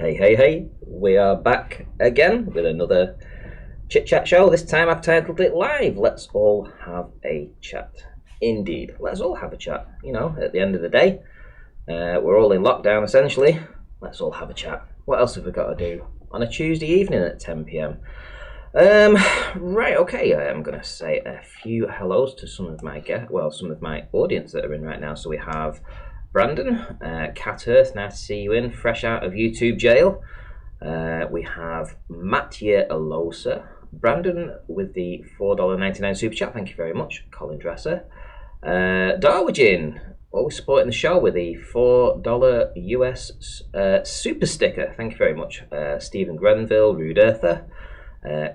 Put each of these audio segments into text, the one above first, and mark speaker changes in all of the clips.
Speaker 1: Hey, hey, hey, we are back again with another chit chat show. This time I've titled it Live. Let's all have a chat. Indeed, let's all have a chat. You know, at the end of the day, we're all in lockdown essentially. Let's all have a chat. What else have we got to do on a Tuesday evening at 10 p.m? Right, okay, I'm going to say a few hellos to some of my some of my audience that are in right now. So we have Brandon, Cat Earth, nice to see you in, fresh out of YouTube jail. We have Mattia Alosa. Brandon with the $4.99 super chat, thank you very much. Colin Dresser. Darwin, always supporting the show with the $4 US super sticker, thank you very much. Stephen Grenville, Rude Earther,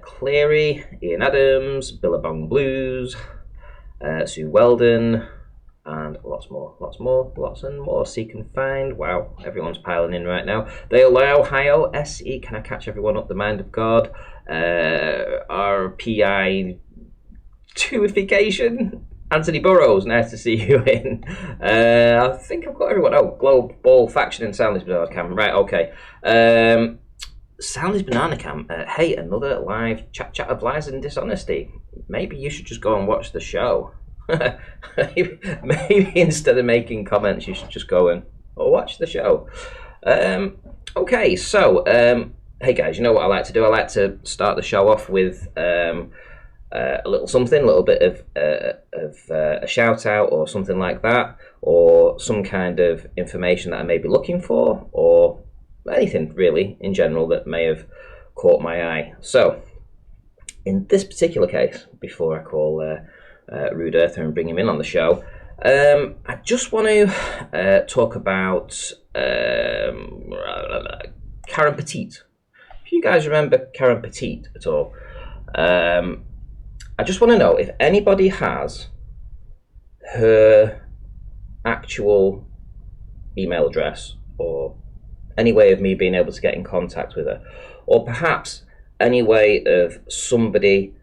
Speaker 1: Cleary, Ian Adams, Billabong Blues, Sue Weldon, and lots and more. Seek and find. Wow, everyone's piling in right now. They allow Ohio SE. Can I catch everyone up? The mind of God. RPI twoification. Anthony Burrows, nice to see you in. I think I've got everyone. Oh, Globe Ball Faction and Soundless Banana Cam. Right, okay. Soundless Banana Cam. Hey, another live chat of lies and dishonesty. Maybe you should just go and watch the show. maybe instead of making comments, you should just go and watch the show. Okay, so hey guys, you know what I like to do? I like to start the show off with a little something, a little bit of a shout out or something like that, or some kind of information that I may be looking for, or anything really in general that may have caught my eye. So in this particular case, before I call Rude Earther and bring him in on the show, I just want to talk about Karen Petite. If you guys remember Karen Petite at all, I just want to know if anybody has her actual email address or any way of me being able to get in contact with her, or perhaps any way of somebody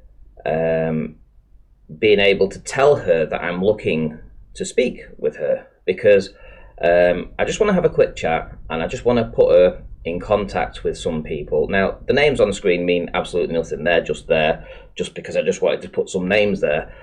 Speaker 1: being able to tell her that I'm looking to speak with her, because I just want to have a quick chat and I just want to put her in contact with some people. Now, the names on the screen mean absolutely nothing. They're just there just because I just wanted to put some names there.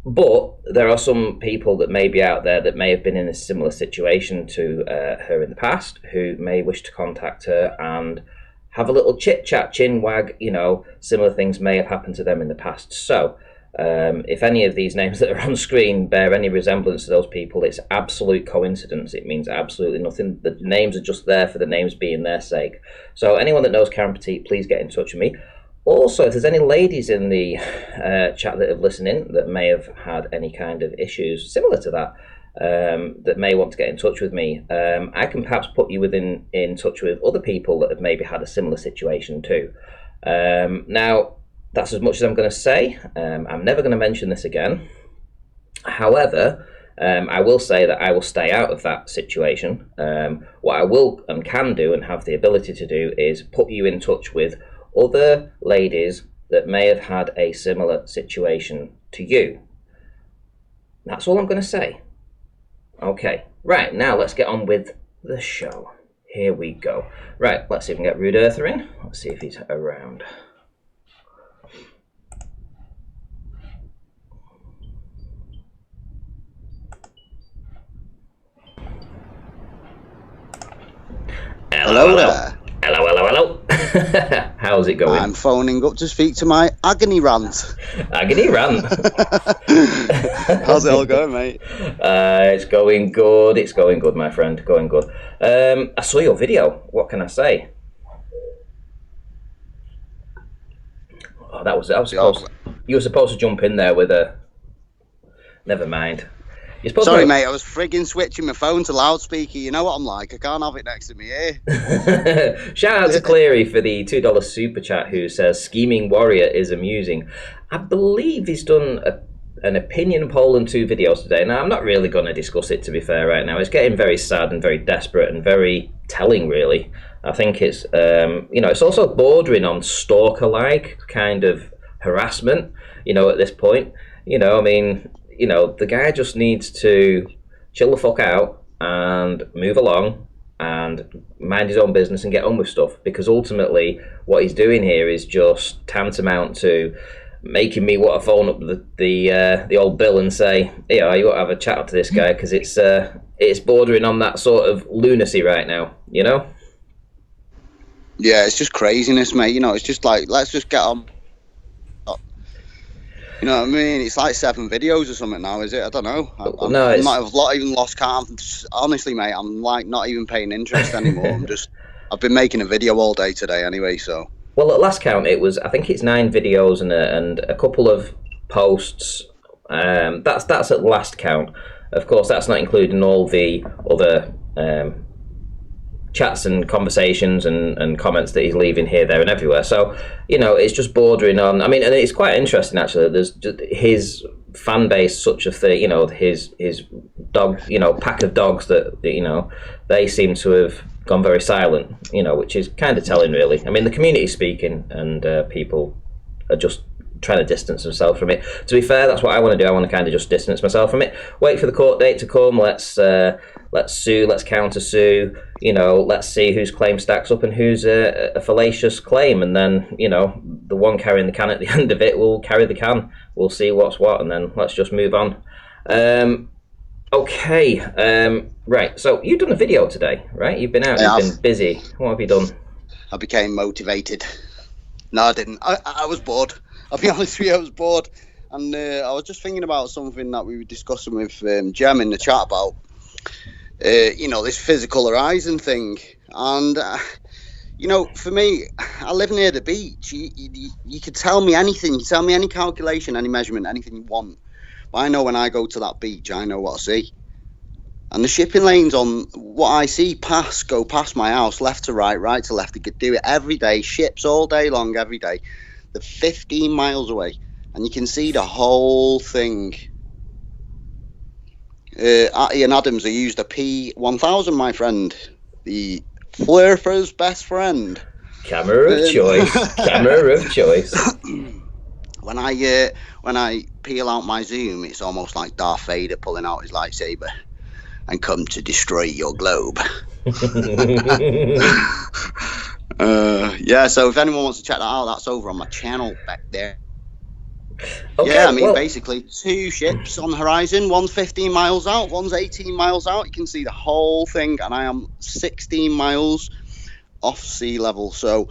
Speaker 1: But there are some people that may be out there that may have been in a similar situation to her in the past, who may wish to contact her and have a little chit chat, chin wag, you know, similar things may have happened to them in the past. So if any of these names that are on screen bear any resemblance to those people, it's absolute coincidence. It means absolutely nothing. The names are just there for the names being their sake. So anyone that knows Karen Petite, please get in touch with me. Also, if there's any ladies in the chat that have listened in that may have had any kind of issues similar to that, that may want to get in touch with me, I can perhaps put you in touch with other people that have maybe had a similar situation too. Now, that's as much as I'm going to say. I'm never going to mention this again. However, I will say that I will stay out of that situation. What I will and can do and have the ability to do is put you in touch with other ladies that may have had a similar situation to you. That's all I'm going to say. Okay, right, now let's get on with the show. Here we go. Right, let's see if we can get Rude Earther in. Let's see if he's around.
Speaker 2: Hello there.
Speaker 1: Hello. How's it going?
Speaker 2: I'm phoning up to speak to my agony rant.
Speaker 1: Agony rant?
Speaker 2: How's it all going, mate?
Speaker 1: It's going good. It's going good, my friend. Going good. I saw your video. What can I say? Oh, that was supposed. You were supposed to jump in there with a. Never mind.
Speaker 2: Sorry, mate, I was frigging switching my phone to loudspeaker. You know what I'm like, I can't have it next to me here.
Speaker 1: Shout out to Cleary for the $2 super chat, who says, Scheming Warrior is amusing. I believe he's done an opinion poll and 2 videos today. Now, I'm not really going to discuss it, to be fair, right now. It's getting very sad and very desperate and very telling, really. I think it's, it's also bordering on stalker-like kind of harassment, at this point. The guy just needs to chill the fuck out and move along and mind his own business and get on with stuff. Because ultimately, what he's doing here is just tantamount to making me want to phone up the old Bill and say, "Yeah, you want to have a chat up to this guy because it's bordering on that sort of lunacy right now." You know?
Speaker 2: Yeah, it's just craziness, mate. You know, it's just like, let's just get on. You know what I mean? It's like 7 videos or something now, is it? I don't know. I've not even lost count. Honestly, mate, I'm like not even paying interest anymore. I've been making a video all day today anyway, so.
Speaker 1: Well, at last count, I think it's 9 videos and a couple of posts. That's at last count. Of course, that's not including all the other chats and conversations and comments that he's leaving here, there, and everywhere. So, you know, it's just bordering on. I mean, and it's quite interesting actually. There's just his fan base, such a thing. You know, his dog, you know, pack of dogs that you know, they seem to have gone very silent. You know, which is kind of telling, really. I mean, the community's speaking, and people are just trying to distance themselves from it. To be fair, that's what I want to do. I want to kind of just distance myself from it. Wait for the court date to come. Let's sue. Let's counter sue. You know, let's see whose claim stacks up and who's a fallacious claim, and then you know the one carrying the can at the end of it will carry the can. We'll see what's what, and then let's just move on. Okay. Right. So you've done a video today, right? You've been out. You've been busy. What have you done?
Speaker 2: I became motivated. No, I didn't. I was bored. I'll be honest with you, I was bored. And I was just thinking about something that we were discussing with Jem in the chat about, you know, this physical horizon thing. And, you know, for me, I live near the beach. You could tell me anything. You tell me any calculation, any measurement, anything you want. But I know when I go to that beach, I know what I see. And the shipping lanes on what I see go past my house, left to right, right to left. They could do it every day, ships all day long, every day. They're 15 miles away, and you can see the whole thing. Ian Adams, I used a P1000, my friend, the flurfer's best friend.
Speaker 1: Camera of choice. Camera of choice.
Speaker 2: When I peel out my zoom, it's almost like Darth Vader pulling out his lightsaber and come to destroy your globe. Yeah, so if anyone wants to check that out, that's over on my channel back there. Okay, yeah, I mean, basically 2 ships on the horizon. One's 15 miles out, one's 18 miles out. You can see the whole thing, and I am 16 miles off sea level. So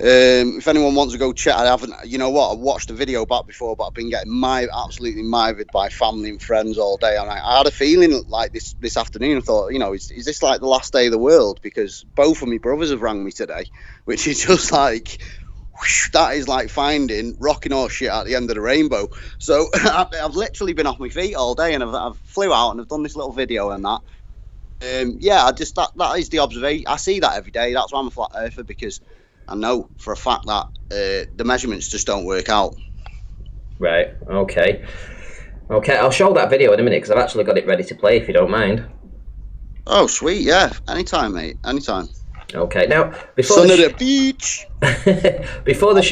Speaker 2: if anyone wants to go check, I haven't, you know what, I watched the video back before, but I've been getting absolutely mired by family and friends all day, and I had a feeling like this afternoon. I thought, you know, is this like the last day of the world? Because both of my brothers have rang me today, which is just like, whoosh, that is like finding rocking horse shit at the end of the rainbow. So I've literally been off my feet all day, and I've flew out and I've done this little video and that. Yeah, I just that is the observation. I see that every day. That's why I'm a flat earther, because I know for a fact that the measurements just don't work out.
Speaker 1: Right. Okay. I'll show that video in a minute because I've actually got it ready to play. If you don't mind.
Speaker 2: Oh, sweet. Yeah. Anytime, mate. Anytime.
Speaker 1: Okay. Now, before
Speaker 2: Sun at the beach.
Speaker 1: before the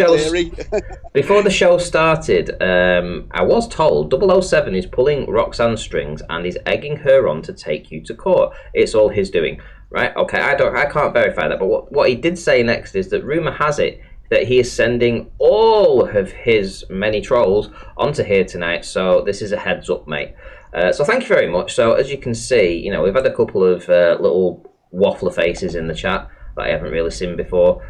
Speaker 1: show started, I was told 007 is pulling Roxanne's strings and is egging her on to take you to court. It's all his doing. Right, okay, I can't verify that, but what he did say next is that rumour has it that he is sending all of his many trolls onto here tonight, so this is a heads up, mate. So thank you very much. So as you can see, you know, we've had a couple of little waffler faces in the chat that I haven't really seen before,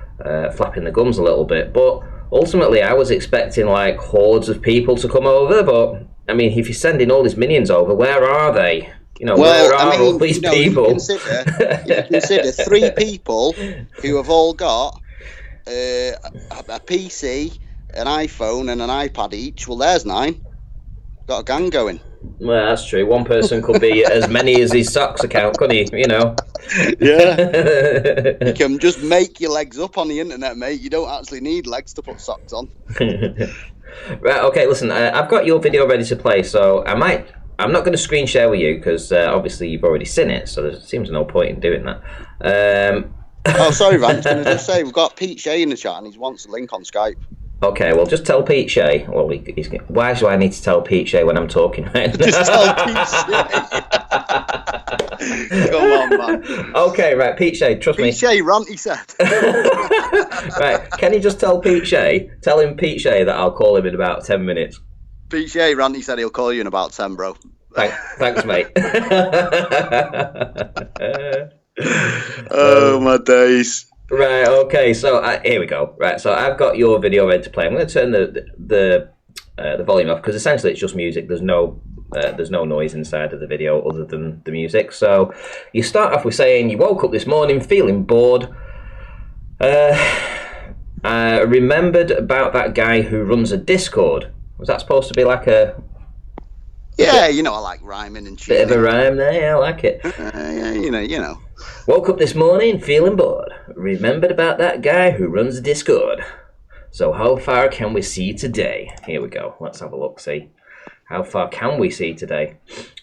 Speaker 1: flapping the gums a little bit, but ultimately I was expecting like hordes of people to come over, but I mean, if you're sending all these minions over, where are they? You know, where are all these people?
Speaker 2: You consider 3 people who have all got a PC, an iPhone, and an iPad each. Well, there's 9. Got a gang going.
Speaker 1: Well, that's true. One person could be as many as his socks account, couldn't he? You know.
Speaker 2: Yeah. You can just make your legs up on the internet, mate. You don't actually need legs to put socks on.
Speaker 1: Right. Okay. Listen, I've got your video ready to play, so I'm not going to screen share with you because obviously you've already seen it, so there seems no point in doing that.
Speaker 2: Oh, sorry, Vance. Can I just say we've got Pete Shea in the chat and he wants a link on Skype.
Speaker 1: Okay, well, just tell Pete Shea. Well, why do I need to tell Pete Shea when I'm talking right now?
Speaker 2: Just tell Pete Shea. Come on, man.
Speaker 1: Okay, right, Pete Shea, trust me.
Speaker 2: Pete Shea, rant, he said.
Speaker 1: Right, can you just tell Pete Shea that I'll call him in about 10 minutes?
Speaker 2: Pete Shea, rant, he said he'll call you in about 10, bro.
Speaker 1: Thanks, mate.
Speaker 2: Oh, my days.
Speaker 1: Right, okay, so here we go. Right, so I've got your video ready to play. I'm going to turn the volume off because essentially it's just music. There's no noise inside of the video other than the music. So you start off with saying you woke up this morning feeling bored. I remembered about that guy who runs a Discord. Was that supposed to be like a...
Speaker 2: Yeah, you know, I like rhyming and
Speaker 1: bit of a rhyme there, yeah, I like it.
Speaker 2: Yeah, you know.
Speaker 1: Woke up this morning feeling bored. Remembered about that guy who runs a Discord. So how far can we see today? Here we go. Let's have a look, see. How far can we see today?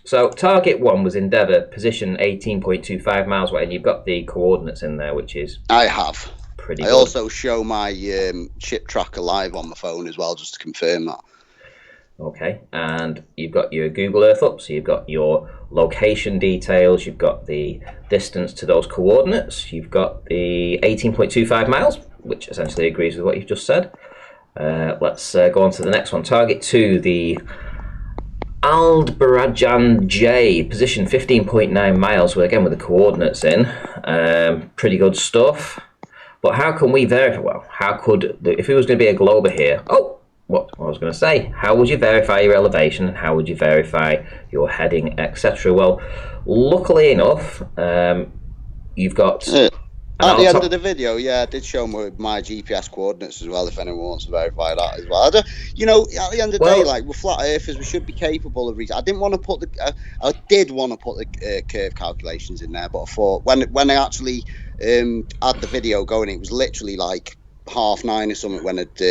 Speaker 1: So target 1 was Endeavour, position 18.25 miles away, and you've got the coordinates in there, which is...
Speaker 2: I have.
Speaker 1: Pretty good.
Speaker 2: I also show my ship tracker live on my phone as well, just to confirm that. Okay,
Speaker 1: and you've got your Google Earth up, so you've got your location details, you've got the distance to those coordinates, you've got the 18.25 miles, which essentially agrees with what you've just said. Let's go on to the next one. Target 2, the Aldebaran J, position 15.9 miles, again with the coordinates in. Pretty good stuff. But how can we verify? Well, how could, if it was going to be a glober here, what I was going to say, how would you verify your elevation and how would you verify your heading, etc.? Well, luckily enough, you've got...
Speaker 2: at the end of the video, I did show my GPS coordinates as well, if anyone wants to verify that as well. You know, at the end of the day, like, we're flat earthers, we should be capable of reason. I didn't want to put I did want to put the curve calculations in there, but I thought when I actually had the video going, it was literally like 9:30 or something when it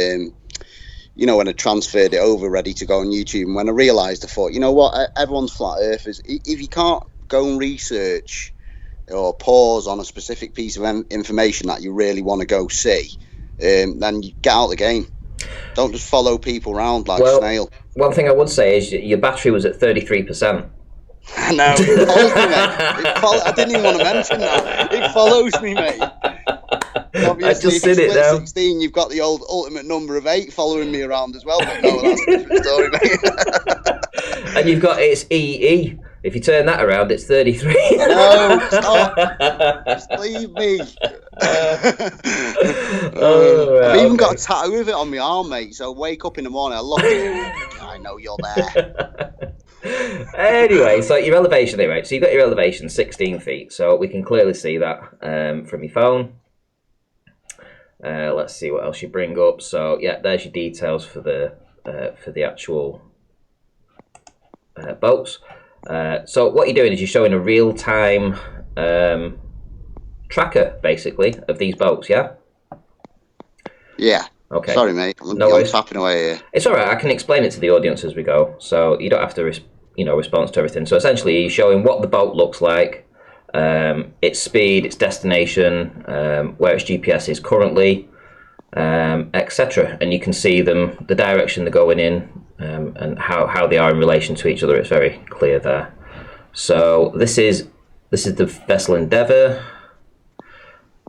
Speaker 2: when I transferred it over, ready to go on YouTube. And when I realised, I thought, you know what, everyone's flat earthers. If you can't go and research or pause on a specific piece of information that you really want to go see, then you get out of the game. Don't just follow people around like a snail.
Speaker 1: One thing I would say is your battery was at 33%.
Speaker 2: I know, it follows me, mate. I didn't even want to mention that. It follows me, mate. Obviously, if you split 16, you've got the old ultimate number of 8 following me around as well. But no, that's a different story, mate.
Speaker 1: And you've got it's EE. If you turn that around, it's 33.
Speaker 2: No, stop. Just leave me. I've even got a tattoo of it on my arm, mate. So I wake up in the morning, I look at it, I know you're there.
Speaker 1: Anyway, so your elevation there, right? So you've got your elevation 16 feet. So we can clearly see that from your phone. Let's see what else you bring up. So yeah, there's your details for the actual boats. So what you're doing is you're showing a real-time tracker, basically, of these boats, yeah?
Speaker 2: Yeah.
Speaker 1: Okay.
Speaker 2: Sorry, mate. I'm tapping away here.
Speaker 1: It's all right. I can explain it to the audience as we go, so you don't have to, respond to everything. So essentially, you're showing what the boat looks like, its speed, its destination, where its GPS is currently, etc. And you can see them, the direction they're going in, and how they are in relation to each other. It's very clear there. So this is the vessel Endeavour.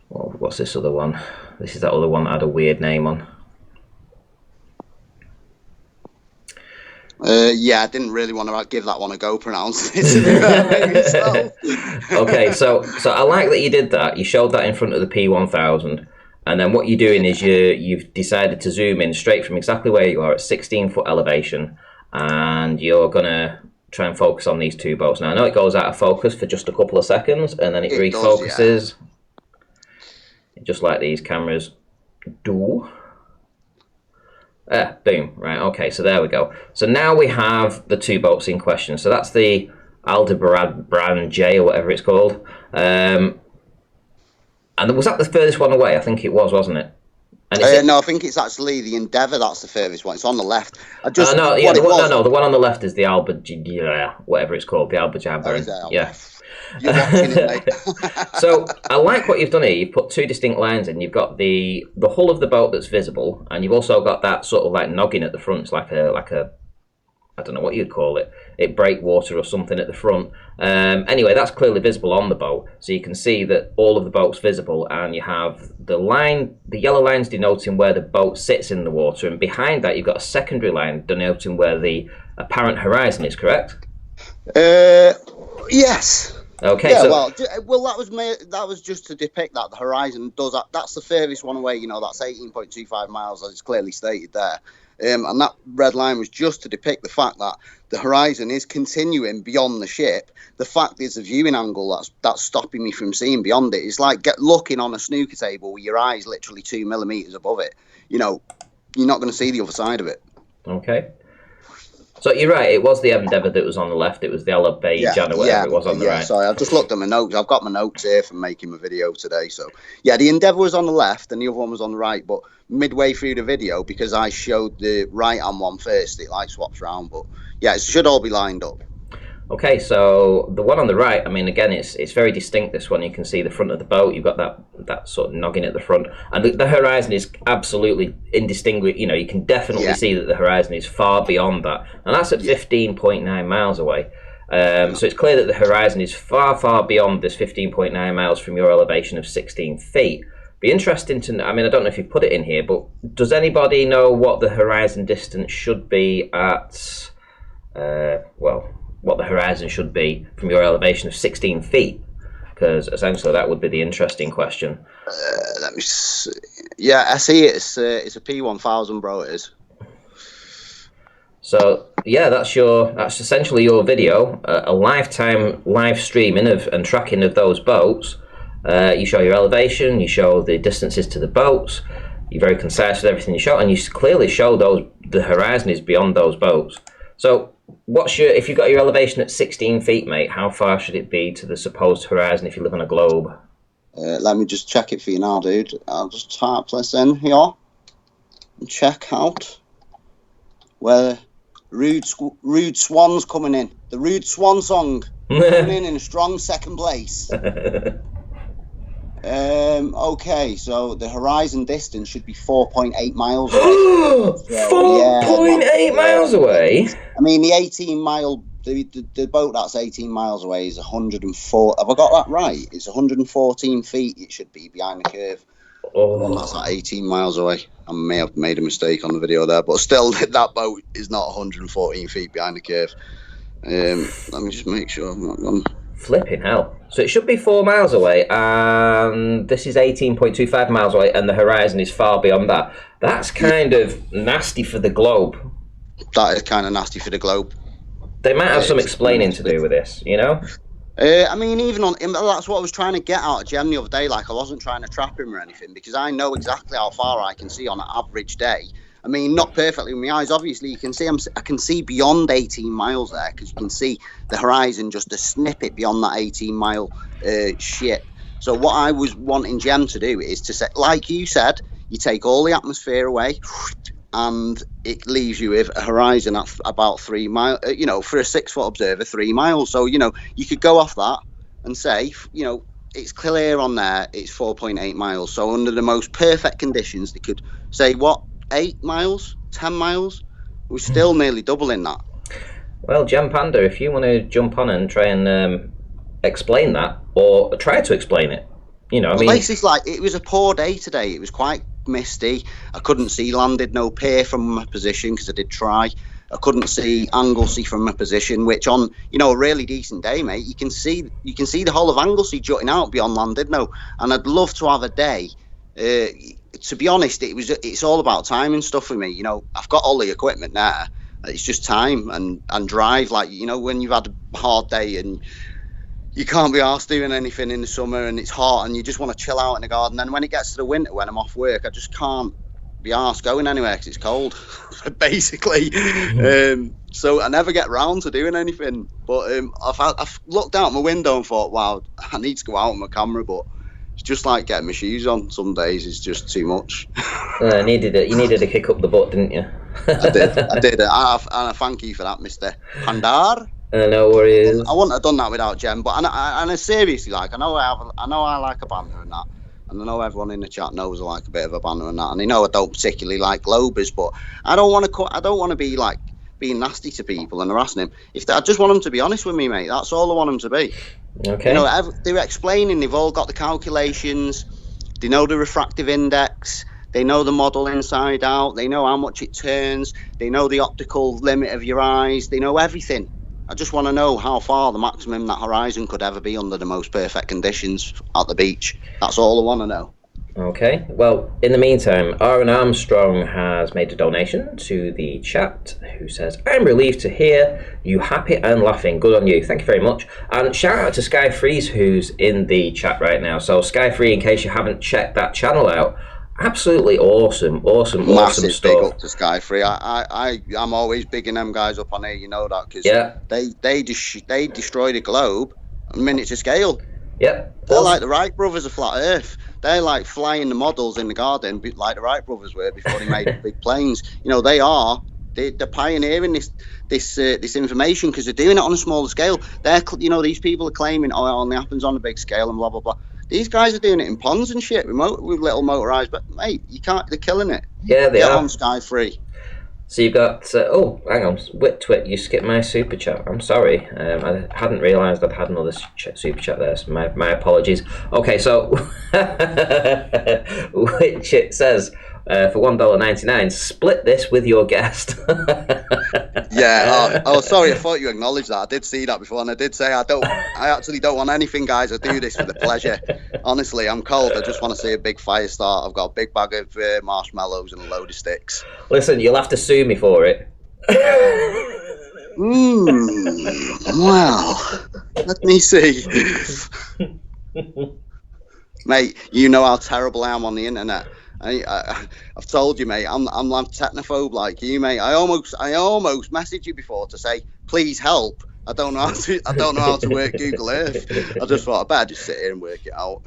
Speaker 1: Well, what's this other one? This is that other one that had a weird name on.
Speaker 2: I didn't really want to give that one a go pronounce it.
Speaker 1: Okay, so I like that you did that. You showed that in front of the P1000. And then what you're doing is you've decided to zoom in straight from exactly where you are at 16-foot elevation, and you're going to try and focus on these two boats. Now, I know it goes out of focus for just a couple of seconds, and then it refocuses, just like these cameras do. Boom. Right, okay, so there we go. So now we have the two boats in question. So that's the Aldebaran J, or whatever it's called. And was that the furthest one away? I think it was, wasn't it? And
Speaker 2: no, I think it's actually the Endeavour that's the furthest one. It's on the left.
Speaker 1: The one on the left is the whatever it's called, the Aldebaran. Yeah.
Speaker 2: You're watching it, mate.
Speaker 1: So I like what you've done here. You've put two distinct lines in. You've got the hull of the boat that's visible, and you've also got that sort of like noggin at the front. It's like a I don't know what you'd call it. it breakwater or something at the front. Anyway, that's clearly visible on the boat, so you can see that all of the boat's visible, and you have the yellow line's denoting where the boat sits in the water, and behind that you've got a secondary line denoting where the apparent horizon is, correct?
Speaker 2: Yes.
Speaker 1: Okay.
Speaker 2: Yeah. Well, that was just to depict that the horizon does that. That's the furthest one away. That's 18.25 miles, as it's clearly stated there. And that red line was just to depict the fact that the horizon is continuing beyond the ship. The fact is, the viewing angle that's stopping me from seeing beyond it. It's like looking on a snooker table with your eyes literally 2 millimeters above it. You're not going to see the other side of it.
Speaker 1: Okay. So you're right, it was the Endeavour that was on the left, it was the Yellow Beige or whatever it was on the right.
Speaker 2: Sorry, I've just looked at my notes. I've got my notes here from making my video today. So, yeah, the Endeavour was on the left and the other one was on the right. But midway through the video, because I showed the right-hand one first, it swaps around. But, yeah, it should all be lined up.
Speaker 1: Okay, so the one on the right, I mean, again, it's very distinct, this one. You can see the front of the boat, you've got that sort of noggin at the front. And the horizon is absolutely indistinguishable. You can definitely see that the horizon is far beyond that. And that's at 15.9 miles away. So it's clear that the horizon is far, far beyond this 15.9 miles from your elevation of 16 feet. Be interesting to know, I mean, I don't know if you've put it in here, but does anybody know what the horizon distance should be at, what the horizon should be from your elevation of 16 feet? Because essentially that would be the interesting question.
Speaker 2: Let me see. Yeah, I see it. It's a P1000, bro. It is.
Speaker 1: So yeah, that's essentially your video, a lifetime live streaming and tracking of those boats. You show your elevation, you show the distances to the boats. You're very concise with everything you show, and you clearly show the horizon is beyond those boats. So if you've got your elevation at 16 feet, mate, how far should it be to the supposed horizon if you live on a globe?
Speaker 2: Let me just check it for you now, dude. I'll just type this in here and check out where Rude Swan's coming in. The Rude Swan song coming in a strong second place. Okay, so the horizon distance should be 4.8 miles away.
Speaker 1: 4.8 miles away?
Speaker 2: I mean, the 18-mile, the boat that's 18 miles away is 104. Have I got that right? It's 114 feet it should be behind the curve. The one that's at 18 miles away. I may have made a mistake on the video there, but still, that boat is not 114 feet behind the curve. Let me just make sure I've not gone.
Speaker 1: Flipping hell. So it should be 4 miles away, and this is 18.25 miles away, and the horizon is far beyond that. That's kind of nasty for the globe.
Speaker 2: That is kind of nasty for the globe.
Speaker 1: They might have some explaining to do with this,
Speaker 2: I mean, that's what I was trying to get out of Jem the other day. Like, I wasn't trying to trap him or anything, because I know exactly how far I can see on an average day. I mean, not perfectly with my eyes. Obviously, you can see I can see beyond 18 miles there, because you can see the horizon just a snippet beyond that 18-mile ship. So what I was wanting Jem to do is to say, like you said, you take all the atmosphere away, and it leaves you with a horizon at about 3 miles. For a 6-foot observer, 3 miles. So you could go off that and say, it's clear on there. It's 4.8 miles. So under the most perfect conditions, they could say 8 miles, 10 miles. We're still nearly doubling that.
Speaker 1: Well, Jam Panda, if you want to jump on and try and explain that, or try to explain it,
Speaker 2: basically, it was a poor day today. It was quite misty. I couldn't see landed no pier from my position, because I did try. I couldn't see Anglesey from my position, which on a really decent day, mate, you can see the whole of Anglesey jutting out beyond Landidno. And I'd love to have a day. To be honest, it's all about time and stuff for me. I've got all the equipment there. It's just time and drive. Like, when you've had a hard day and you can't be arsed doing anything in the summer and it's hot and you just want to chill out in the garden. And when it gets to the winter, when I'm off work, I just can't be arsed going anywhere because it's cold, basically. So I never get round to doing anything. But I've looked out my window and thought, wow, I need to go out with my camera, but it's just like getting my shoes on. Some days it's just too much.
Speaker 1: You needed to kick up the butt, didn't you?
Speaker 2: I did. And I thank you for that, Mr. Pandar.
Speaker 1: No worries.
Speaker 2: I wouldn't have done that without Jem, but I seriously, like, I know I like a banter and that, and I know everyone in the chat knows I like a bit of a banter and that, and they know I don't particularly like globers, but I don't want to be like being nasty to people and harassing them. I just want them to be honest with me, mate. That's all I want them to be.
Speaker 1: Okay.
Speaker 2: You know, they're explaining. They've all got the calculations. They know the refractive index. They know the model inside out. They know how much it turns. They know the optical limit of your eyes. They know everything. I just want to know how far the maximum that horizon could ever be under the most perfect conditions at the beach. That's all I want to know.
Speaker 1: Okay, well, in the meantime, Aaron Armstrong has made a donation to the chat, who says, I'm relieved to hear you happy and laughing. Good on you. Thank you very much. And shout out to Sky Freeze, who's in the chat right now. So Sky Free, in case you haven't checked that channel out, absolutely awesome
Speaker 2: Massive
Speaker 1: stuff.
Speaker 2: Big up to Sky Free. I'm always bigging them guys up on here, you know that, because they destroy the globe on miniature scale.
Speaker 1: Yep.
Speaker 2: They're like the Wright brothers of flat Earth. They're like flying the models in the garden, like the Wright brothers were before they made big planes. You know, they're pioneering this information because they're doing it on a smaller scale. These people are claiming, oh, it only happens on a big scale and blah blah blah. These guys are doing it in ponds and shit with little motorized. But mate, you can't. They're killing it.
Speaker 1: Yeah, they
Speaker 2: Get
Speaker 1: are.
Speaker 2: on Sky Free.
Speaker 1: So you've got, oh, hang on, Witwit, you skipped my super chat. I'm sorry. I hadn't realised I'd had another super chat there, so my apologies. Okay, so Witchit says, for $1.99, split this with your guest.
Speaker 2: Yeah. Oh, sorry. I thought you acknowledged that. I did see that before, and I did say I actually don't want anything, guys. I do this for the pleasure. Honestly, I'm cold. I just want to see a big fire start. I've got a big bag of marshmallows and a load of sticks.
Speaker 1: Listen, you'll have to sue me for it.
Speaker 2: Well, let me see. Mate, you know how terrible I am on the internet. I've told you, mate. I'm technophobe like you, mate. I almost messaged you before to say, please help. I don't know how to work Google Earth. I just thought I better just sit here and work it out.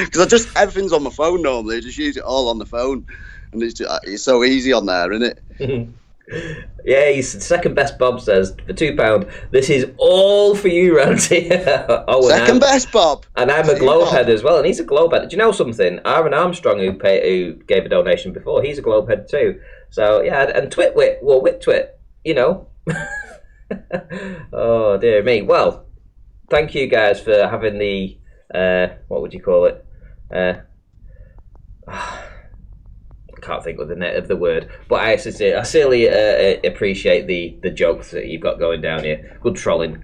Speaker 2: Because everything's on my phone normally. I just use it all on the phone, and it's so easy on there, isn't it?
Speaker 1: Yeah, he's second best. Bob says for £2. This is all for you, Randy.
Speaker 2: Second best, Bob.
Speaker 1: And I'm a globehead as well, and he's a globehead. Do you know something? Aaron Armstrong, who gave a donation before, he's a globehead too. So yeah, and Witwit, you know. Oh dear me. Well, thank you guys for having the what would you call it? I can't think of the word, but I sincerely appreciate the jokes that you've got going down here. Good trolling.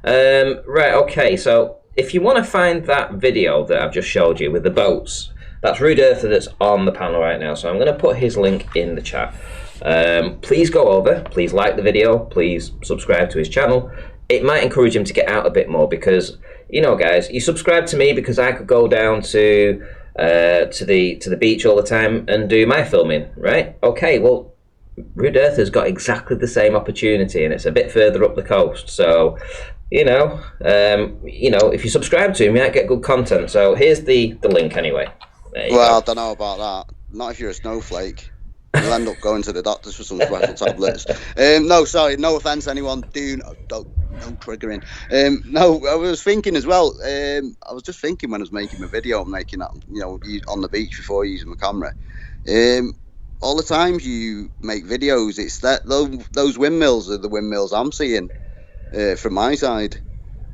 Speaker 1: Right, okay, so if you want to find that video that I've just showed you with the boats, that's Rude Earther that's on the panel right now, so I'm going to put his link in the chat. Please go over, please like the video, please subscribe to his channel. It might encourage him to get out a bit more because, you know, guys, you subscribe to me because I could go down to the beach all the time and do my filming, right? Okay, well, Rude Earther's got exactly the same opportunity, and it's a bit further up the coast. So, you know, if you subscribe to him, you might get good content. So here's the link anyway.
Speaker 2: Well, I don't know about that. Not if you're a snowflake. You'll end up going to the doctors for some special tablets. No, sorry, no offence, anyone. Don't triggering. No, I was thinking as well. I was just thinking when I was making my video, making that, on the beach before using my camera. All the times you make videos, it's that those windmills are the windmills I'm seeing from my side,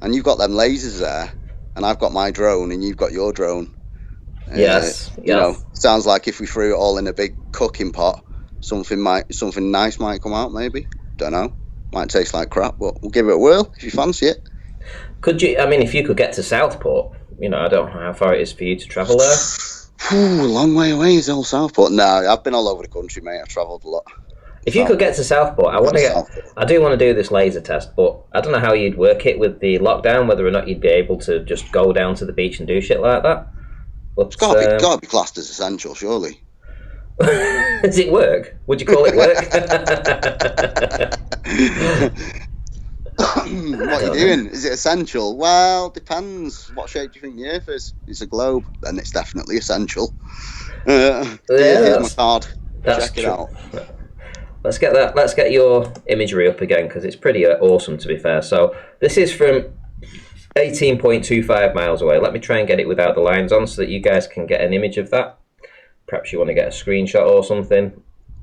Speaker 2: and you've got them lasers there, and I've got my drone, and you've got your drone.
Speaker 1: Yes.
Speaker 2: You know, sounds like if we threw it all in a big cooking pot, something nice might come out. Maybe, don't know. Might taste like crap, but we'll give it a whirl if you fancy it.
Speaker 1: Could you? I mean, if you could get to Southport, I don't know how far it is for you to travel there.
Speaker 2: Long way away is old Southport. No, I've been all over the country, mate. I've travelled a lot.
Speaker 1: If you could get to Southport, I do want to do this laser test, but I don't know how you'd work it with the lockdown. Whether or not you'd be able to just go down to the beach and do shit like that. But,
Speaker 2: it's got to be classed as essential, surely.
Speaker 1: Does it work? Would you call it work?
Speaker 2: What are you doing? Is it essential? Well, depends. What shape do you think the Earth is? It's a globe, then it's definitely essential. Here's my card. Check it out.
Speaker 1: Let's get that. Let's get your imagery up again because it's pretty awesome, to be fair. So this is from 18.25 miles away. Let me try and get it without the lines on so that you guys can get an image of that. Perhaps you want to get a screenshot or something.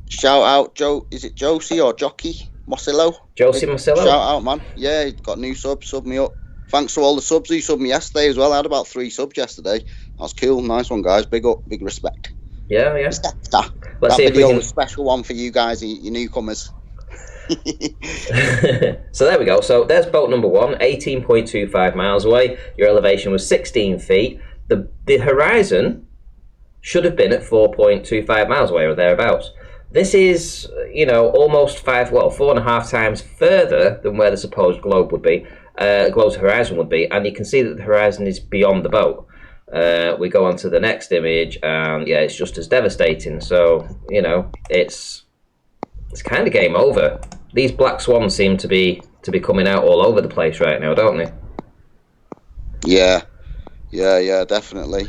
Speaker 2: Shout out Joe. Is it Josie or Jockey Mossillo?
Speaker 1: Josie Mossillo.
Speaker 2: Shout out, man. Yeah, he got new subs. Sub me up. Thanks to all the subs he subbed me yesterday as well. I had about 3 subs yesterday. That was cool. Nice one, guys. Big up. Big respect.
Speaker 1: Yeah.
Speaker 2: That video was a special one for you guys, you newcomers.
Speaker 1: So there we go. So there's boat number 1, 18.25 miles away. Your elevation was 16 feet. The horizon should have been at 4.25 miles away or thereabouts. This is, almost 4.5 times further than where the supposed globe would be, globe's horizon would be, and you can see that the horizon is beyond the boat. We go on to the next image, and yeah, it's just as devastating. So, it's kind of game over. These black swans seem to be coming out all over the place right now, don't they?
Speaker 2: Yeah, definitely.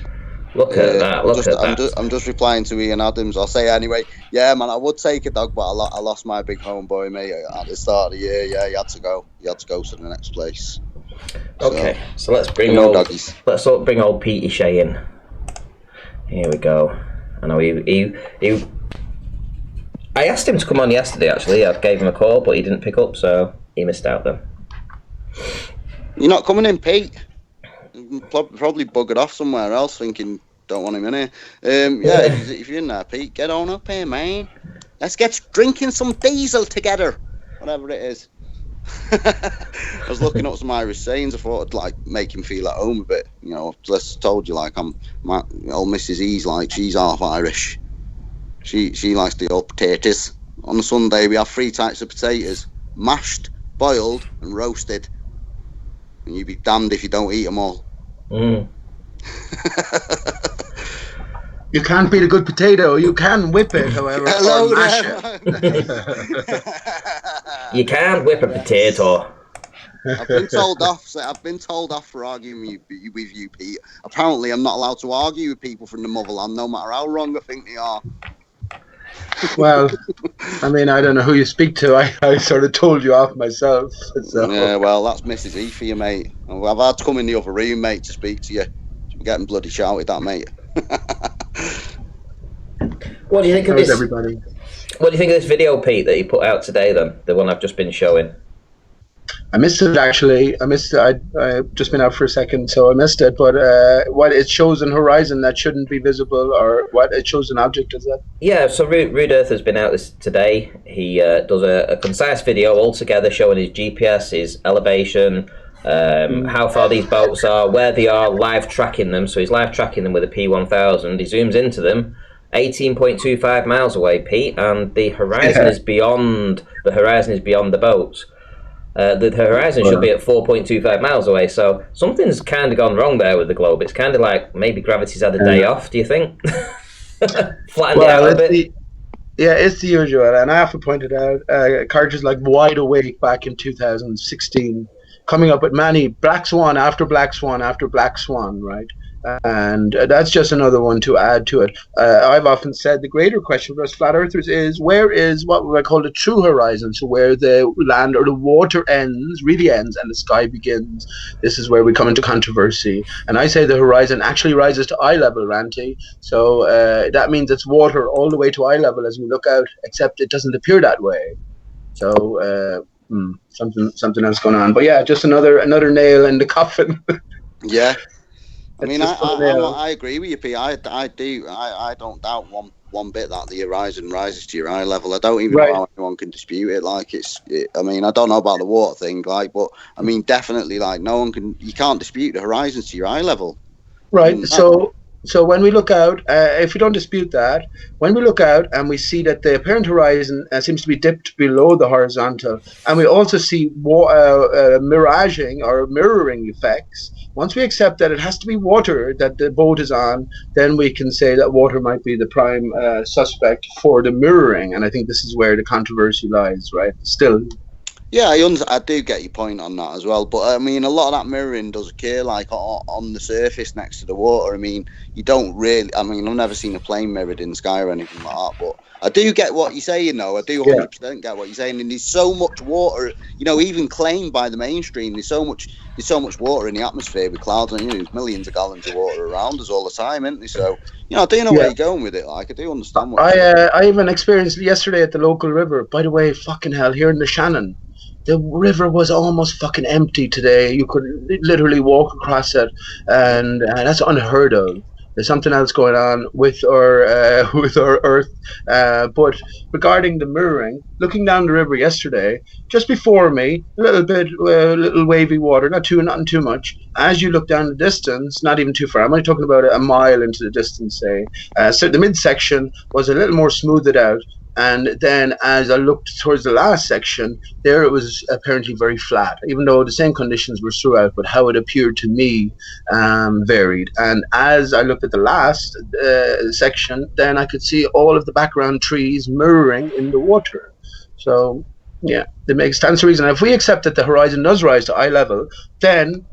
Speaker 1: Look at that.
Speaker 2: I'm just replying to Ian Adams. I'll say anyway. Yeah, man, I would take a dog, but I lost my big homeboy, mate, at the start of the year. Yeah, you had to go to the next place.
Speaker 1: Okay, so let's bring old Petey Shea in. Here we go. I know he I asked him to come on yesterday. Actually, I gave him a call, but he didn't pick up, so he missed out then.
Speaker 2: You're not coming in, Pete? Probably buggered off somewhere else, thinking don't want him in here. If you're in there, Pete, get on up here, man. Let's get drinking some diesel together, whatever it is. I was looking up some Irish sayings. I thought I'd make him feel at home a bit. Just told you my old Mrs. E's she's half Irish. She likes the old potatoes. On a Sunday we have 3 types of potatoes: mashed, boiled, and roasted. And you'd be damned if you don't eat them all.
Speaker 1: Mm.
Speaker 3: You can't beat a good potato. You can whip it, however, or mash
Speaker 2: it.
Speaker 1: You can't whip a potato.
Speaker 2: I've been told off for arguing with you, Pete. Apparently, I'm not allowed to argue with people from the motherland, no matter how wrong I think they are.
Speaker 3: Well, I mean, I don't know who you speak to. I sort of told you off myself. So.
Speaker 2: Yeah, well, that's Mrs. E for you, mate. I've had to come in the other room, mate, to speak to you. I'm getting bloody shouted at, mate.
Speaker 1: What do you think of this?
Speaker 3: Everybody.
Speaker 1: What do you think of this video, Pete, that you put out today? Then the one I've just been showing.
Speaker 3: I missed it, actually. I've just been out for a second, so I missed it. But what it shows an horizon that shouldn't be visible, or what it shows an object, is that?
Speaker 1: Yeah, so Rude Earth has been out this today. He does a concise video altogether showing his GPS, his elevation, how far these boats are, where they are, live tracking them. So he's live tracking them with a P1000. He zooms into them, 18.25 miles away, Pete, and the horizon is beyond the boats. The horizon should be at 4.25 miles away, so something's kind of gone wrong there with the globe. It's kind of like maybe gravity's had a day off, do you think? Flattened it out a bit?
Speaker 3: It's the usual, and I have to point it out. Carter's Wide Awake back in 2016, coming up with many Black Swan after Black Swan after Black Swan, right? And that's just another one to add to it. I've often said the greater question for us flat earthers is, where is what I call the true horizon? So where the land or the water really ends, and the sky begins. This is where we come into controversy. And I say the horizon actually rises to eye level, Ranty. So that means it's water all the way to eye level as we look out, except it doesn't appear that way. So something else going on. But yeah, just another nail in the coffin.
Speaker 2: Yeah. I mean, I agree with you, P. I do. I don't doubt one bit that the horizon rises to your eye level. I don't even know how anyone can dispute it. I mean, I don't know about the water thing, but I mean, definitely, no one can. You can't dispute the horizons to your eye level.
Speaker 3: Right. So when we look out, if we don't dispute that, when we look out and we see that the apparent horizon seems to be dipped below the horizontal, and we also see miraging or mirroring effects, once we accept that it has to be water that the boat is on, then we can say that water might be the prime suspect for the mirroring. And I think this is where the controversy lies, right? Still.
Speaker 2: Yeah, I do get your point on that as well. But I mean, a lot of that mirroring does occur like on the surface next to the water. I mean, you don't really. I mean, I've never seen a plane mirrored in the sky or anything like that. But I do get what you're saying, though. I do 100% get what you're saying. And there's so much water, even claimed by the mainstream. There's so much water in the atmosphere with clouds, and there's millions of gallons of water around us all the time, isn't there? So I do know where you're going with it. Like, I do understand what you're saying.
Speaker 3: I even experienced yesterday at the local river. By the way, fucking hell, here in the Shannon. The river was almost fucking empty today. You could literally walk across it, and that's unheard of. There's something else going on with our Earth. But regarding the mirroring, looking down the river yesterday, just before me, a little wavy water, nothing too much. As you look down the distance, not even too far. I'm only talking about a mile into the distance, say. So the midsection was a little more smoothed out. And then as I looked towards the last section, there it was apparently very flat, even though the same conditions were throughout, but how it appeared to me varied. And as I looked at the last section, then I could see all of the background trees mirroring in the water. So, yeah, it stands to reason. If we accept that the horizon does rise to eye level, then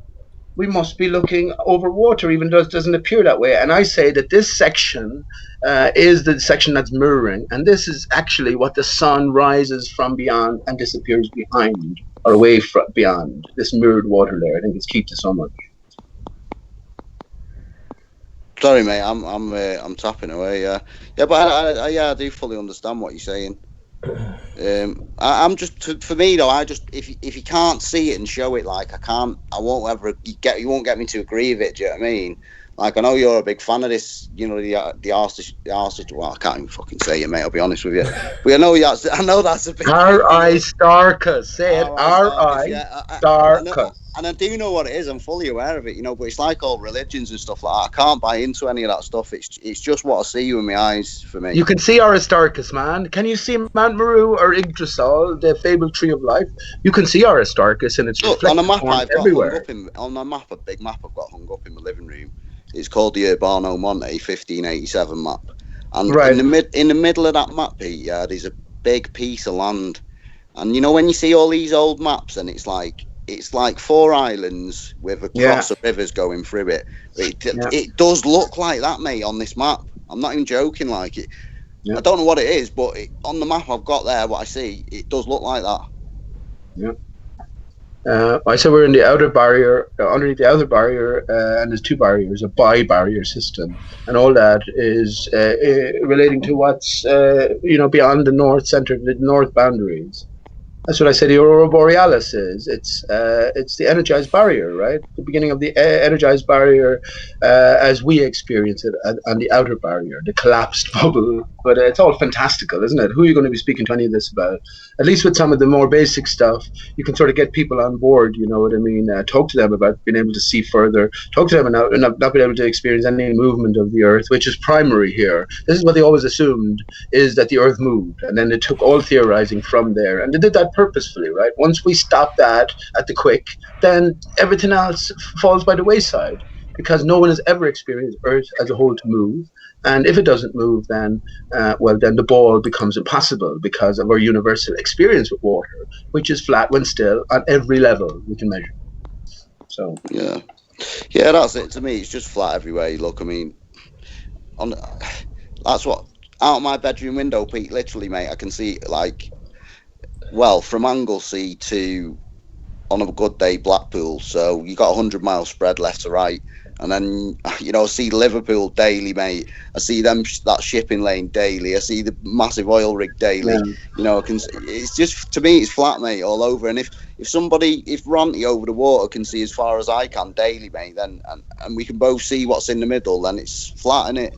Speaker 3: we must be looking over water, even though it doesn't appear that way. And I say that this section is the section that's mirroring, and this is actually what the sun rises from beyond and disappears behind or away from beyond this mirrored water there. I think it's key to so much.
Speaker 2: Sorry, mate. I'm tapping away. Yeah, but I do fully understand what you're saying. I'm just, for me though, if you can't see it and show it, like I won't get me to agree with it. Do you know what I mean? Like, I know you're a big fan of this, the artist. Well, I can't even fucking say it, mate. I'll be honest with you. But I know that's a big.
Speaker 3: R.I. Starkus. Say it. R.I. Starkus.
Speaker 2: And I do know what it is. I'm fully aware of it, but it's like all religions and stuff like that. I can't buy into any of that stuff. It's just what I see with my eyes for me.
Speaker 3: You can see Aristarchus, man. Can you see Mount Meru or Yggdrasil, the fabled tree of life? You can see Aristarchus, and it's
Speaker 2: on a map I've got
Speaker 3: everywhere.
Speaker 2: On a map, a big map I've got hung up in my living room. It's called the Urbano Monte 1587 map, and in the middle of that map, Pete, there's a big piece of land, and when you see all these old maps, and it's like 4 islands with a cross of rivers going through it. It does look like that, mate, on this map. I'm not even joking. Like it, I don't know what it is, but on the map I've got there, what I see, it does look like that.
Speaker 3: Yeah. I said we're in the outer barrier, underneath the outer barrier, and there's 2 barriers, a bi-barrier system, and all that is relating to what's beyond the north center, the north boundaries. That's what I said. The aurora borealis is. It's the energized barrier, right? The beginning of the energized barrier, as we experience it, and the outer barrier, the collapsed bubble. But it's all fantastical, isn't it? Who are you going to be speaking to any of this about? At least with some of the more basic stuff, you can sort of get people on board. You know what I mean? Talk to them about being able to see further. Talk to them and not being able to experience any movement of the Earth, which is primary here. This is what they always assumed, is that the Earth moved, and then they took all theorizing from there, and they did that purposefully, right? Once we stop that at the quick, then everything else falls by the wayside, because no one has ever experienced Earth as a whole to move. And if it doesn't move, then then the ball becomes impossible because of our universal experience with water, which is flat when still on every level we can measure. So
Speaker 2: yeah, that's it. To me, it's just flat everywhere you look. I mean, that's what, out of my bedroom window, Pete. Literally, mate, I can see from Anglesey to, on a good day, Blackpool. So you got a 100-mile spread left to right. And then, I see Liverpool daily, mate. I see that shipping lane daily. I see the massive oil rig daily. Yeah. It's just, to me, it's flat, mate, all over. And if Ronty over the water can see as far as I can daily, mate, then and we can both see what's in the middle, then it's flat, innit?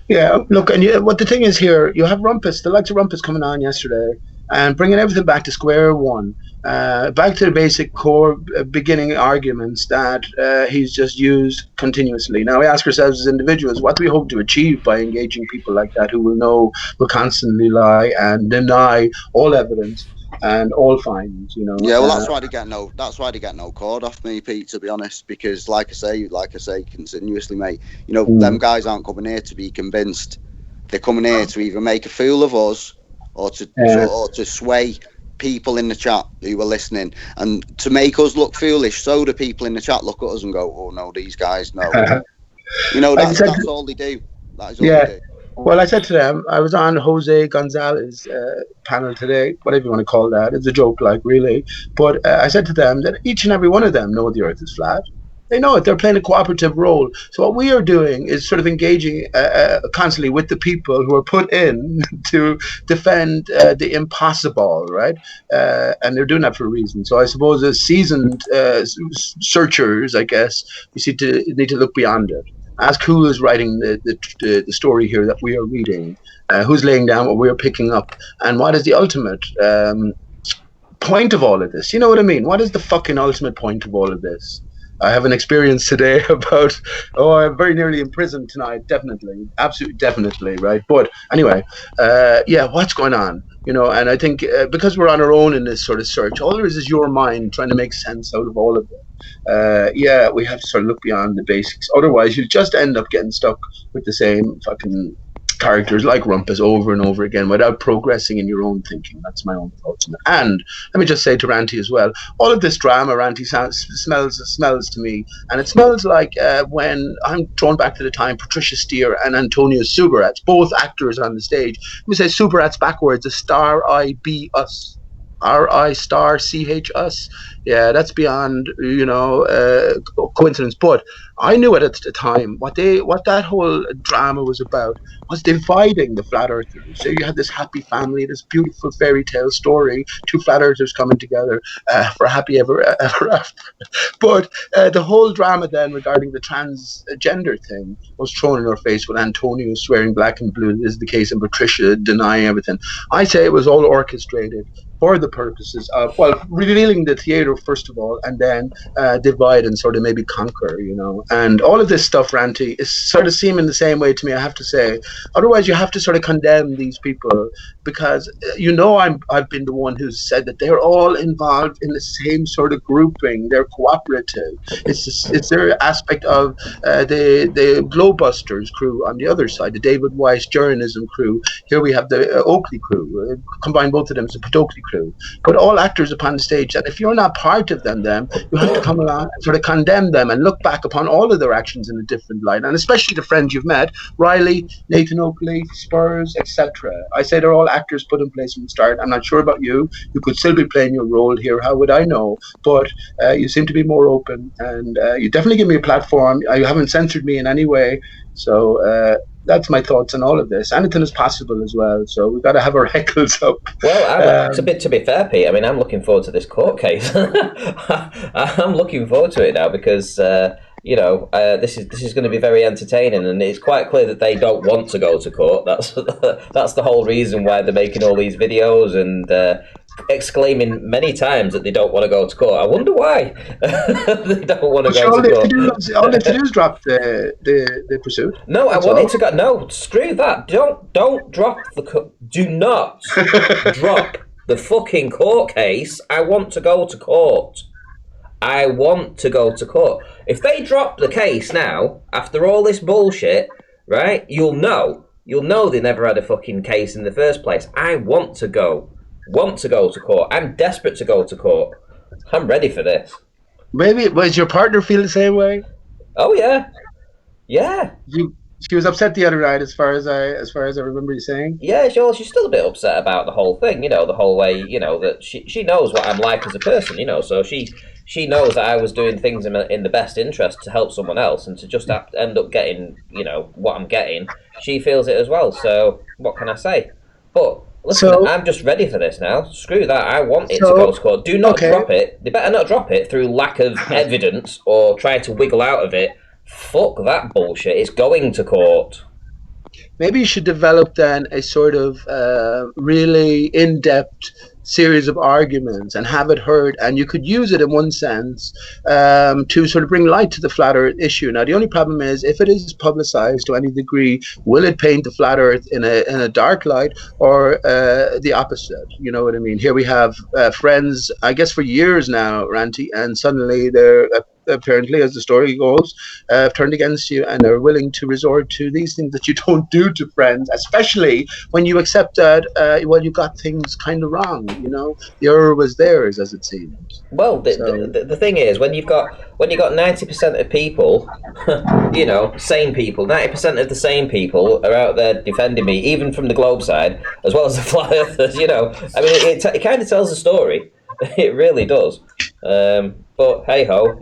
Speaker 3: Yeah, look, and what the thing is here, you have Rumpus, the likes of Rumpus coming on yesterday, and bringing everything back to square one, back to the basic core beginning arguments that he's just used continuously. Now we ask ourselves as individuals, what do we hope to achieve by engaging people like that who will constantly lie and deny all evidence and all findings,
Speaker 2: Yeah, well, that's why they get no cord off me, Pete, to be honest, because like I say continuously, mate, them guys aren't coming here to be convinced. They're coming here to either make a fool of us or to sway people in the chat who were listening, and to make us look foolish, so the people in the chat look at us and go, "Oh no, these guys know." You know, that's all they do. That is all they do.
Speaker 3: Well, I said to them, I was on Jose Gonzalez panel today, whatever you want to call that. It's a joke, like, really. But I said to them that each and every one of them know the Earth is flat. They know it. They're playing a cooperative role. So what we are doing is sort of engaging constantly with the people who are put in to defend the impossible, right? And they're doing that for a reason. So I suppose as seasoned searchers, I guess, we need to look beyond it. Ask who is writing the story here that we are reading, who's laying down what we're picking up, and what is the ultimate point of all of this? You know what I mean? What is the fucking ultimate point of all of this? I have an experience today about, I'm very nearly in prison tonight, definitely, absolutely definitely, right? But anyway, what's going on? You know, and I think because we're on our own in this sort of search, all there is your mind trying to make sense out of all of it. We have to sort of look beyond the basics. Otherwise, you'll just end up getting stuck with the same fucking characters like Rumpus over and over again without progressing in your own thinking. That's my own thoughts on it. And let me just say to Ranty as well, all of this drama, Ranty, smells to me, and it smells like when I'm thrown back to the time Patricia Steer and Antonio Subaratz, both actors on the stage. Let me say Subaratz backwards, a star I B us. R-I star C-H us. Yeah, that's beyond, coincidence. But I knew it at the time. What that whole drama was about was dividing the flat earthers. So you had this happy family, this beautiful fairy tale story, two flat earthers coming together for happy ever after. But the whole drama then regarding the transgender thing was thrown in our face with Antonio swearing black and blue. This is the case, and Patricia denying everything. I say it was all orchestrated for the purposes of, revealing the theater first of all, and then divide and sort of maybe conquer, And all of this stuff, Ranty, is sort of seeming the same way to me, I have to say. Otherwise, you have to sort of condemn these people because, I've been the one who's said that they're all involved in the same sort of grouping. They're cooperative. It's their aspect of the Glowbusters crew on the other side, the David Weiss journalism crew. Here we have the Oakley crew. Combine both of them as a Oakley crew, but all actors upon the stage, and if you're not part of them, then you have to come along and sort of condemn them and look back upon all of their actions in a different light, and especially the friends you've met, Riley, Nathan Oakley, Spurs, etc. I say they're all actors put in place from the start. I'm not sure about you. You could still be playing your role here. How would I know? But you seem to be more open, and you definitely give me a platform. You haven't censored me in any way, so that's my thoughts on all of this. Anything is possible as well, so we've got to have our heckles up.
Speaker 1: Well, to be fair, Pete, I mean, I'm looking forward to this court case. I'm looking forward to it now because this is going to be very entertaining, and it's quite clear that they don't want to go to court. That's the whole reason why they're making all these videos and exclaiming many times that they don't want to go to court. I wonder why they don't want to go to court.
Speaker 3: All they have to do is drop the pursuit.
Speaker 1: No, that's I wanted to go. No, screw that. Don't drop do not drop the fucking court case. I want to go to court. I want to go to court. If they drop the case now, after all this bullshit, right, you'll know they never had a fucking case in the first place. I want to go to court. I'm desperate to go to court. I'm ready for this.
Speaker 3: Maybe, does your partner feel the same way?
Speaker 1: Oh, yeah. Yeah.
Speaker 3: She was upset the other night, as far as I remember you saying.
Speaker 1: Yeah, she's still a bit upset about the whole thing. The whole way. That she knows what I'm like as a person. So she knows that I was doing things in the best interest to help someone else, and to just end up getting what I'm getting. She feels it as well. So what can I say? But listen, I'm just ready for this now. Screw that. I want it to go to court. Do not drop it. They better not drop it through lack of evidence or try to wiggle out of it. Fuck that bullshit. It's going to court.
Speaker 3: Maybe you should develop then a sort of really in-depth series of arguments and have it heard, and you could use it in one sense to sort of bring light to the flat earth issue. Now the only problem is, if it is publicized to any degree, will it paint the flat earth in a dark light, or the opposite? You know what I mean? Here we have friends, I guess for years now, Ranty, and suddenly they're apparently, as the story goes, have turned against you and are willing to resort to these things that you don't do to friends, especially when you accept that, well, you got things kind of wrong. The error was theirs, as it seems.
Speaker 1: Well,
Speaker 3: So,
Speaker 1: the thing is, when you've got 90% of people, sane people, 90% of the sane people are out there defending me, even from the Globe side, as well as the Flat Earthers. I mean, it kind of tells a story. It really does. But hey ho,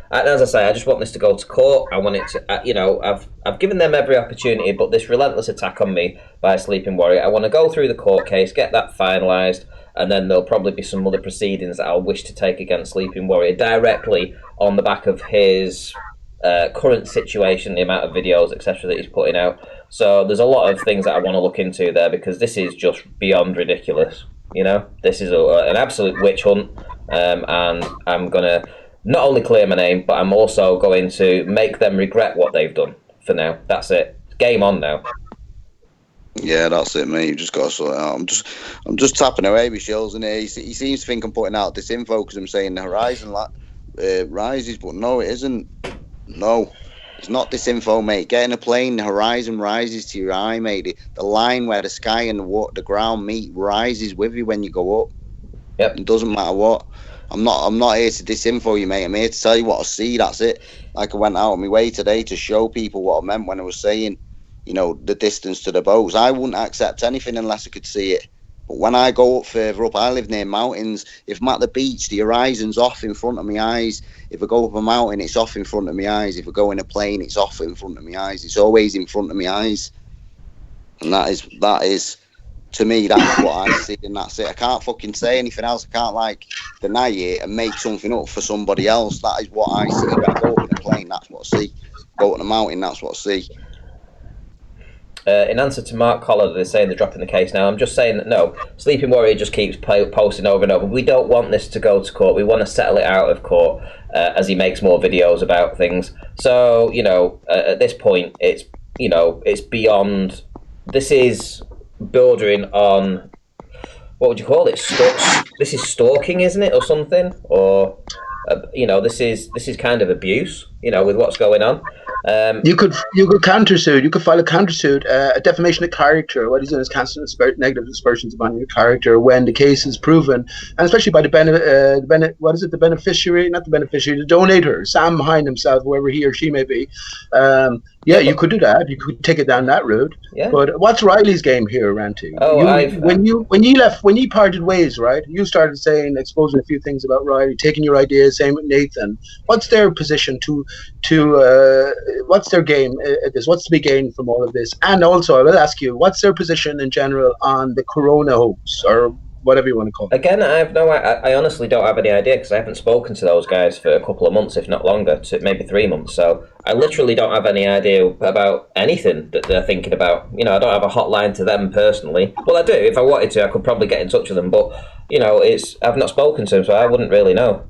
Speaker 1: And as I say, I just want this to go to court. I want it to, I've given them every opportunity, but this relentless attack on me by a sleeping warrior, I want to go through the court case, get that finalised, and then there'll probably be some other proceedings that I'll wish to take against Sleeping Warrior directly on the back of his current situation, the amount of videos, etc., that he's putting out. So there's a lot of things that I want to look into there, because this is just beyond ridiculous. This is an absolute witch hunt, and I'm going to not only clear my name, but I'm also going to make them regret what they've done. For now, that's it. Game on now.
Speaker 2: Yeah, that's it, mate. You just got to sort it out. I'm just tapping away with Shills, and he seems to think I'm putting out this info because I'm saying the horizon rises, but no, it isn't. No, it's not this info, mate. Getting a plane, the horizon rises to your eye, mate. The line where the sky and the ground meet rises with you when you go up.
Speaker 1: Yep.
Speaker 2: It doesn't matter what. I'm not here to disinfo you, mate. I'm here to tell you what I see. That's it. Like, I went out of my way today to show people what I meant when I was saying, the distance to the boats. I wouldn't accept anything unless I could see it. But when I go up further up, I live near mountains. If I'm at the beach, the horizon's off in front of my eyes. If I go up a mountain, it's off in front of my eyes. If I go in a plane, it's off in front of my eyes. It's always in front of my eyes. And that is to me, that's what I see, and that's it. I can't fucking say anything else. I can't deny it and make something up for somebody else. That is what I see. When I go up in a plane, that's what I see. Go up on a mountain, that's what I see.
Speaker 1: In answer to Mark Collar, they're saying they're dropping the case now. I'm just saying that no, Sleeping Warrior just keeps posting over and over. We don't want this to go to court. We want to settle it out of court as he makes more videos about things. So, at this point, it's beyond. This is bordering on, what would you call it? This is stalking, isn't it, or something? Or this is kind of abuse. With what's going on.
Speaker 3: You could countersue. You could file a countersuit, a defamation of character. What he's doing is casting negative aspersions upon your character when the case is proven, and especially by the beneficiary, not the beneficiary, the donator, Sam behind himself, whoever he or she may be. You could do that. You could take it down that route.
Speaker 1: Yeah.
Speaker 3: But what's Riley's game here, Ranty?
Speaker 1: Oh,
Speaker 3: when you parted ways, right? You started exposing a few things about Riley, taking your ideas, same with Nathan. What's their position what's their game at this? What's to be gained from all of this? And also, I will ask you, what's their position in general on the corona hoax, or whatever you want to call it?
Speaker 1: Again, I honestly don't have any idea, because I haven't spoken to those guys for a couple of months, if not longer, maybe 3 months. So I literally don't have any idea about anything that they're thinking about. I don't have a hotline to them personally. Well, I do. If I wanted to, I could probably get in touch with them. But I've not spoken to them, so I wouldn't really know.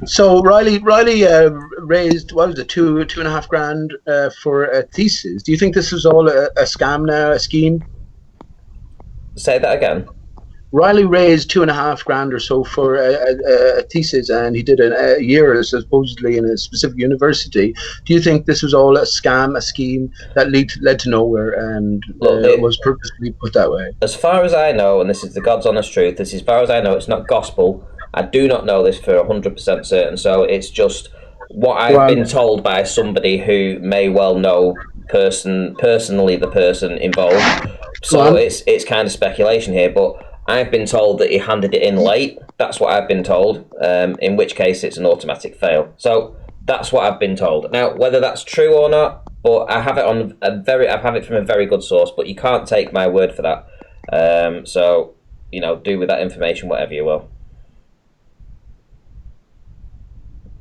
Speaker 3: So Riley raised, what was it, $2.5 for a thesis. Do you think this is all a scam now, a scheme?
Speaker 1: Say that again.
Speaker 3: Riley raised $2.5 or so for a thesis, and he did a year supposedly in a specific university. Do you think this was all a scam, a scheme that led to nowhere, and was purposely put that way?
Speaker 1: As far as I know, and this is the God's honest truth, as far as I know, it's not gospel. I do not know this for 100% certain, so it's just what I've been told by somebody who may well know personally the person involved. So it's kind of speculation here, but I've been told that he handed it in late. That's what I've been told, in which case it's an automatic fail. So that's what I've been told. Now, whether that's true or not, but I have it I have it from a very good source, but you can't take my word for that. So, do with that information whatever you will.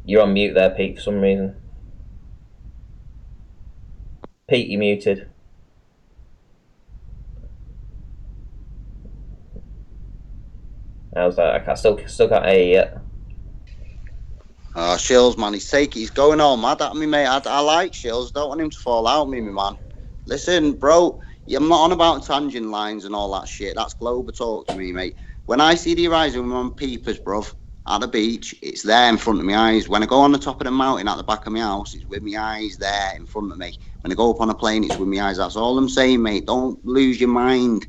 Speaker 1: You're on mute there, Pete, for some reason. Pete, you're muted. How's that? I still can't hear you yet.
Speaker 2: Shills, man, he's going all mad at me, mate. I like Shills. Don't want him to fall out with me, man. Listen, bro, I'm not on about tangent lines and all that shit. That's Glober talk to me, mate. When I see the horizon, I'm on peepers, bruv. at the beach. It's there in front of my eyes. When I go on the top of the mountain at the back of my house, it's with my eyes there in front of me. When I go up on a plane, it's with my eyes. That's all I'm saying, mate. Don't lose your mind.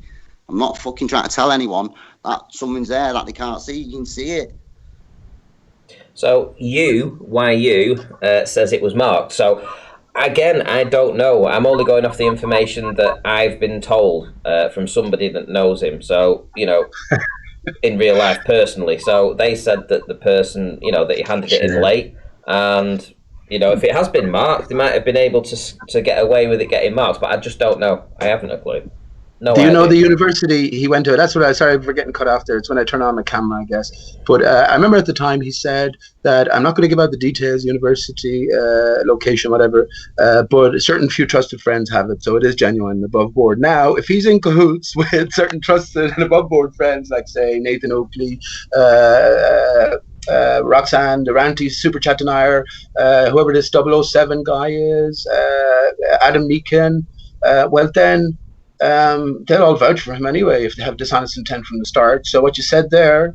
Speaker 2: I'm not fucking trying to tell anyone that something's there that they can't see. You can see it.
Speaker 1: So YU says it was marked. So again, I don't know. I'm only going off the information that I've been told from somebody that knows him. So, in real life personally. So they said that the person, that he handed it in late, and if it has been marked, they might have been able to get away with it getting marked. But I just don't know. I haven't a clue. No
Speaker 3: Do you
Speaker 1: idea.
Speaker 3: know the university he went to? That's what sorry for getting cut off there. It's when I turn on my camera, I guess. But I remember at the time he said that I'm not going to give out the details, university, location, whatever, but certain few trusted friends have it. So it is genuine and above board. Now, if he's in cahoots with certain trusted and above board friends, like, say, Nathan Oakley, Roxanne Durante, Super Chat Denier, whoever this 007 guy is, Adam Meakin, well then, they'll all vouch for him anyway if they have dishonest intent from the start. So what you said there,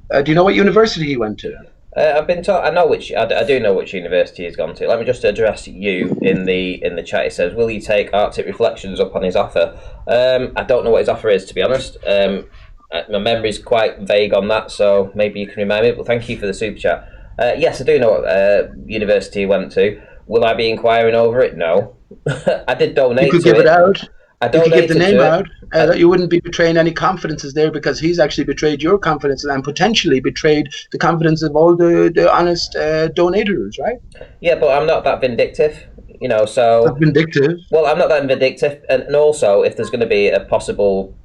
Speaker 3: do you know what university he went to?
Speaker 1: I've been told. I do know which university he's gone to. Let me just address you in the chat. He says, "Will you take Arctic Reflections up on his offer?" I don't know what his offer is, to be honest. My memory's quite vague on that, so maybe you can remind me. But thank you for the super chat. Yes, I do know what university he went to. Will I be inquiring over it? No. I did donate.
Speaker 3: You could
Speaker 1: to
Speaker 3: give it out.
Speaker 1: I
Speaker 3: if you give the name out, that you wouldn't be betraying any confidences there, because he's actually betrayed your confidence and potentially betrayed the confidence of all the honest donators, right?
Speaker 1: Yeah, but I'm not that vindictive, so...
Speaker 3: Not vindictive?
Speaker 1: Well, I'm not that vindictive, and also, if there's going to be a possible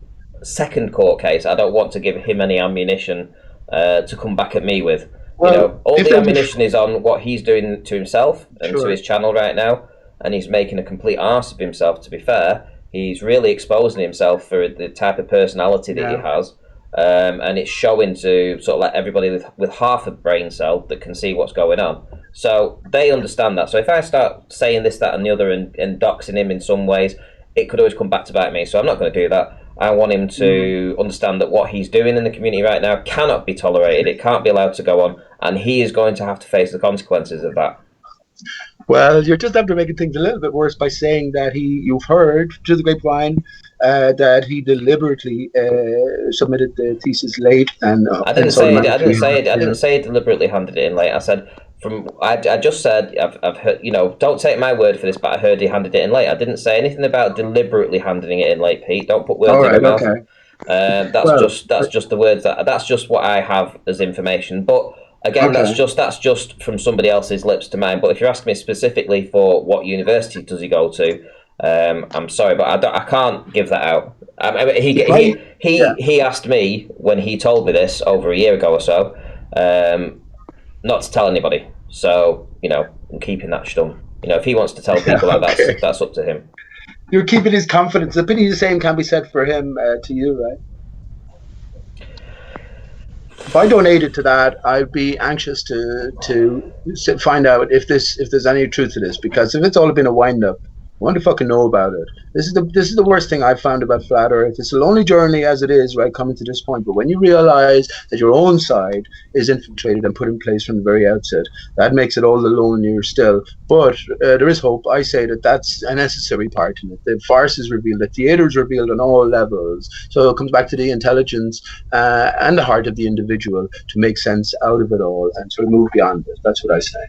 Speaker 1: second court case, I don't want to give him any ammunition to come back at me with.
Speaker 3: Well,
Speaker 1: all the ammunition is on what he's doing to himself and to his channel right now, and he's making a complete arse of himself, to be fair. He's really exposing himself for the type of personality that he has, and it's showing to sort of like everybody with half a brain cell that can see what's going on. So they understand that. So if I start saying this, that, and the other, and doxing him in some ways, it could always come back to bite me. So I'm not going to do that. I want him to understand that what he's doing in the community right now cannot be tolerated. It can't be allowed to go on, and he is going to have to face the consequences of that.
Speaker 3: Well, you're just after making things a little bit worse by saying that you've heard through the grapevine that he deliberately submitted the thesis late. And
Speaker 1: I didn't say he deliberately handed it in late. I said I just said I've heard. Don't take my word for this, but I heard he handed it in late. I didn't say anything about deliberately handing it in late, Pete. Don't put words in my mouth. That's just the words that's just what I have as information, but. Again, that's just from somebody else's lips to mine. But if you're asking me specifically for what university does he go to, I'm sorry, but I can't give that out. He asked me when he told me this over a year ago or so, not to tell anybody. So I'm keeping that stum. If he wants to tell people that's up to him.
Speaker 3: You're keeping his confidence. The pity the same can be said for him to you, right? If I donated to that, I'd be anxious to find out if there's any truth to this, because if it's all been a wind up, I want to fucking know about it. This is the worst thing I've found about Flat Earth. It's a lonely journey as it is, right, coming to this point. But when you realize that your own side is infiltrated and put in place from the very outset, that makes it all the lonelier still. But there is hope. I say that's a necessary part in it. The farce is revealed. The theater is revealed on all levels. So it comes back to the intelligence and the heart of the individual to make sense out of it all and sort of move beyond it. That's what I say.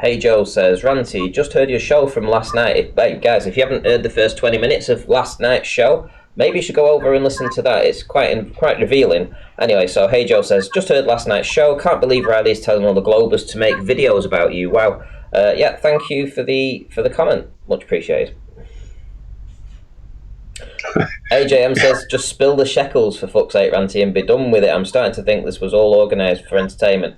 Speaker 1: Hey Joe says, Ranty, just heard your show from last night. Hey guys, if you haven't heard the first 20 minutes of last night's show, maybe you should go over and listen to that. It's quite revealing. Anyway, so Hey Joe says, just heard last night's show. Can't believe Riley's telling all the Globers to make videos about you. Wow. Yeah, thank you for the comment. Much appreciated. AJM says, just spill the shekels for fuck's sake, Ranty, and be done with it. I'm starting to think this was all organised for entertainment.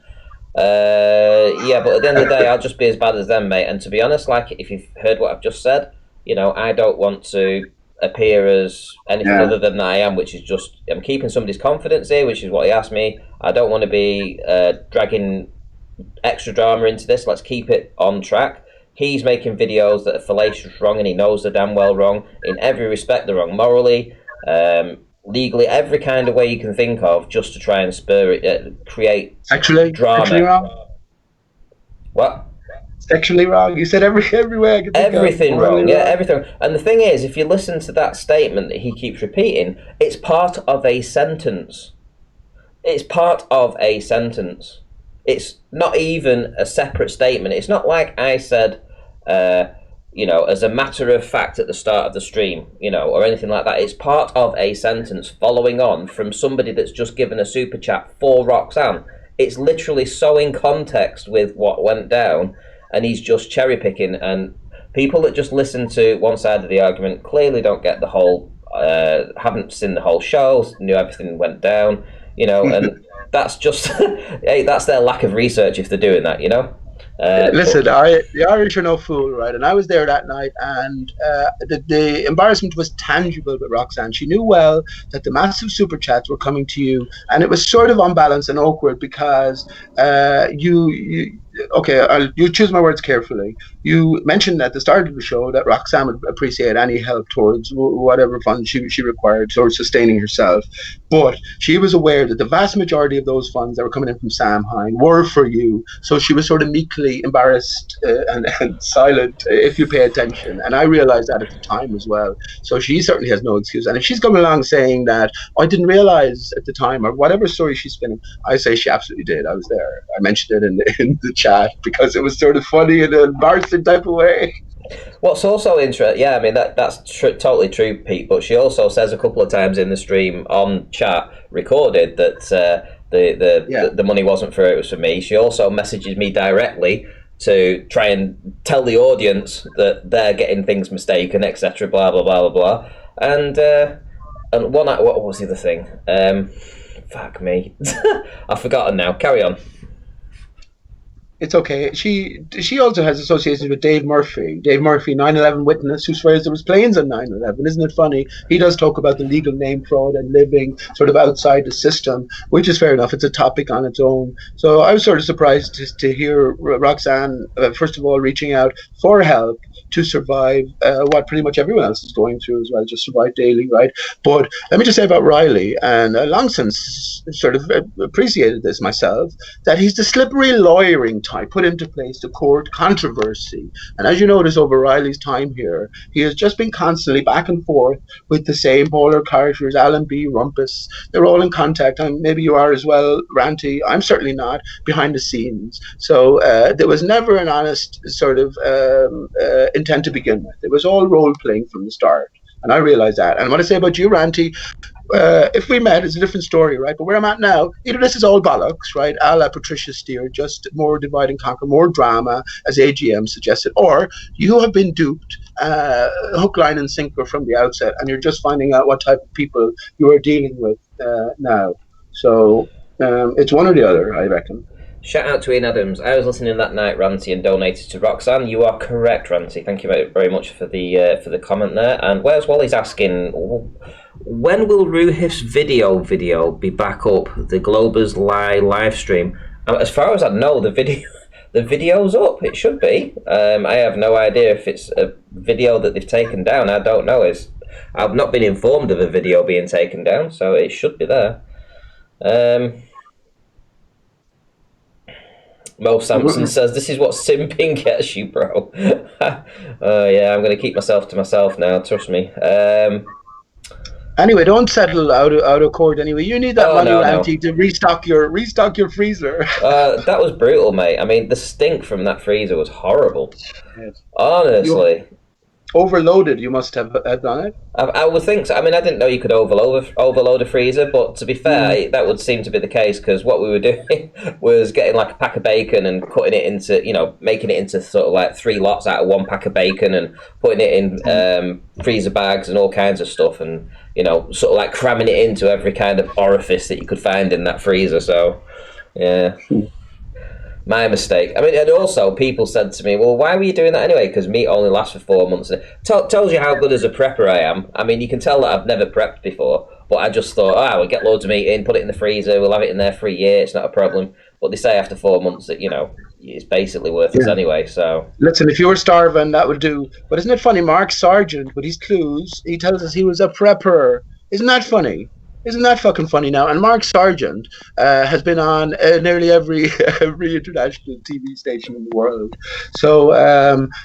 Speaker 1: Yeah, but at the end of the day, I'll just be as bad as them, mate. And to be honest, like, if you've heard what I've just said, I don't want to appear as anything other than I am, which is just, I'm keeping somebody's confidence here, which is what he asked me. I don't want to be dragging extra drama into this. Let's keep it on track. He's making videos that are fallacious wrong, and he knows they're damn well wrong. In every respect, they're wrong morally. legally every kind of way you can think of just to try and spur it, create
Speaker 3: Sexually
Speaker 1: drama.
Speaker 3: wrong.
Speaker 1: What?
Speaker 3: Sexually wrong. You said every way I could think
Speaker 1: everything
Speaker 3: of.
Speaker 1: Wrong. Yeah, everything. And the thing is, if you listen to that statement that he keeps repeating, it's part of a sentence. It's part of a sentence. It's not even a separate statement. It's not like I said, as a matter of fact at the start of the stream, or anything like that. It's part of a sentence following on from somebody that's just given a super chat for Roxanne. It's literally so in context with what went down, and he's just cherry picking. And people that just listen to one side of the argument clearly don't get the whole, haven't seen the whole show, knew everything went down. And that's just hey, that's their lack of research if they're doing that.
Speaker 3: Listen, the Irish are no fool, right? And I was there that night, and the embarrassment was tangible with Roxanne. She knew well that the massive super chats were coming to you, and it was sort of unbalanced and awkward because you choose my words carefully. You mentioned at the start of the show that Roxanne would appreciate any help towards whatever funds she required towards sustaining herself. But she was aware that the vast majority of those funds that were coming in from Sam Hine were for you. So she was sort of meekly embarrassed and silent if you pay attention. And I realized that at the time as well. So she certainly has no excuse. And if she's coming along saying that, I didn't realize at the time, or whatever story she's spinning, I say she absolutely did. I was there. I mentioned it in the chat because it was sort of funny in an embarrassing type of way.
Speaker 1: What's also interesting, I mean that's totally true, Pete. But she also says a couple of times in the stream on chat recorded that the money wasn't for her; it was for me. She also messages me directly to try and tell the audience that they're getting things mistaken, etc. Blah blah blah blah blah. And what was the other thing? Fuck me, I've forgotten now. Carry on.
Speaker 3: It's okay. She also has associations with Dave Murphy. Dave Murphy, 9/11 witness, who swears there was planes on 9/11. Isn't it funny? He does talk about the legal name fraud and living sort of outside the system, which is fair enough. It's a topic on its own. So I was sort of surprised to hear Roxanne, first of all, reaching out for help to survive what pretty much everyone else is going through as well, just survive daily, right? But let me just say about Riley, and I long since sort of appreciated this myself, that he's the slippery lawyering type put into place to court controversy. And as you notice over Riley's time here, he has just been constantly back and forth with the same polar characters, Alan B, Rumpus. They're all in contact, and maybe you are as well, Ranty. I'm certainly not, behind the scenes. So there was never an honest sort of intent to begin with. It was all role playing from the start. And I realize that. And what I say about you, Ranty, if we met, it's a different story, right? But where I'm at now, either this is all bollocks, right? A la Patricia Steer, just more divide and conquer, more drama, as AGM suggested, or you have been duped, hook, line, and sinker from the outset, and you're just finding out what type of people you are dealing with now. So it's one or the other, I reckon.
Speaker 1: Shout out to Ian Adams. I was listening that night, Ranty, and donated to Roxanne. You are correct, Ranty. Thank you very much for the comment there. And Where's Wally's asking, when will Ruhif's video be back up? The Globers live stream. As far as I know, the video's up. It should be. I have no idea if it's a video that they've taken down. I don't know. I've not been informed of a video being taken down, so it should be there. Mo Sampson says, this is what simping gets you, bro. Yeah, I'm going to keep myself to myself now, trust me.
Speaker 3: Anyway, don't settle out of court anyway. You need that money, Ranty, to restock your freezer.
Speaker 1: That was brutal, mate. I mean, the stink from that freezer was horrible. Yes. Honestly.
Speaker 3: Overloaded, you must have done it.
Speaker 1: I would think so. I mean, I didn't know you could overload a freezer, but to be fair, that would seem to be the case, because what we were doing was getting like a pack of bacon and cutting it into, making it into sort of like 3 lots out of 1 pack of bacon and putting it in freezer bags and all kinds of stuff, and sort of like cramming it into every kind of orifice that you could find in that freezer. So, yeah. My mistake. I mean, and also people said to me, well, why were you doing that anyway? Because meat only lasts for 4 months. Tells you how good as a prepper I am. I mean, you can tell that I've never prepped before, but I just thought, we'll get loads of meat in, put it in the freezer, we'll have it in there for a year, it's not a problem. But they say after 4 months that, it's basically worthless anyway, so...
Speaker 3: Listen, if you were starving, that would do. But isn't it funny, Mark Sargent, with his clues, he tells us he was a prepper. Isn't that funny? Isn't that fucking funny now? And Mark Sargent has been on nearly every every international TV station in the world. So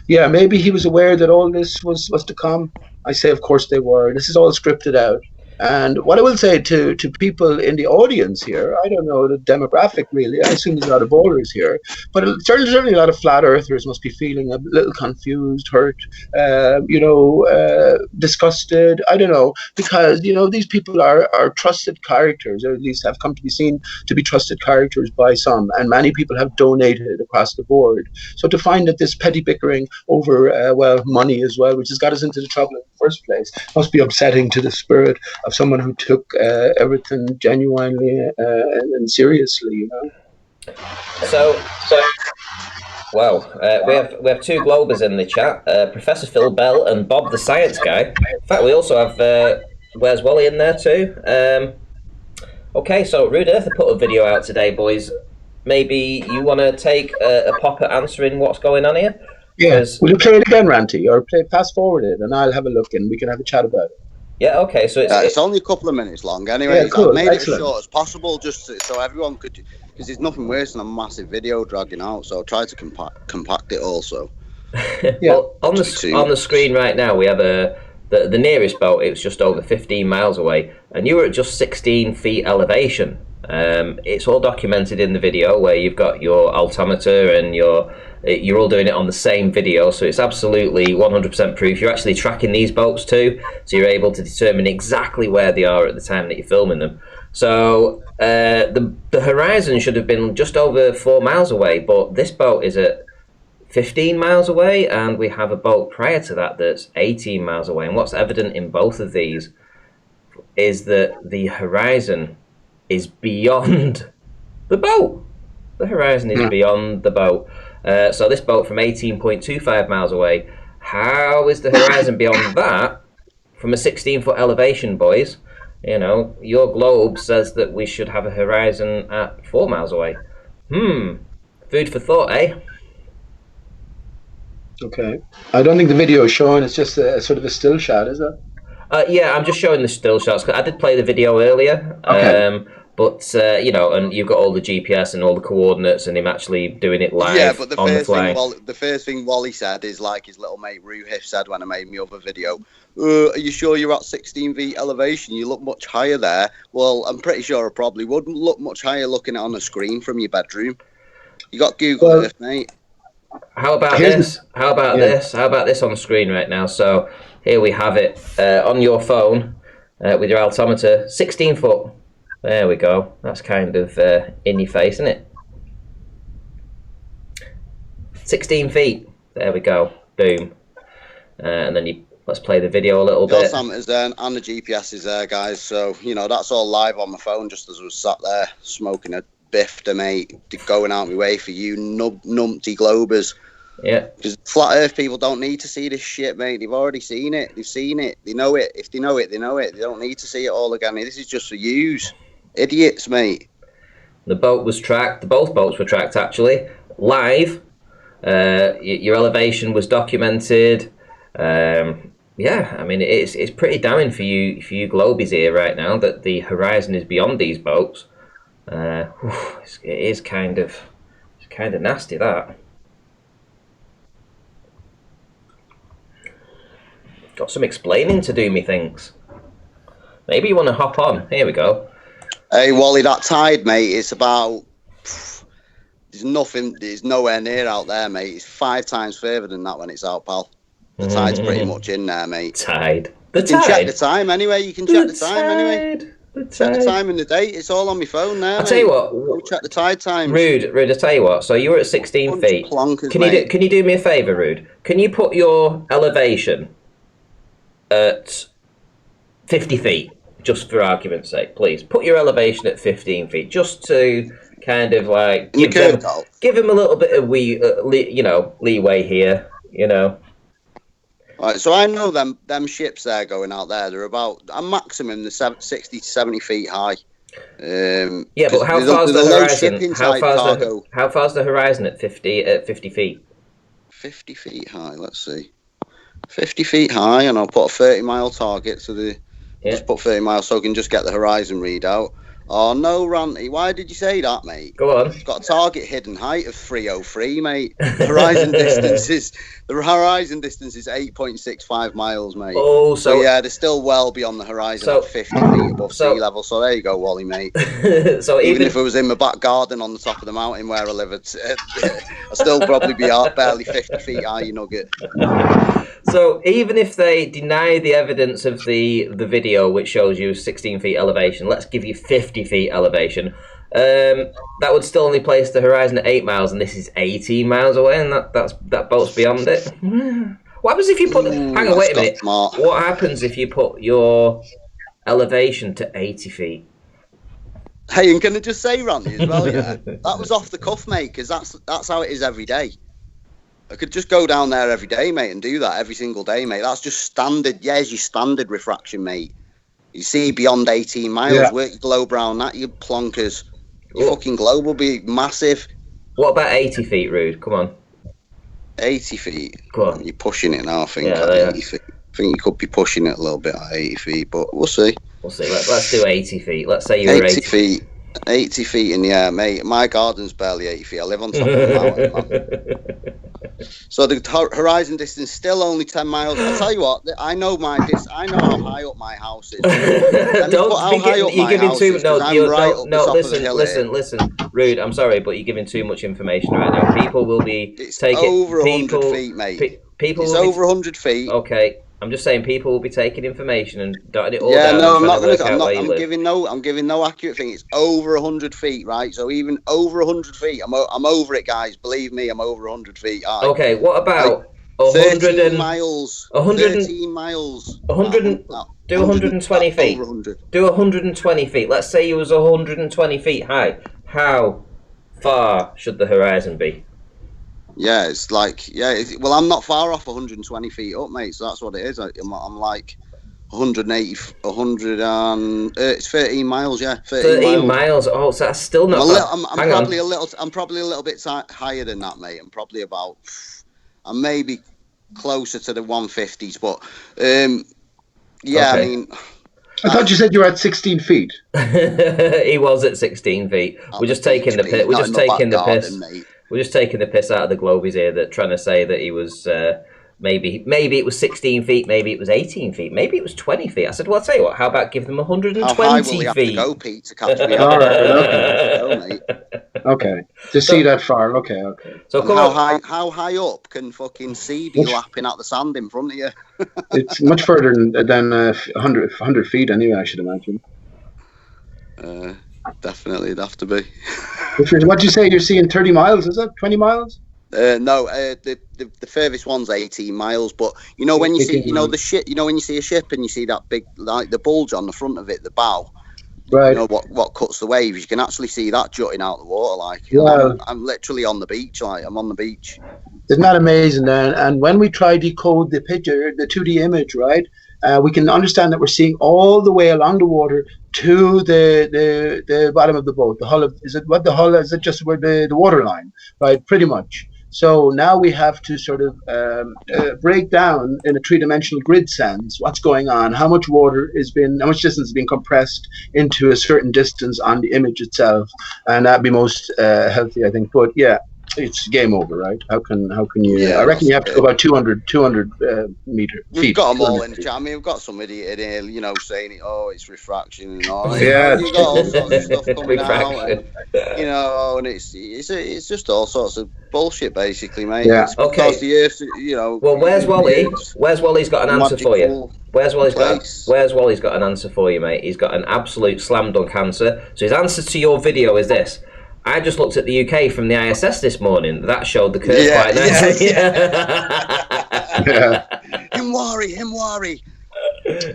Speaker 3: yeah, maybe he was aware that all this was to come. I say, of course they were. This is all scripted out. And what I will say to people in the audience here, I don't know the demographic really. I assume there's a lot of bowlers here, but certainly a lot of flat earthers must be feeling a little confused, hurt, disgusted. I don't know, because these people are trusted characters, or at least have come to be seen to be trusted characters by some, and many people have donated across the board. So to find that this petty bickering over money as well, which has got us into the trouble in the first place, must be upsetting to the spirit of someone who took everything genuinely and seriously.
Speaker 1: So. Wow, we have two Globers in the chat, Professor Phil Bell and Bob the Science Guy. In fact, we also have Where's Wally in there too. Okay, so Rude Earther put a video out today, boys. Maybe you want to take a pop at answering what's going on here?
Speaker 3: Yeah. Will you play it again, Ranty, or fast forward it, and I'll have a look and we can have a chat about it.
Speaker 1: Yeah, okay. So
Speaker 2: it's only a couple of minutes long anyway.
Speaker 3: Yeah, cool.
Speaker 2: I've made
Speaker 3: Excellent.
Speaker 2: it as short as possible, just so everyone could, because there's nothing worse than a massive video dragging out. So I tried to compact it also.
Speaker 1: Well, on the screen right now we have the nearest boat. It's just over 15 miles away, and you were at just 16 feet elevation. It's all documented in the video where you've got your altimeter and you're all doing it on the same video, so it's absolutely 100% proof. You're actually tracking these boats too, so you're able to determine exactly where they are at the time that you're filming them. So the horizon should have been just over 4 miles away, but this boat is at 15 miles away, and we have a boat prior to that that's 18 miles away. And what's evident in both of these is that the horizon is beyond the boat. The horizon is beyond the boat. So this boat from 18.25 miles away, how is the horizon beyond that from a 16-foot elevation, boys? Your globe says that we should have a horizon at 4 miles away. Food for thought, eh?
Speaker 3: Okay. I don't think the video is showing. It's just a sort of a still shot, is it?
Speaker 1: Yeah, I'm just showing the still shots. I did play the video earlier.
Speaker 3: Okay.
Speaker 1: But, and you've got all the GPS and all the coordinates and him actually doing it live.
Speaker 2: Yeah, but
Speaker 1: the
Speaker 2: first thing Wally said is like his little mate Ruhiff said when I made my other video. Are you sure you're at 16 feet elevation? You look much higher there. Well, I'm pretty sure I probably wouldn't look much higher looking at it on the screen from your bedroom. You got Google Earth, mate.
Speaker 1: How about this? How about this? How about this on the screen right now? So here we have it on your phone with your altimeter, 16 foot. There we go. That's kind of in your face, isn't it? 16 feet. There we go. Boom. And then let's play the video a little bit.
Speaker 2: The altimeter's there and the GPS is there, guys. So, that's all live on my phone just as I was sat there smoking a bifter, mate, going out my way for you numpty globers.
Speaker 1: Yeah.
Speaker 2: Because flat earth people don't need to see this shit, mate. They've already seen it. They've seen it. They know it. If they know it, they know it. They don't need to see it all again. This is just for yous. Idiots, mate.
Speaker 1: Both boats were tracked actually live. Your elevation was documented. Yeah, I mean it's pretty damning for you globies here right now that the horizon is beyond these boats. It is kind of nasty, that. Got some explaining to do, methinks. Maybe you want to hop on. Here we go.
Speaker 2: Hey, Wally, that tide, mate, it's about... There's nowhere near out there, mate. It's 5 times further than that when it's out, pal. The tide's pretty much in there, mate.
Speaker 1: Tide.
Speaker 2: You can check the time anyway. Check the time and the date. It's all on my phone now.
Speaker 1: I'll tell you what.
Speaker 2: Go check the tide times.
Speaker 1: Rude. I'll tell you what. So you were at 16 feet. Can you do me a favour, Rude? Can you put your elevation at 50 feet, just for argument's sake, please? Put your elevation at 15 feet, just to kind of like give him a little bit of leeway here,
Speaker 2: Right, so I know them ships there going out there. They're about a maximum the 60 to 70 feet high.
Speaker 1: Yeah, but how far's the horizon? How far's the horizon at 50 feet?
Speaker 2: 50 feet high. Let's see. 50 feet high, and I'll put a 30-mile target to the Just put 30 miles so I can just get the horizon readout. Oh no, Ranty, why did you say that, mate?
Speaker 1: Go on.
Speaker 2: It's got a target hidden height of 303, mate. The horizon distance is 8.65 miles, mate.
Speaker 1: Oh,
Speaker 2: so yeah, they're still well beyond the horizon at 50 feet above sea level. So there you go, Wally, mate.
Speaker 1: So
Speaker 2: even if it was in my back garden on the top of the mountain where I live, I'd still probably be barely 50 feet high, you nugget.
Speaker 1: So even if they deny the evidence of the video which shows you 16 feet elevation, let's give you 50 feet elevation, that would still only place the horizon at 8 miles, and this is 18 miles away, and that boat's beyond it. What happens if you put... hang on, wait a minute. Smart. What happens if you put your elevation to 80 feet?
Speaker 2: Hey, and can I just say, Randy, as well, yeah? That was off the cuff, mate, because that's how it is every day. I could just go down there every day, mate, and do that every single day, mate. That's just standard. Yeah, it's your standard refraction, mate. You see beyond 18 miles, work your globe around that, you plonkers. Your fucking globe will be massive.
Speaker 1: What about 80 feet, Rude? Come on.
Speaker 2: 80 feet?
Speaker 1: Come on.
Speaker 2: You're pushing it now, I think, at 80 feet. I think you could be pushing it a little bit at 80 feet, but we'll see.
Speaker 1: We'll see. Let's do 80 feet. Let's say you're
Speaker 2: 80 feet. 80 feet in the air, mate. My garden's barely 80 feet. I live on top of the mountain, man. So the horizon distance still only 10 miles. I'll tell you what, I know how high up my house is.
Speaker 1: Listen, Rude, I'm sorry, but you're giving too much information right now. People will be taking...
Speaker 2: over 100 feet, mate. It's over 100 feet.
Speaker 1: Okay. I'm just saying people will be taking information and dotting it all down. No, I'm not going to.
Speaker 2: I'm giving no accurate thing. It's over 100 feet, right? So even over 100 feet, I'm over it, guys. Believe me, I'm over 100 feet high.
Speaker 1: Okay, what about
Speaker 2: 13 miles? 13 miles.
Speaker 1: 100. Do 120 feet. Do 120 feet. Let's say you was 120 feet high. How far should the horizon be?
Speaker 2: Yeah, it's like, well, I'm not far off 120 feet up, mate, so that's what it is. I'm like 180, it's 13 miles, yeah.
Speaker 1: 13 miles, oh, so that's still not
Speaker 2: I'm probably a little bit higher than that, mate. I'm maybe closer to the 150s, but, yeah, okay. I mean...
Speaker 3: I thought you said you were at 16 feet.
Speaker 1: He was at 16 feet. We're just taking the piss. We're just taking the piss out of the Globies here, that trying to say that he was maybe it was 16 feet, maybe it was 18 feet, maybe it was 20 feet. I said, well, I'll tell you what, how about give them 120 feet?
Speaker 2: How high will he have to go, Pete, to catch me? All right,
Speaker 3: okay. To see that far, okay.
Speaker 2: So how high up can fucking sea be lapping at the sand in front of you?
Speaker 3: It's much further than 100 feet anyway, I should imagine.
Speaker 2: Definitely, it'd have to be.
Speaker 3: What do you say? You're seeing 30 miles? Is that 20 miles?
Speaker 2: No, the furthest one's 18 miles. But you know when you see, the ship, when you see a ship and you see that big, like the bulge on the front of it, the bow.
Speaker 3: Right.
Speaker 2: You know what cuts the waves? You can actually see that jutting out the water. Like, I'm literally on the beach. Like, I'm on the beach.
Speaker 3: Isn't that amazing? And when we try to decode the picture, the 2D image, right? We can understand that we're seeing all the way along the water to the bottom of the boat. The hull is it just where the water line, right? Pretty much. So now we have to sort of break down in a three-dimensional grid sense what's going on, how much distance has been compressed into a certain distance on the image itself, and that'd be most healthy, I think. But yeah, it's game over, right? How can you? Yeah, I reckon you have to go about 200 feet.
Speaker 2: We've got them all in the chat. I mean, we've got somebody in here, saying it's refraction and all.
Speaker 3: Yeah,
Speaker 2: you've got all sorts of stuff coming out, and, and it's just all sorts of bullshit, basically, mate.
Speaker 3: Yeah.
Speaker 1: Okay.
Speaker 2: Because the Earth,
Speaker 1: Well, where's Wally? Where's Wally's got an answer for you? Where's Wally's got an answer for you, mate? He's got an absolute slam dunk answer. So his answer to your video is this. I just looked at the UK from the ISS this morning. That showed the curve quite nicely.
Speaker 2: Him worry.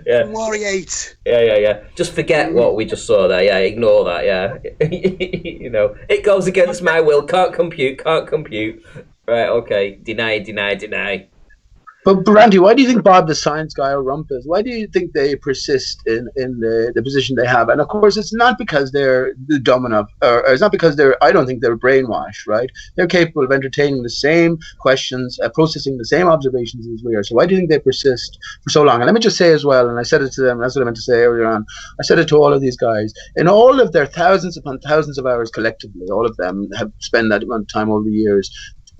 Speaker 1: Yeah.
Speaker 2: Worry 8.
Speaker 1: Yeah. Just forget what we just saw there. Yeah, ignore that. Yeah. It goes against my will. Can't compute. Right, okay. Deny.
Speaker 3: But Randy, why do you think Bob the Science Guy or Rumpus? Why do you think they persist in the position they have? And of course, it's not because they're dumb enough, or it's not because they're. I don't think they're brainwashed, right? They're capable of entertaining the same questions, processing the same observations as we are. So why do you think they persist for so long? And let me just say as well, and I said it to them. That's what I meant to say earlier on. I said it to all of these guys. In all of their thousands upon thousands of hours collectively, all of them have spent that amount of time over the years.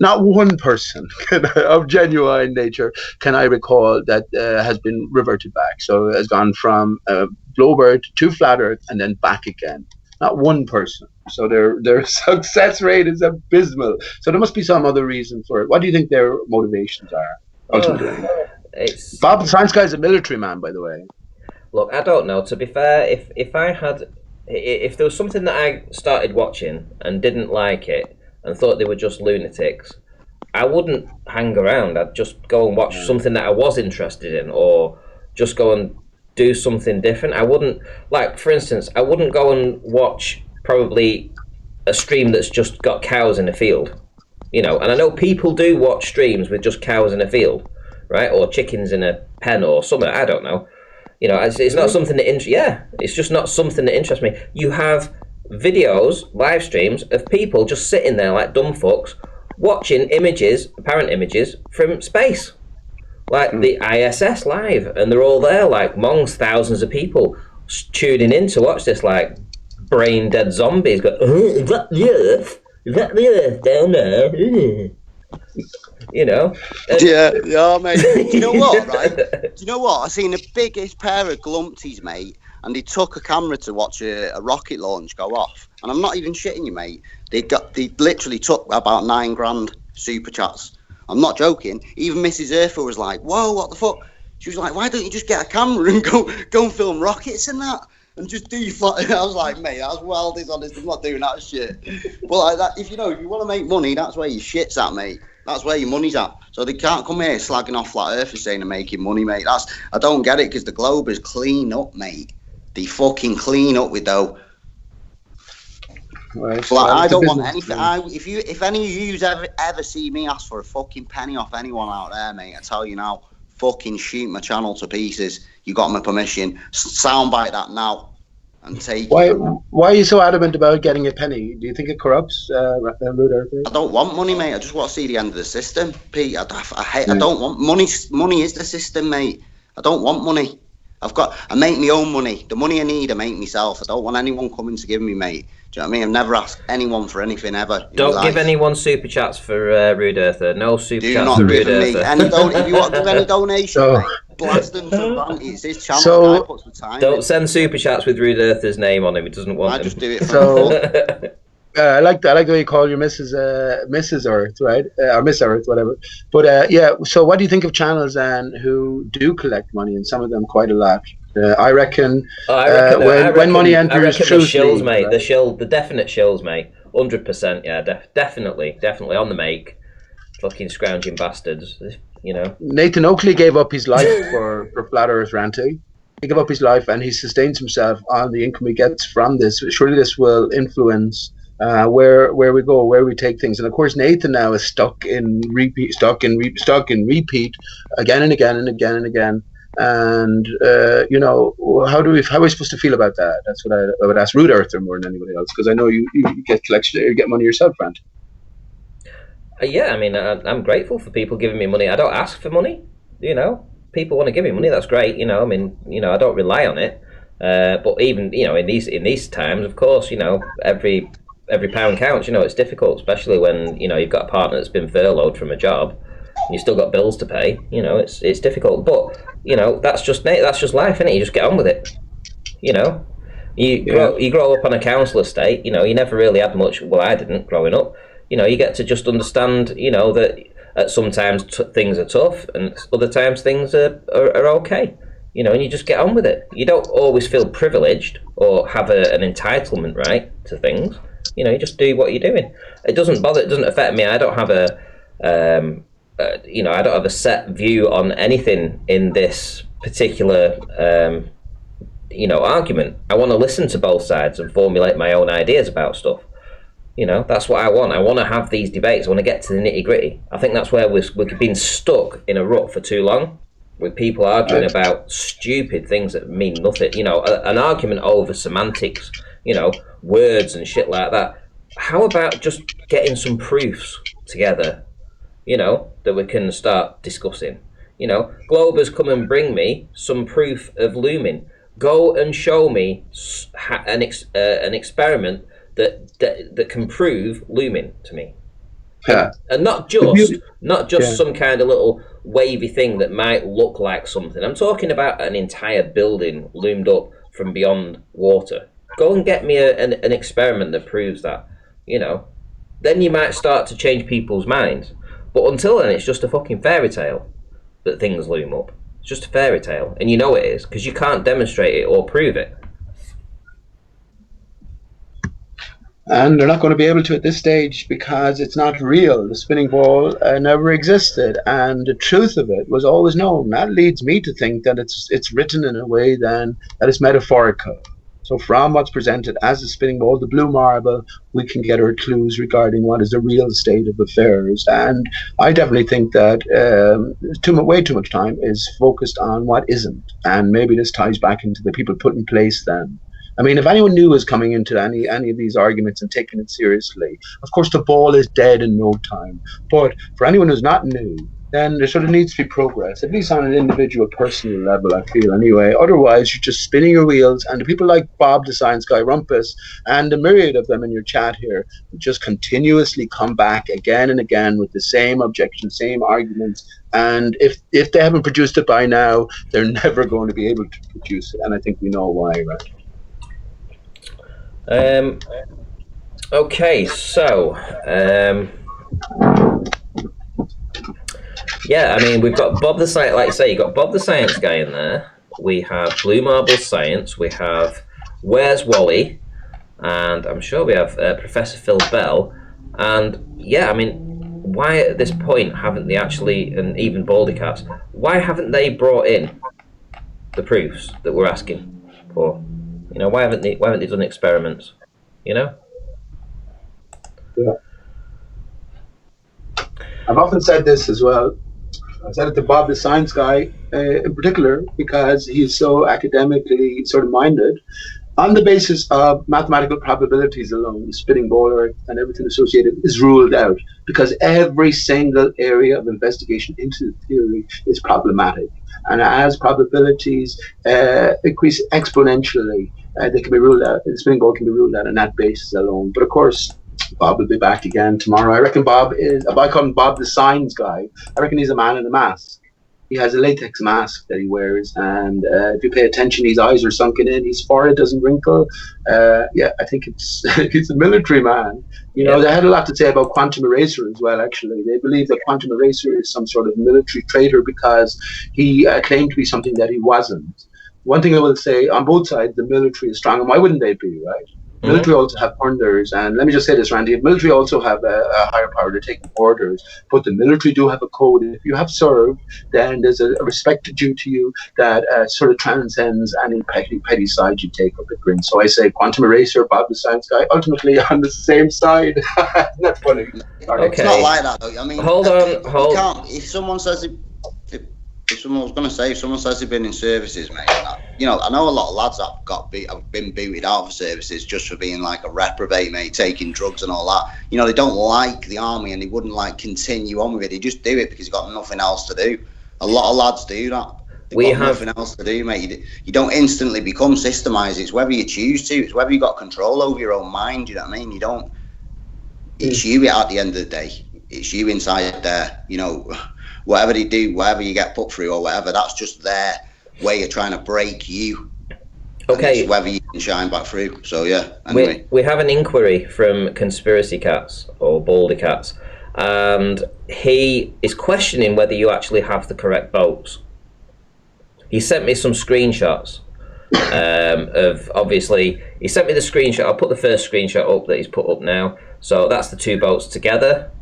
Speaker 3: Not one person of genuine nature can I recall that has been reverted back. So it has gone from Blowbird to Flat Earth and then back again. Not one person. So their success rate is abysmal. So there must be some other reason for it. What do you think their motivations are ultimately? Bob the Science Guy is a military man, by the way.
Speaker 1: Look, I don't know. To be fair, if there was something that I started watching and didn't like it, and thought they were just lunatics, I wouldn't hang around. I'd just go and watch something that I was interested in, or just go and do something different. I wouldn't, like, for instance, I wouldn't go and watch probably a stream that's just got cows in a field, and I know people do watch streams with just cows in a field, right, or chickens in a pen or something. I don't know. It's not something that it's just not something that interests me. You have videos, live streams of people just sitting there like dumb fucks watching apparent images from space, like the ISS live, and they're all there like monks, thousands of people tuning in to watch this like brain dead zombies go, is that the Earth? Is that the Earth down there?
Speaker 2: Yeah, mate. Do you know what, right? Do you know what? I seen the biggest pair of glumpties, mate, and they took a camera to watch a rocket launch go off. And I'm not even shitting you, mate. They literally took about $9,000 super chats. I'm not joking. Even Mrs. Eartha was like, "Whoa, what the fuck?" She was like, "Why don't you just get a camera and go and film rockets and that, and just do your flight?" I was like, "Mate, that's well dishonest. I'm not doing that shit." But like that, if you want to make money, that's where your shit's at, mate. That's where your money's at. So they can't come here slagging off Flat Earth and saying they're making money, mate. I don't get it, because the globe is clean up, mate. They fucking clean up with though.
Speaker 3: Right.
Speaker 2: Well, I don't want anything. If any of you ever see me ask for a fucking penny off anyone out there, mate, I tell you now, fucking shoot my channel to pieces. You got my permission. Soundbite that now and take.
Speaker 3: Why are you so adamant about getting a penny? Do you think it corrupts Rude Earth?
Speaker 2: I don't want money, mate. I just want to see the end of the system, Pete. I don't want money. Money is the system, mate. I don't want money. I make my own money. The money I need, I make myself. I don't want anyone coming to give me, mate. Do you know what I mean? I've never asked anyone for anything ever.
Speaker 1: Don't give anyone super chats for Rude Earther. No super chats for Rude Earther.
Speaker 2: If you want to give any donation, mate, blast them for Banty. It's his channel. I put the time.
Speaker 1: Don't send super chats with Rude Earther's name on him. He doesn't want them.
Speaker 2: I just do it for
Speaker 3: I like the way you call your Mrs. Earth, right? Or Miss Earth, whatever. But so what do you think of channels then who do collect money, and some of them quite a lot? I reckon when money enters,
Speaker 1: the shills, mate. Right? The definite shills, mate. 100%, yeah, definitely on the make. Fucking scrounging bastards,
Speaker 3: Nathan Oakley gave up his life for Flat Earth ranting. He gave up his life, and he sustains himself on the income he gets from this. Surely this will influence where we go, where we take things. And of course, Nathan now is stuck in repeat again and again and again and again. And how are we supposed to feel about that? That's what I would ask Rude Earther more than anybody else, because I know you get collection, you get money yourself, Grant.
Speaker 1: Yeah, I mean, I'm grateful for people giving me money. I don't ask for money. People want to give me money. That's great. I mean, I don't rely on it. But even in these times, of course, every pound counts. It's difficult, especially when you've got a partner that's been furloughed from a job, and you still got bills to pay. It's difficult, but that's just life, isn't it? You just get on with it. You grow up on a council estate. You never really had much. Well, I didn't growing up. You get to just understand. That at sometimes things are tough, and other times things are okay. And you just get on with it. You don't always feel privileged or have an entitlement right to things. You just do what you're doing. It doesn't affect me. I don't have I don't have a set view on anything in this particular, argument. I want to listen to both sides and formulate my own ideas about stuff. You know, that's what I want. I want to have these debates. I want to get to the nitty gritty. I think that's where we've been stuck in a rut for too long, with people arguing about stupid things that mean nothing. You know, an argument over semantics, you know, words and shit like that. How about just getting some proofs together, you know, that we can start discussing? You know, Globers, come and bring me some proof of looming. Go and show me an experiment that can prove looming to me.
Speaker 3: Yeah.
Speaker 1: And not just some kind of little wavy thing that might look like something. I'm talking about an entire building loomed up from beyond water. Go and get me an experiment that proves that, you know. Then you might start to change people's minds. But until then, it's just a fucking fairy tale that things loom up. It's just a fairy tale. And you know it is, because you can't demonstrate it or prove it.
Speaker 3: And they're not going to be able to at this stage because it's not real. The spinning ball never existed, and the truth of it was always known. That leads me to think that it's written in a way then that is metaphorical. So from what's presented as the spinning ball, the blue marble, we can get our clues regarding what is the real state of affairs. And I definitely think that way too much time is focused on what isn't. And maybe this ties back into the people put in place then. I mean, if anyone new is coming into any of these arguments and taking it seriously, of course the ball is dead in no time. But for anyone who's not new, then there sort of needs to be progress, at least on an individual, personal level, I feel, anyway. Otherwise, you're just spinning your wheels, and the people like Bob the Science Guy, Rumpus, and a myriad of them in your chat here just continuously come back again and again with the same objections, same arguments. And if they haven't produced it by now, they're never going to be able to produce it. And I think we know why, right?
Speaker 1: Okay, so yeah, I mean, we've got Bob the Science, like you say, you've got Bob the Science Guy in there. We have Blue Marble Science. We have Where's Wally? And I'm sure we have Professor Phil Bell. And yeah, I mean, why at this point haven't they actually, and even Baldy Cats, why haven't they brought in the proofs that we're asking for? You know, why haven't they done experiments? You know?
Speaker 3: Yeah. I've often said this as well. I said it to Bob the Science Guy in particular because he's so academically sort of minded. On the basis of mathematical probabilities alone, the spinning ball Earth and everything associated is ruled out because every single area of investigation into the theory is problematic. And as probabilities increase exponentially, they can be ruled out. The spinning ball can be ruled out on that basis alone. But of course, Bob will be back again tomorrow. I reckon Bob is, if I call him Bob the Science Guy, I reckon he's a man in a mask. He has a latex mask that he wears, and if you pay attention, his eyes are sunken in, his forehead doesn't wrinkle. Yeah, I think he's a military man. You know, they had a lot to say about Quantum Eraser as well, actually. They believe that Quantum Eraser is some sort of military traitor because he claimed to be something that he wasn't. One thing I will say, on both sides, the military is strong, and why wouldn't they be, right? Mm-hmm. Military also have funders, and let me just say this, Randy, military also have a higher power to take orders, but the military do have a code. If you have served, then there's a respect due to you that sort of transcends any petty side you take of the grin. So I say Quantum Eraser, Bob the Science Guy, ultimately on the same side. Not funny.
Speaker 1: Okay.
Speaker 2: It's not like that, though. I mean,
Speaker 1: hold on.
Speaker 2: If someone says if someone says they've been in services, mate, you know, I know a lot of lads have been booted out of services just for being like a reprobate, mate, taking drugs and all that. You know, they don't like the army and they wouldn't like continue on with it. They just do it because they've got nothing else to do. A lot of lads do that. They've got nothing else to do, mate. You don't instantly become systemised. It's whether you choose to. It's whether you got control over your own mind. You know what I mean? You don't. It's you at the end of the day. It's you inside there. You know. Whatever they do, whatever you get put through or whatever, that's just their way of trying to break you. Okay. Whether you can shine back through. So, yeah. Anyway.
Speaker 1: We have an inquiry from Conspiracy Cats or Baldy Cats, and he is questioning whether you actually have the correct boats. He sent me some screenshots of, obviously, he sent me the screenshot. I'll put the first screenshot up that he's put up now. So that's the two boats together.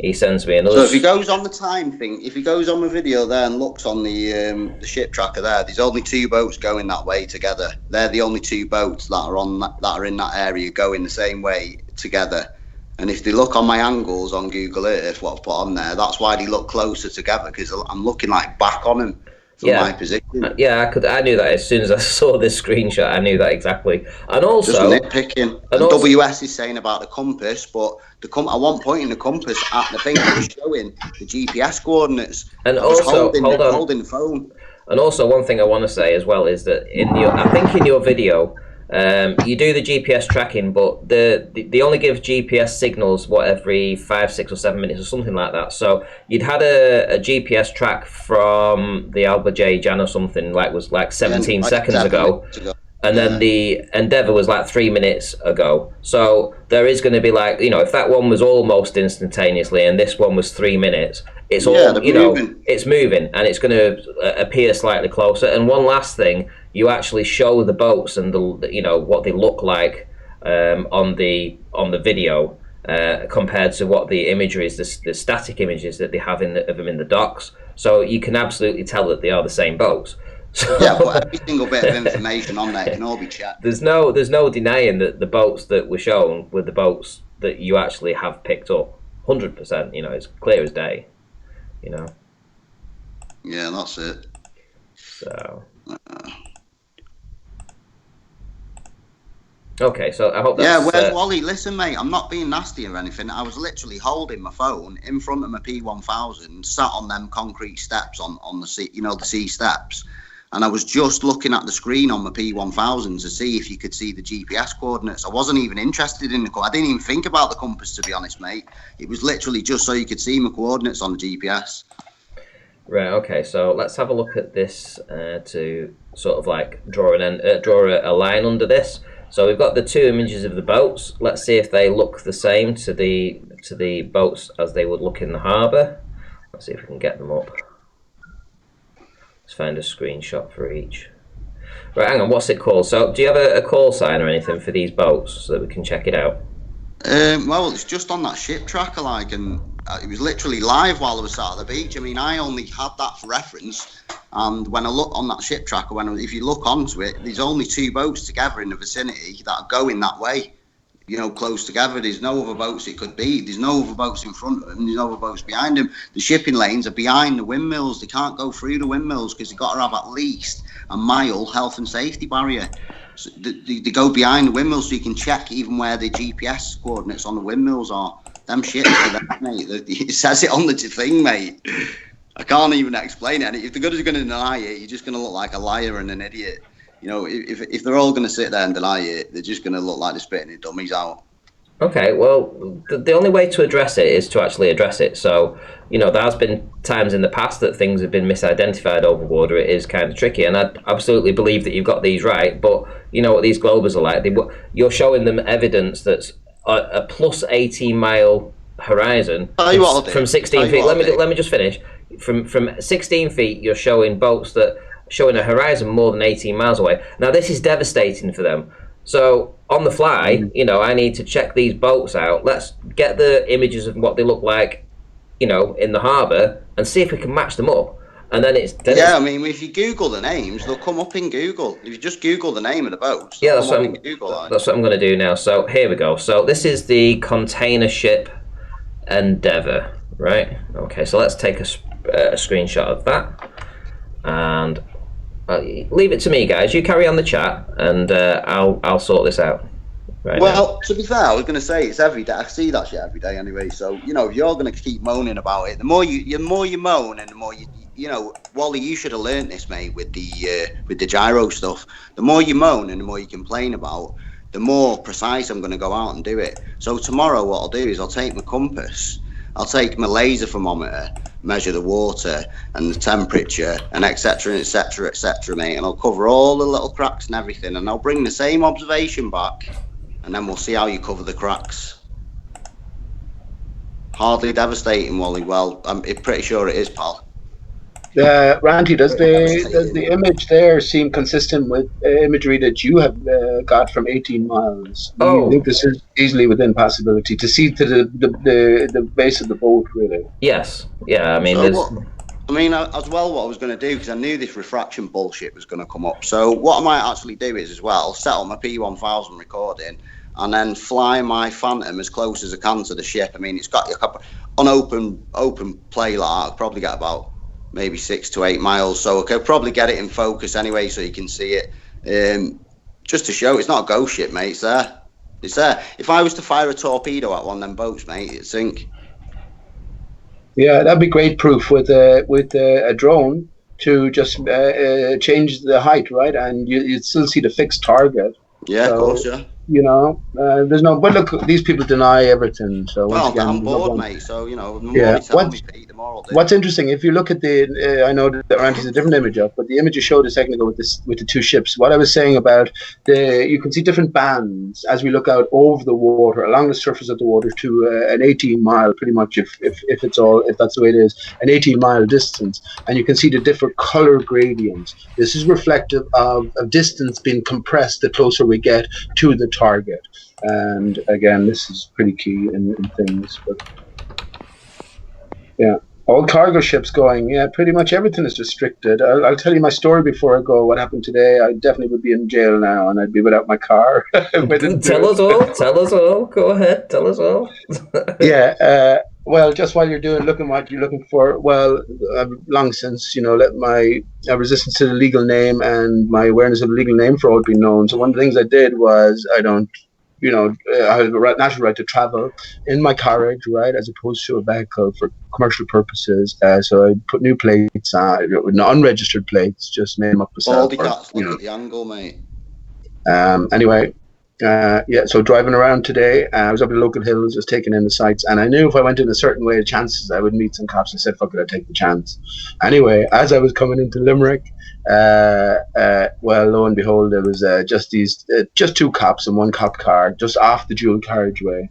Speaker 1: He sends me another.
Speaker 2: So if he goes on the time thing, if he goes on the video there and looks on the ship tracker there's only two boats going that way together. They're the only two boats that are in that area going the same way together. And if they look on my angles on Google Earth, what I've put on there, that's why they look closer together, because I'm looking like back on them from my position.
Speaker 1: Yeah, I knew that as soon as I saw this screenshot. I knew that exactly. And also,
Speaker 2: just nitpicking. And also, WS is saying about the compass, but at one point in the compass, at the thing that was showing the GPS coordinates,
Speaker 1: and
Speaker 2: I was
Speaker 1: also
Speaker 2: holding the phone.
Speaker 1: And also, one thing I want to say as well is that I think in your video, you do the GPS tracking, but they only give GPS signals every 5, 6, or 7 minutes or something like that. So you'd had a GPS track from the Alba J Jan or something was 17 seconds ago. And then the Endeavour was 3 minutes ago. So there is going to be if that one was almost instantaneously and this one was 3 minutes, it's it's moving and it's going to appear slightly closer. And one last thing, you actually show the boats and what they look like on the video compared to what the imagery is, the static images that they have of them in the docks. So you can absolutely tell that they are the same boats. So,
Speaker 2: yeah, but every single bit of information on there can all be checked.
Speaker 1: There's no denying that the boats that were shown were the boats that you actually have picked up. 100%. It's clear as day.
Speaker 2: Yeah, that's it.
Speaker 1: So. Okay, so I hope that's...
Speaker 2: Yeah, where's Wally? Listen, mate, I'm not being nasty or anything. I was literally holding my phone in front of my P1000, sat on them concrete steps on the sea, the sea steps. And I was just looking at the screen on my P1000 to see if you could see the GPS coordinates. I wasn't even interested in I didn't even think about the compass, to be honest, mate. It was literally just so you could see my coordinates on the GPS.
Speaker 1: Right, okay, so let's have a look at this to sort of draw a line under this. So we've got the two images of the boats. Let's see if they look the same to the boats as they would look in the harbour. Let's see if we can get them up. Let's find a screenshot for each. Right, hang on, what's it called? So do you have a call sign or anything for these boats so that we can check it out?
Speaker 2: Well, it's just on that ship tracker, and it was literally live while I was sat at the beach. I mean, I only had that for reference, and when I look on that ship tracker, if you look onto it, there's only two boats together in the vicinity that are going that way, close together. There's no other boats it could be. There's no other boats in front of them. There's no other boats behind them. The shipping lanes are behind the windmills. They can't go through the windmills because they've got to have at least a mile health and safety barrier. So they go behind the windmills so you can check even where the GPS coordinates on the windmills are. Them ships are there, mate. It says it on the thing, mate. I can't even explain it. And if they're going to deny it, you're just going to look like a liar and an idiot. If they're all going to sit there and deny it, they're just going to look like they're spitting their dummies out.
Speaker 1: Okay, well, the only way to address it is to actually address it. So, there has been times in the past that things have been misidentified over water. It is kind of tricky, and I absolutely believe that you've got these right. But you know what these globers are like. You're showing them evidence that's a plus 18-mile horizon from 16 feet. Let me just finish. From 16 feet, you're showing boats that showing a horizon more than 18 miles away. Now, this is devastating for them. So on the fly, I need to check these boats out. Let's get the images of what they look like, in the harbour, and see if we can match them up. And then
Speaker 2: I mean, if you Google the names, they'll come up in Google. If you just Google the name of the boats,
Speaker 1: that's what I'm going to do now. So here we go. So this is the container ship Endeavour, right? Okay, so let's take a screenshot of that, and leave it to me, guys. You carry on the chat, and I'll sort this out. Right
Speaker 2: well,
Speaker 1: now.
Speaker 2: To be fair, I was going to say it's every day. I see that shit every day anyway. So if you're going to keep moaning about it, the more you moan, and the more Wally, you should have learnt this, mate, with the gyro stuff. The more you moan and the more you complain about, the more precise I'm going to go out and do it. So tomorrow, what I'll do is I'll take my compass, I'll take my laser thermometer, measure the water and the temperature and etc, mate, and I'll cover all the little cracks and everything, and I'll bring the same observation back, and then we'll see how you cover the cracks. Hardly devastating, Wally. Well, I'm pretty sure it is, pal.
Speaker 3: Randy, does the image there seem consistent with imagery that you have got from 18 miles?
Speaker 1: Oh,
Speaker 3: you think this is easily within possibility to see to the base of the boat, really?
Speaker 1: Yes. Yeah. I mean,
Speaker 2: as well, what I was going to do, because I knew this refraction bullshit was going to come up. So what I might actually do is, as well, set up my P1000 recording, and then fly my Phantom as close as I can to the ship. I mean, it's got on open play like, I'll probably get about maybe 6 to 8 miles, so I could probably get it in focus anyway, so you can see it. Just to show it's not a ghost ship, mate. It's there. It's there. If I was to fire a torpedo at one of them boats, mate, it'd sink.
Speaker 3: Yeah, that'd be great proof with a drone to just change the height, right? And you'd still see the fixed target.
Speaker 2: Yeah, so, of course, yeah.
Speaker 3: You know, there's no. But look, these people deny everything. So
Speaker 2: well,
Speaker 3: again,
Speaker 2: I'm bored, mate. So the more you tell me, Pete, the more I'll do.
Speaker 3: What's interesting, if you look at the, I know that Randy's a different image up, but the image you showed a second ago with the two ships. What I was saying about you can see different bands as we look out over the water, along the surface of the water to an 18-mile, pretty much, if that's the way it is, an 18-mile distance, and you can see the different color gradients. This is reflective of distance being compressed the closer we get to the target. And again, this is pretty key in things. But yeah, all cargo ships going. Yeah, pretty much everything is restricted. I'll tell you my story before I go. What happened today? I definitely would be in jail now, and I'd be without my car.
Speaker 1: Tell us all. Go ahead. Tell us all.
Speaker 3: Yeah. Well, just while you're looking what you're looking for, well, I've long since, let my resistance to the legal name and my awareness of the legal name fraud be known. So one of the things I did was I have a natural right to travel in my carriage, right, as opposed to a vehicle for commercial purposes. So I put new plates on, unregistered plates, just made them up myself.
Speaker 2: Look at the angle, mate.
Speaker 3: Anyway. So driving around today, I was up at the local hills, just taking in the sights, and I knew if I went in a certain way, the chances I would meet some cops. I said, fuck it, I'd take the chance. Anyway, as I was coming into Limerick, lo and behold, there was just two cops and one cop car just off the dual carriageway.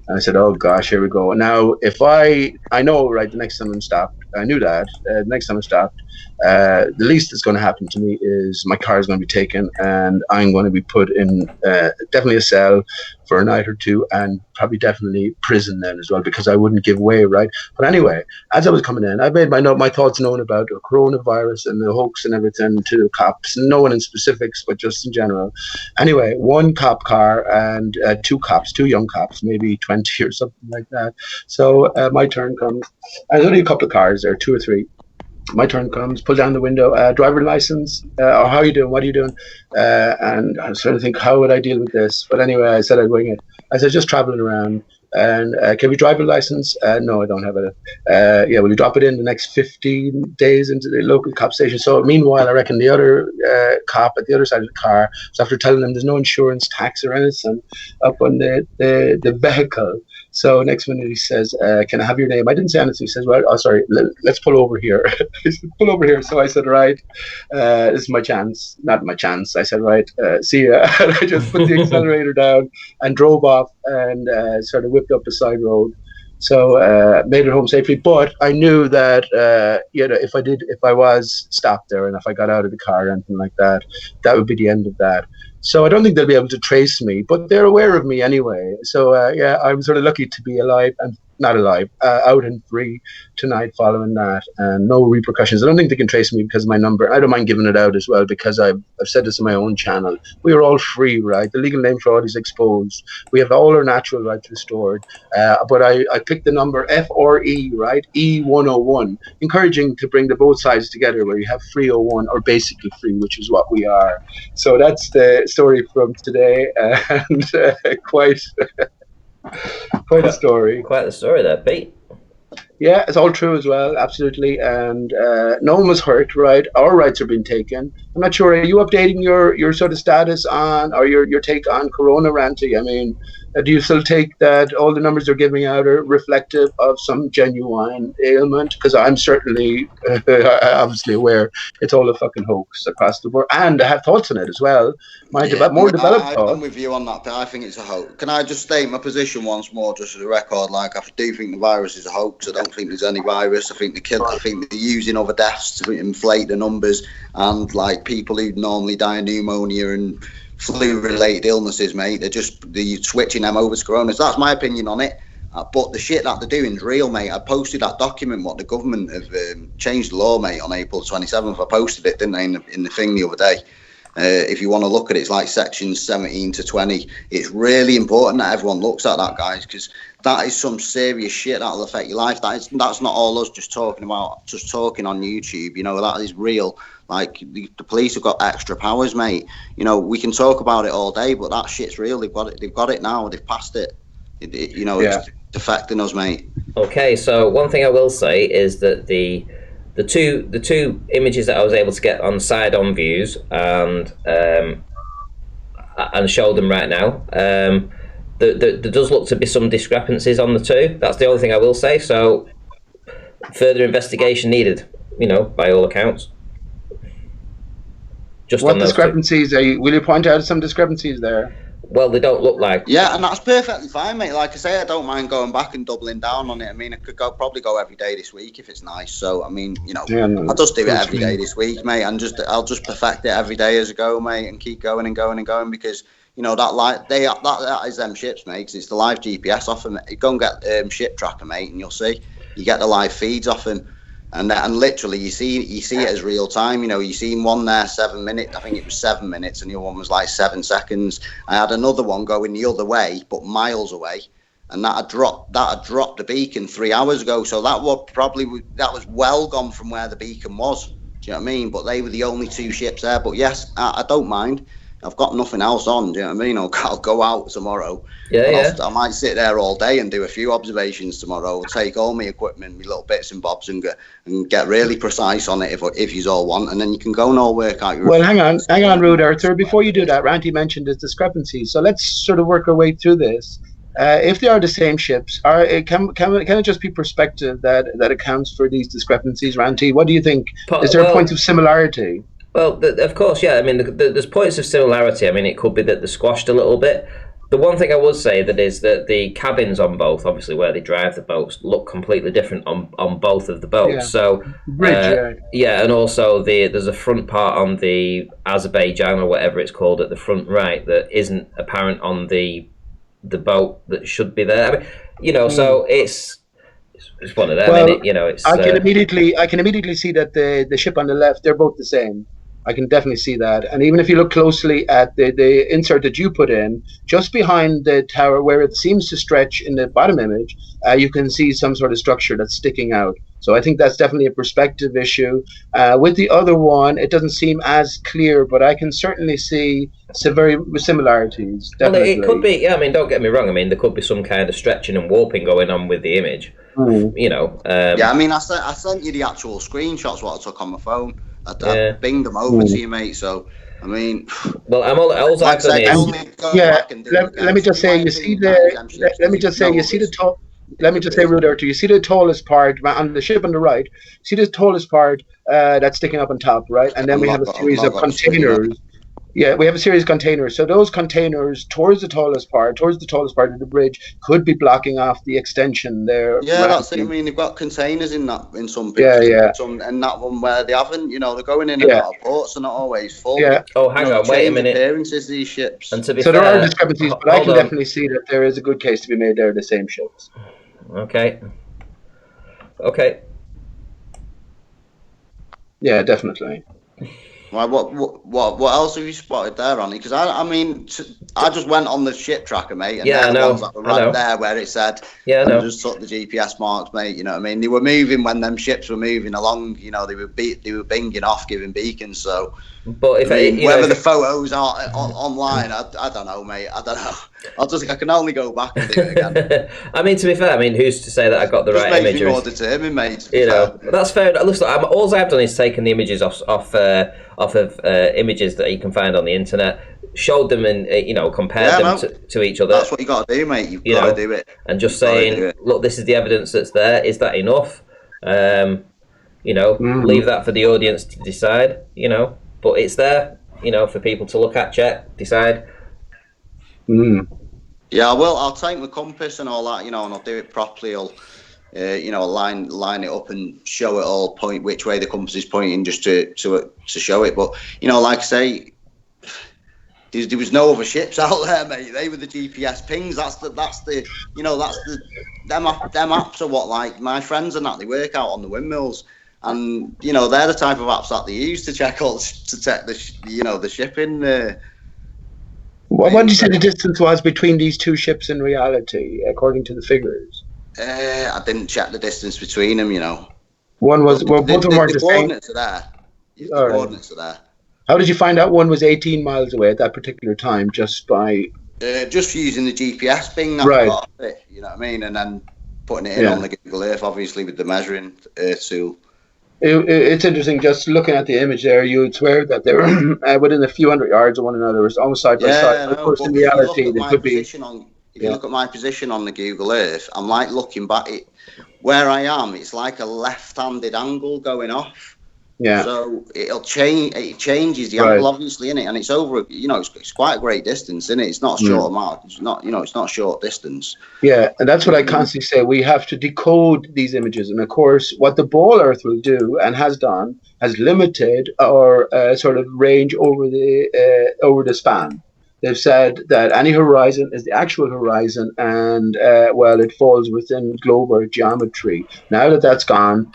Speaker 3: And I said, oh gosh, here we go. Now, if I know, right, the next time I'm stopped, I knew that, the next time I'm stopped, the least that's going to happen to me is my car is going to be taken and I'm going to be put in definitely a cell for a night or two, and probably definitely prison then as well, because I wouldn't give way, right? But anyway, as I was coming in, I made my thoughts known about the coronavirus and the hoax and everything to the cops. No one in specifics, but just in general. Anyway, one cop car and two young cops, maybe 20 or something like that. So my turn comes. There's only a couple of cars there, 2 or 3. My turn comes, pull down the window, driver license, or how are you doing? What are you doing? And I was trying to think, how would I deal with this? But anyway, I said I'd wing it. I said, just traveling around. And can we drive a license? No, I don't have it. Will you drop it in the next 15 days into the local cop station? So meanwhile, I reckon the other cop at the other side of the car, so after telling them there's no insurance, tax or anything up on the vehicle. So next minute he says, can I have your name? I didn't say anything. He says, well, oh, sorry, let's pull over here. He said, pull over here. So I said, right, this is my chance. Not my chance. I said, right, see ya. And I just put the accelerator down and drove off and sort of whipped up the side road. So made it home safely. But I knew that, if I was stopped there and if I got out of the car or anything like that, that would be the end of that. So I don't think they'll be able to trace me, but they're aware of me anyway. So I'm sort of lucky to be alive and not alive, out and free tonight following that, and no repercussions. I don't think they can trace me because of my number. I don't mind giving it out as well, because I've said this in my own channel. We are all free, right? The legal name fraud is exposed. We have all our natural rights restored. But I picked the number FRE, right? E101, encouraging to bring the both sides together, where you have 301 or basically free, which is what we are. So that's the story from today, and quite a story.
Speaker 1: Quite the story there, Pete.
Speaker 3: Yeah, it's all true as well, absolutely. And no one was hurt, right? Our rights are being taken. I'm not sure, are you updating your sort of status on, or your take on Corona, Ranty? I mean, do you still take that all the numbers they're giving out are reflective of some genuine ailment? Because I'm certainly obviously aware it's all a fucking hoax across the board. And I have thoughts on it as well. More developed thoughts.
Speaker 2: I'm with you on that, but I think it's a hoax. Can I just state my position once more, just for the record? Like, I do think the virus is a hoax. I don't think there's any virus. I think I think they're using other deaths to inflate the numbers, and like people who normally die of pneumonia and flu-related illnesses, mate, they're switching them over to Corona. So that's my opinion on it. But the shit that they're doing is real, mate. I posted that document, what the government have changed the law, mate, on April 27th. I posted it, didn't I, in the thing the other day. If you want to look at it, it's like sections 17 to 20. It's really important that everyone looks at that, guys, because that is some serious shit that'll affect your life. That's not all us just talking on YouTube. That is real. Like the police have got extra powers, mate. We can talk about it all day, but that shit's real. They've got it now. They've passed it. It's affecting us, mate.
Speaker 1: Okay, so one thing I will say is that the two images that I was able to get on side-on views and show them right now, there does look to be some discrepancies on the two. That's the only thing I will say. So further investigation needed, by all accounts. Just
Speaker 3: what discrepancies will you point out some discrepancies there?
Speaker 1: Well, they don't look like.
Speaker 2: Yeah, and that's perfectly fine, mate. Like I say, I don't mind going back and doubling down on it. I mean, I could probably go every day this week if it's nice. So, I mean, I'll just do it every day this week, mate, and I'll just perfect it every day as I go, mate, and keep going and going and going because that is them ships, mate. Cause it's the live GPS off them. You go and get ship tracker, mate, and you'll see you get the live feeds off him. And literally, you see it as real time. You seen one there 7 minutes. I think it was 7 minutes, and the other one was like 7 seconds. I had another one going the other way, but miles away, and that had dropped the beacon 3 hours ago. So that was well gone from where the beacon was. Do you know what I mean? But they were the only two ships there. But yes, I don't mind. I've got nothing else on. Do you know what I mean? I'll go out tomorrow. I might sit there all day and do a few observations tomorrow. I'll take all my equipment, my little bits and bobs, and get really precise on it if you all want, and then you can go and all work out your.
Speaker 3: Well, hang on, Rude Arthur. Before you do that, Randy mentioned his discrepancies. So let's sort of work our way through this. If they are the same ships, can it just be perspective that accounts for these discrepancies, Randy? What do you think? Is there a point of similarity?
Speaker 1: Well, of course, yeah. I mean, there's points of similarity. I mean, it could be that they're squashed a little bit. The one thing I would say is that the cabins on both, obviously where they drive the boats, look completely different on both of the boats. Yeah. So, and also there's a front part on the Azerbaijan or whatever it's called at the front right that isn't apparent on the boat that should be there. I mean, so it's one of them.
Speaker 3: Well,
Speaker 1: it's.
Speaker 3: I can immediately see that the ship on the left, they're both the same. I can definitely see that. And even if you look closely at the insert that you put in, just behind the tower where it seems to stretch in the bottom image, you can see some sort of structure that's sticking out. So I think that's definitely a perspective issue. With the other one, it doesn't seem as clear, but I can certainly see some very similarities. Definitely.
Speaker 1: Well, it could be, yeah, I mean, don't get me wrong. I mean, there could be some kind of stretching and warping going on with the image.
Speaker 2: Yeah, I mean, I sent you the actual screenshots what I took on my phone. I binged them over to you, mate. So, I mean,
Speaker 1: well, I've done is
Speaker 3: let me just say, you see Rude Arthur, you see the tallest part on the ship on the right. See the tallest part that's sticking up on top, right? And then we have a series of containers. Yeah, we have a series of containers. So those containers towards the tallest part of the bridge could be blocking off the extension there.
Speaker 2: Yeah, that's it. I mean, they've got containers in some pictures.
Speaker 3: Yeah.
Speaker 2: And that one where they haven't, they're going in and out of ports. They're not always full.
Speaker 3: Yeah.
Speaker 1: Oh, hang on, wait a minute.
Speaker 2: Appearances, these ships.
Speaker 1: And to be
Speaker 3: fair, there are discrepancies, but I can definitely see that there is a good case to be made. They're the same ships.
Speaker 1: Okay.
Speaker 3: Yeah, definitely.
Speaker 2: Well, what else have you spotted there, Ronnie? Because I just went on the ship tracker, mate, and
Speaker 1: I know.
Speaker 2: The ones that were right there where it said, I just took the GPS marks, mate. You know what I mean? They were moving when them ships were moving along. They were binging off, giving beacons. So,
Speaker 1: but
Speaker 2: whether the photos are online, I don't know, mate. I don't know. I can only go back and do it again.
Speaker 1: I mean, to be fair, who's to say that I got the right images?
Speaker 2: Makes me more determined, mate.
Speaker 1: That's fair. Listen, all I've done is taken the images off of images that you can find on the internet, showed them and compared them to each other.
Speaker 2: That's what you got to do, mate. You've got to do it.
Speaker 1: And just saying, look, this is the evidence that's there. Is that enough? Leave that for the audience to decide. But it's there. For people to look at, check, decide.
Speaker 2: Yeah, well, I'll take my compass and all that, and I'll do it properly. I'll line it up and show it all, point which way the compass is pointing, just to show it. But like I say, there was no other ships out there, mate. They were the GPS pings. Them maps are what, like, my friends and that, they work out on the windmills, And they're the type of apps that they use to check the shipping.
Speaker 3: What did you say the distance was between these two ships in reality, according to the figures?
Speaker 2: I didn't check the distance between them.
Speaker 3: One was both of them were
Speaker 2: the
Speaker 3: the
Speaker 2: coordinates are there. The
Speaker 3: All
Speaker 2: coordinates are there.
Speaker 3: How did you find out one was 18 miles away at that particular time? Just by
Speaker 2: just using the GPS thing that
Speaker 3: right.
Speaker 2: got it, you know what I mean, and then putting it in on the Google Earth, obviously with the measuring tool.
Speaker 3: It's interesting. Just looking at the image there, you would swear that they were within a few hundred yards of one another. It was almost side by side. Of course, in reality, they could be.
Speaker 2: If you look at my position on the Google Earth, I'm like looking back. Where I am, it's like a left-handed angle going off.
Speaker 3: Yeah.
Speaker 2: So it'll change. It changes the angle, obviously, in it, and it's over. It's quite a great distance, isn't it? It's not a short amount. It's not. It's not a short distance.
Speaker 3: Yeah, and that's what I constantly say. We have to decode these images, and of course, what the ball Earth will do and has done has limited our sort of range over the span. They've said that any horizon is the actual horizon, and it falls within global geometry. Now that that's gone,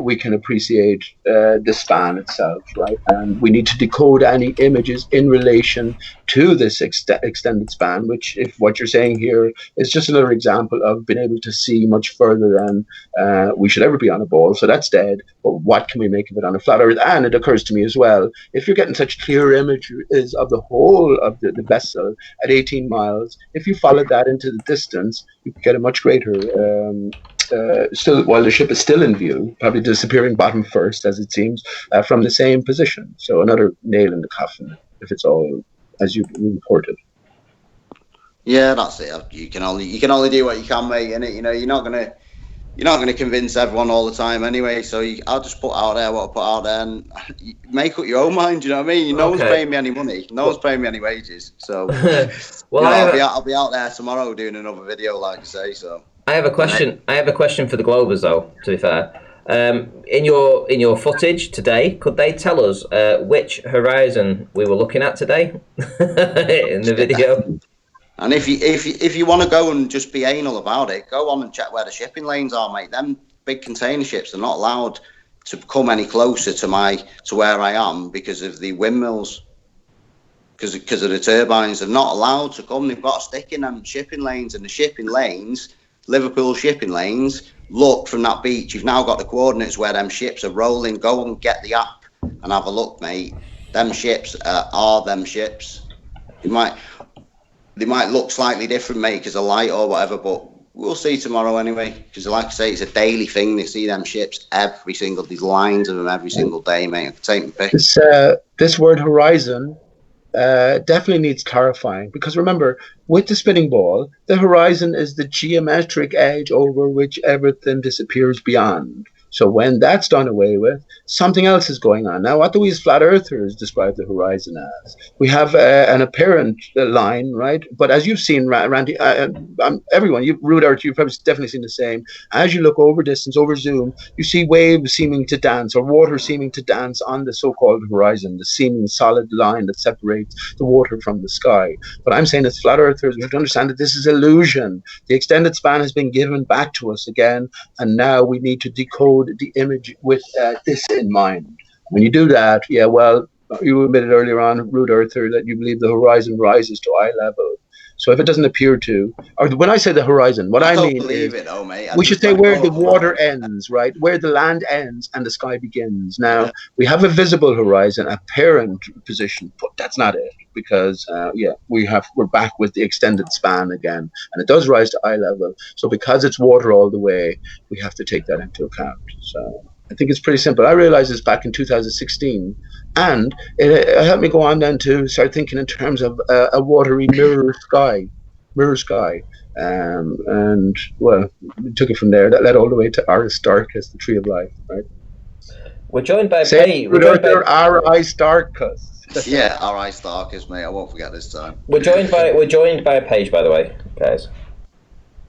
Speaker 3: we can appreciate the span itself, right? And we need to decode any images in relation to this extended span, which, if what you're saying here is just another example of being able to see much further than we should ever be on a ball. So that's dead. But what can we make of it on a flat Earth? And it occurs to me as well, if you're getting such clear images of the whole of the vessel at 18 miles, if you follow that into the distance, you get a much greater still, while the ship is still in view, probably disappearing bottom first, as it seems, from the same position. So another nail in the coffin, if it's all as you reported.
Speaker 2: Yeah, that's it. You can only do what you can, mate. And you're not gonna convince everyone all the time anyway. So I'll just put out there what I put out there, and make up your own mind. You know what I mean? No one's paying me any money. No one's paying me any wages. So I'll be out there tomorrow doing another video, like I say. So.
Speaker 1: I have a question. I have a question for the Globers, though. To be fair, in your footage today, could they tell us which horizon we were looking at today in the video?
Speaker 2: And if you want to go and just be anal about it, go on and check where the shipping lanes are, mate. Them big container ships are not allowed to come any closer to where I am because of the windmills, because of the turbines. They're not allowed to come. They've got to stick in them shipping lanes, and the shipping lanes. Liverpool shipping lanes, look from that beach. You've now got the coordinates where them ships are rolling. Go and get the app and have a look, mate. Them ships are them ships. They might look slightly different, mate, because of light or whatever, but we'll see tomorrow anyway. Because like I say, it's a daily thing. They see them ships every single. These lines of them every single day, mate. I can take the pic.
Speaker 3: This word horizon definitely needs clarifying, because remember, with the spinning ball, the horizon is the geometric edge over which everything disappears beyond. So when that's done away with, something else is going on. Now, what do we as flat earthers describe the horizon as? We have an apparent line, right? But as you've seen, Randy, everyone, Rude Earth, you've probably definitely seen the same. As you look over distance, over zoom, you see waves seeming to dance, or water seeming to dance on the so-called horizon, the seeming solid line that separates the water from the sky. But I'm saying as flat earthers, we have to understand that this is illusion. The extended span has been given back to us again, and now we need to decode the image with this in mind. When you do that, you admitted earlier on, Rude Earther, that you believe the horizon rises to eye level. So if it doesn't appear to, or when I say the horizon, what I mean is we should say where the water ends, right? Where the land ends and the sky begins. Now, we have a visible horizon, a parent position, but that's not it, because we're back with the extended span again, and it does rise to eye level. So because it's water all the way, we have to take that into account. So I think it's pretty simple. I realized this back in 2016. And it helped me go on then to start thinking in terms of a watery mirror sky. And, well, we took it from there. That led all the way to Aristarchus, the tree of life, right?
Speaker 1: We're joined by
Speaker 3: Aristarchus.
Speaker 2: Yeah, Aristarchus, mate. I won't forget this time.
Speaker 1: We're joined by Paige, by the way, guys.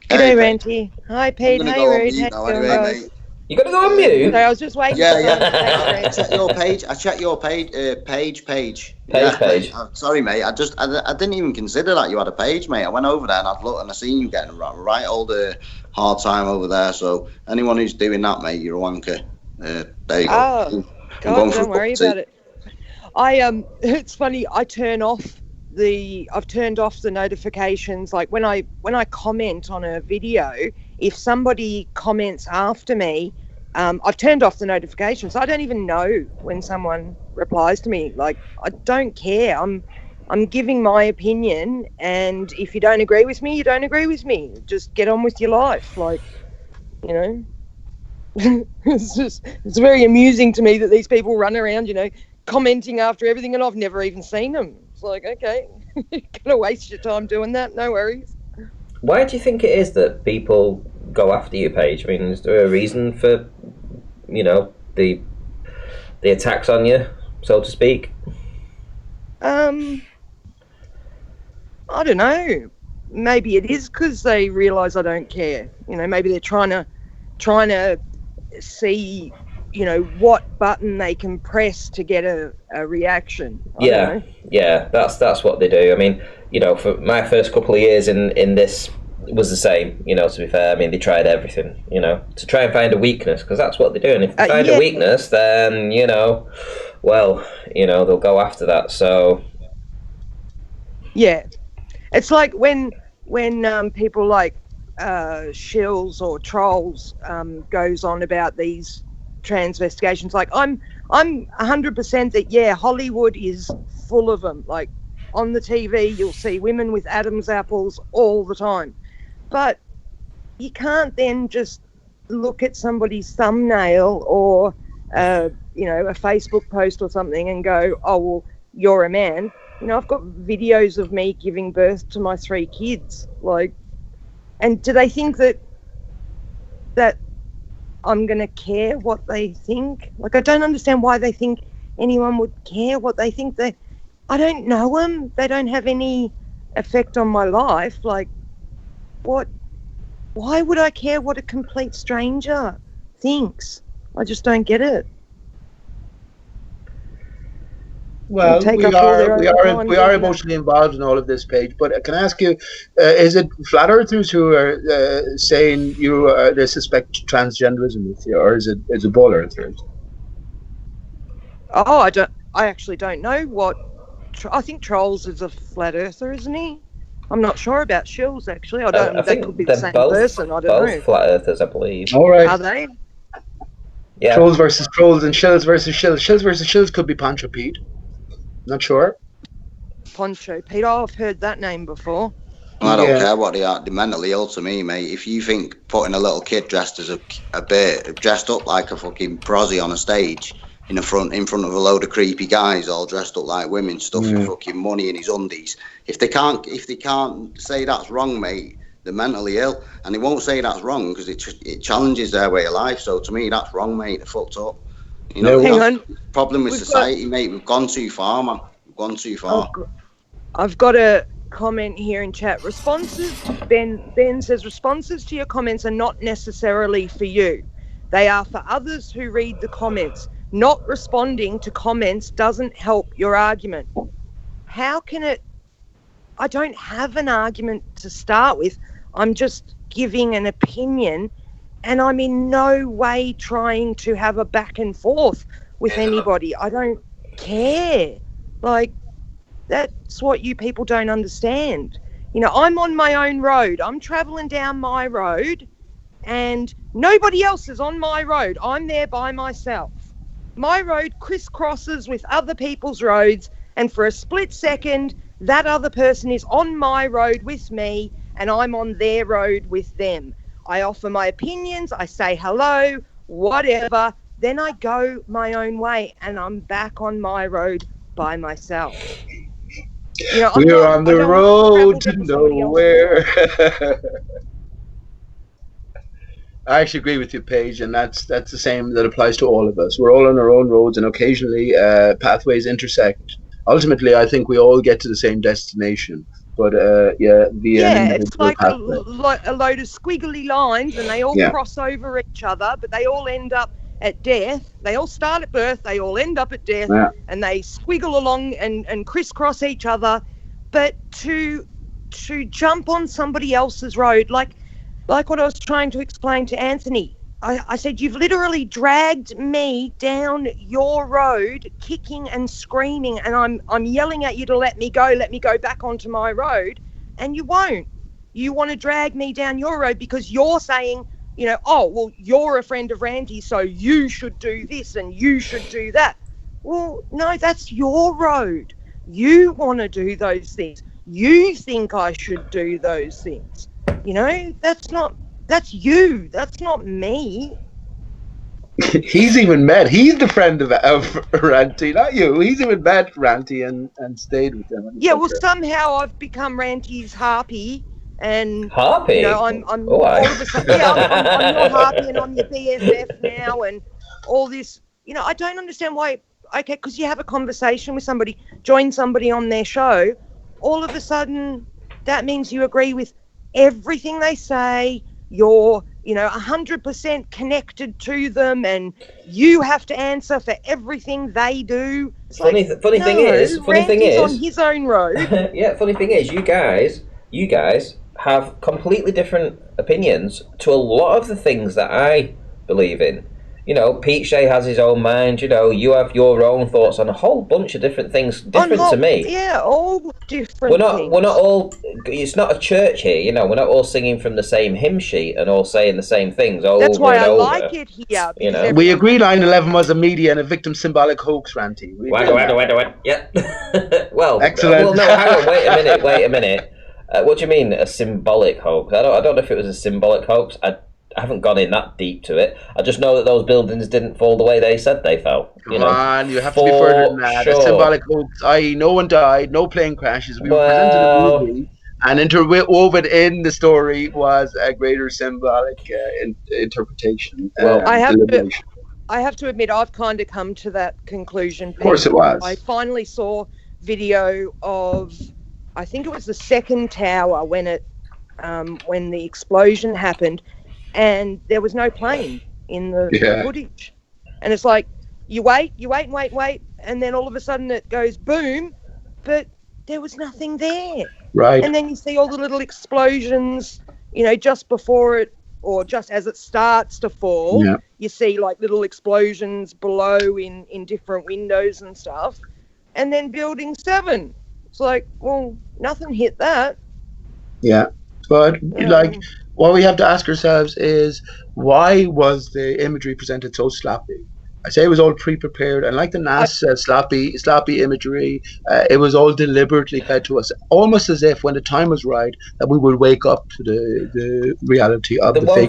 Speaker 4: G'day, Ranty. Hi, Pete. Hi, Rude.
Speaker 1: You got to go on mute.
Speaker 4: Sorry, I was just waiting.
Speaker 2: Yeah. Check your page. I checked your page. Page. Sorry, mate. I didn't even consider that you had a page, mate. I went over there and I'd looked and I seen you getting right all the hard time over there. So anyone who's doing that, mate, you're a wanker. There you go.
Speaker 4: Oh, God, don't worry about it. It's funny. I've turned off the notifications. Like when I comment on a video, if somebody comments after me, I've turned off the notifications. I don't even know when someone replies to me. Like, I don't care. I'm giving my opinion, and if you don't agree with me, you don't agree with me. Just get on with your life. Like, you know. It's very amusing to me that these people run around, you know, commenting after everything, and I've never even seen them. It's like, okay, you're gonna waste your time doing that. No worries.
Speaker 1: Why do you think it is that people go after you, Paige? I mean, is there a reason for, you know, the attacks on you, so to speak?
Speaker 4: I don't know. Maybe it is because they realise I don't care. You know, maybe they're trying to see, you know, what button they can press to get a reaction. I don't know.
Speaker 1: Yeah, that's what they do. I mean, you know, for my first couple of years in this was the same, you know, to be fair. I mean, they tried everything, you know, to try and find a weakness, because that's what they're doing. If they find a weakness, then, you know, well, you know, they'll go after that. So
Speaker 4: yeah, it's like when people like shills or trolls goes on about these transvestigations. Like, I'm 100% that Hollywood is full of them. Like, on the TV you'll see women with Adam's apples all the time, but you can't then just look at somebody's thumbnail or you know, a Facebook post or something and go, oh well, you're a man. You know, I've got videos of me giving birth to my 3 kids. Like, and do they think that I'm going to care what they think? Like, I don't understand why they think anyone would care what they think. I don't know them. They don't have any effect on my life. Like, what? Why would I care what a complete stranger thinks? I just don't get it.
Speaker 3: Well, we are emotionally involved in all of this, Paige. But can I ask you, is it flat earthers who are saying they suspect transgenderism with you, or is it ball earthers?
Speaker 4: Oh, I actually don't know what. I think Trolls is a flat earther, isn't he? I'm not sure about Shills, actually. I don't. That could be the same person. I don't know.
Speaker 1: Both flat earthers, I believe.
Speaker 3: All right.
Speaker 4: Are they?
Speaker 1: Yeah.
Speaker 3: Trolls versus trolls and shills versus shills. Shills versus shills could be Pancho Pete. Not sure.
Speaker 4: Poncho Pete. Oh, I've heard that name before.
Speaker 2: I don't care what they are. They're mentally ill to me, mate. If you think putting a little kid dressed as dressed up like a fucking prosy on a stage in front of a load of creepy guys all dressed up like women, stuffing fucking money in his undies. If they can't say that's wrong, mate, they're mentally ill, and they won't say that's wrong because it challenges their way of life. So to me, that's wrong, mate. They're fucked up. You know,
Speaker 4: hang on.
Speaker 2: Problem with society, mate. We've gone too far, man. We've gone too far.
Speaker 4: I've got a comment here in chat. Ben says responses to your comments are not necessarily for you. They are for others who read the comments. Not responding to comments doesn't help your argument. How can it? I don't have an argument to start with. I'm just giving an opinion, and I'm in no way trying to have a back and forth with anybody. I don't care. Like, that's what you people don't understand. You know, I'm on my own road. I'm traveling down my road, and nobody else is on my road. I'm there by myself. My road crisscrosses with other people's roads, and for a split second, that other person is on my road with me, and I'm on their road with them. I offer my opinions, I say hello, whatever, then I go my own way, and I'm back on my road by myself. You know,
Speaker 3: we're on the road to nowhere. I actually agree with you, Paige, and that's the same that applies to all of us. We're all on our own roads, and occasionally pathways intersect. Ultimately, I think we all get to the same destination, but
Speaker 4: it's like a load of squiggly lines, and they all cross over each other, but they all end up at death. They all start at birth, they all end up at death, and they squiggle along and crisscross each other. But to jump on somebody else's road, like what I was trying to explain to Anthony, I said, you've literally dragged me down your road, kicking and screaming, and I'm yelling at you to let me go back onto my road, and you won't. You want to drag me down your road because you're saying, oh, well, you're a friend of Randy, so you should do this and you should do that. Well, no, that's your road. You want to do those things. You think I should do those things. That's you. That's not me.
Speaker 3: He's the friend of Ranty, not you. He's even met Ranty and stayed with them.
Speaker 4: Yeah, well, somehow I've become Ranty's harpy, and
Speaker 1: harpy.
Speaker 4: I'm all of a sudden, I'm your harpy, and I'm your BFF now, and all this. I don't understand why. Okay, because you have a conversation with somebody, join somebody on their show, all of a sudden that means you agree with everything they say. You're 100% connected to them, and you have to answer for everything they do.
Speaker 1: Funny thing is,
Speaker 4: on his own road.
Speaker 1: Yeah, funny thing is, you guys have completely different opinions to a lot of the things that I believe in. Pete Shea has his own mind. You have your own thoughts on a whole bunch of different things, different to me.
Speaker 4: Yeah, all different.
Speaker 1: We're not all. It's not a church here. We're not all singing from the same hymn sheet and all saying the same things over and over.
Speaker 4: That's why I like it here.
Speaker 3: We agree 9/11 was a media and a victim symbolic hoax, Ranty.
Speaker 1: Wait. Yeah. Well,
Speaker 3: excellent.
Speaker 1: Well, no, hang on. Wait a minute. What do you mean a symbolic hoax? I don't know if it was a symbolic hoax. I haven't gone in that deep to it. I just know that those buildings didn't fall the way they said they fell.
Speaker 3: Come on, you have to be further than that.
Speaker 1: Sure.
Speaker 3: A symbolic hoax, i.e. no one died, no plane crashes. We were presented a movie, and interwoven in the story was a greater symbolic interpretation.
Speaker 4: Well, I have to admit, I've kind of come to that conclusion.
Speaker 3: Of course it was.
Speaker 4: I finally saw video of, I think it was the second tower when the explosion happened, and there was no plane in the footage. And it's like, you wait, and then all of a sudden it goes boom, but there was nothing there.
Speaker 3: Right.
Speaker 4: And then you see all the little explosions, just before it, or just as it starts to fall, you see like little explosions below in different windows and stuff. And then Building 7. It's like, well, nothing hit that.
Speaker 3: Yeah. But what we have to ask ourselves is, why was the imagery presented so sloppy? I say it was all pre-prepared, and like the NASA sloppy imagery, it was all deliberately fed to us, almost as if when the time was right that we would wake up to the reality of the fake.
Speaker 1: The one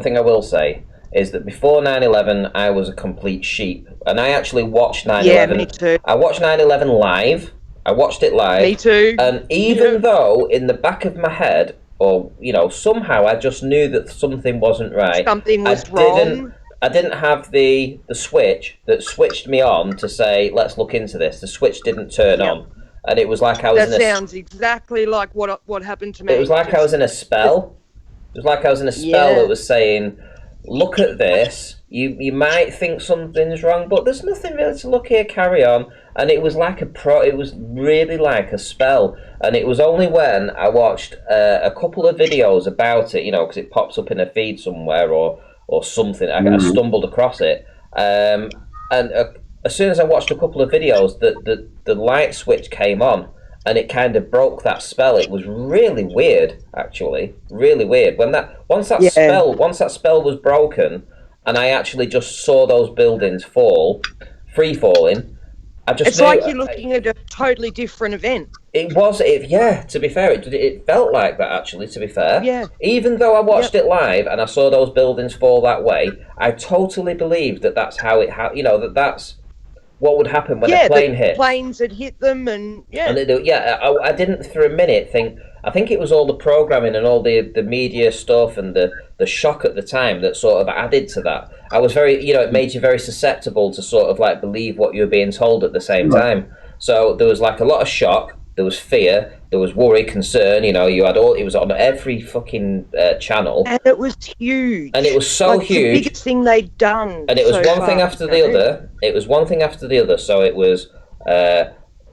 Speaker 1: thing I will say is that before 9/11, I was a complete sheep, and I actually watched 9/11.
Speaker 4: Yeah, me too.
Speaker 1: I watched 9/11 live. I watched it live.
Speaker 4: Me too.
Speaker 1: And even though in the back of my head, or somehow I just knew that something wasn't right.
Speaker 4: Something was wrong.
Speaker 1: I didn't have the switch that switched me on to say, let's look into this. The switch didn't turn on, and it was like I was.
Speaker 4: That sounds exactly like what happened to me.
Speaker 1: It was like I was in a spell. It was like I was in a spell that was saying, look at this. You might think something's wrong, but there's nothing really to look here. Carry on. And it was like it was really like a spell. And it was only when I watched a couple of videos about it, because it pops up in a feed somewhere or something. I stumbled across it, and as soon as I watched a couple of videos, the light switch came on, and it kind of broke that spell. It was really weird, actually, really weird. Once that spell was broken, and I actually just saw those buildings free falling.
Speaker 4: It's like you're looking at a totally different event.
Speaker 1: It was, to be fair, it felt like that, actually, to be fair.
Speaker 4: Yeah.
Speaker 1: Even though I watched it live and I saw those buildings fall that way, I totally believed that that's how it that's what would happen when a plane hit.
Speaker 4: Planes had hit them, and
Speaker 1: I didn't for a minute think. I think it was all the programming and all the media stuff and the shock at the time that sort of added to that. I was very, it made you very susceptible to sort of like believe what you were being told at the same time. So there was like a lot of shock, there was fear, there was worry, concern. You had it was on every fucking channel,
Speaker 4: and it was huge.
Speaker 1: And it was so huge,
Speaker 4: the biggest thing they'd done.
Speaker 1: And it was one thing after the other. It was one thing after the other. So it was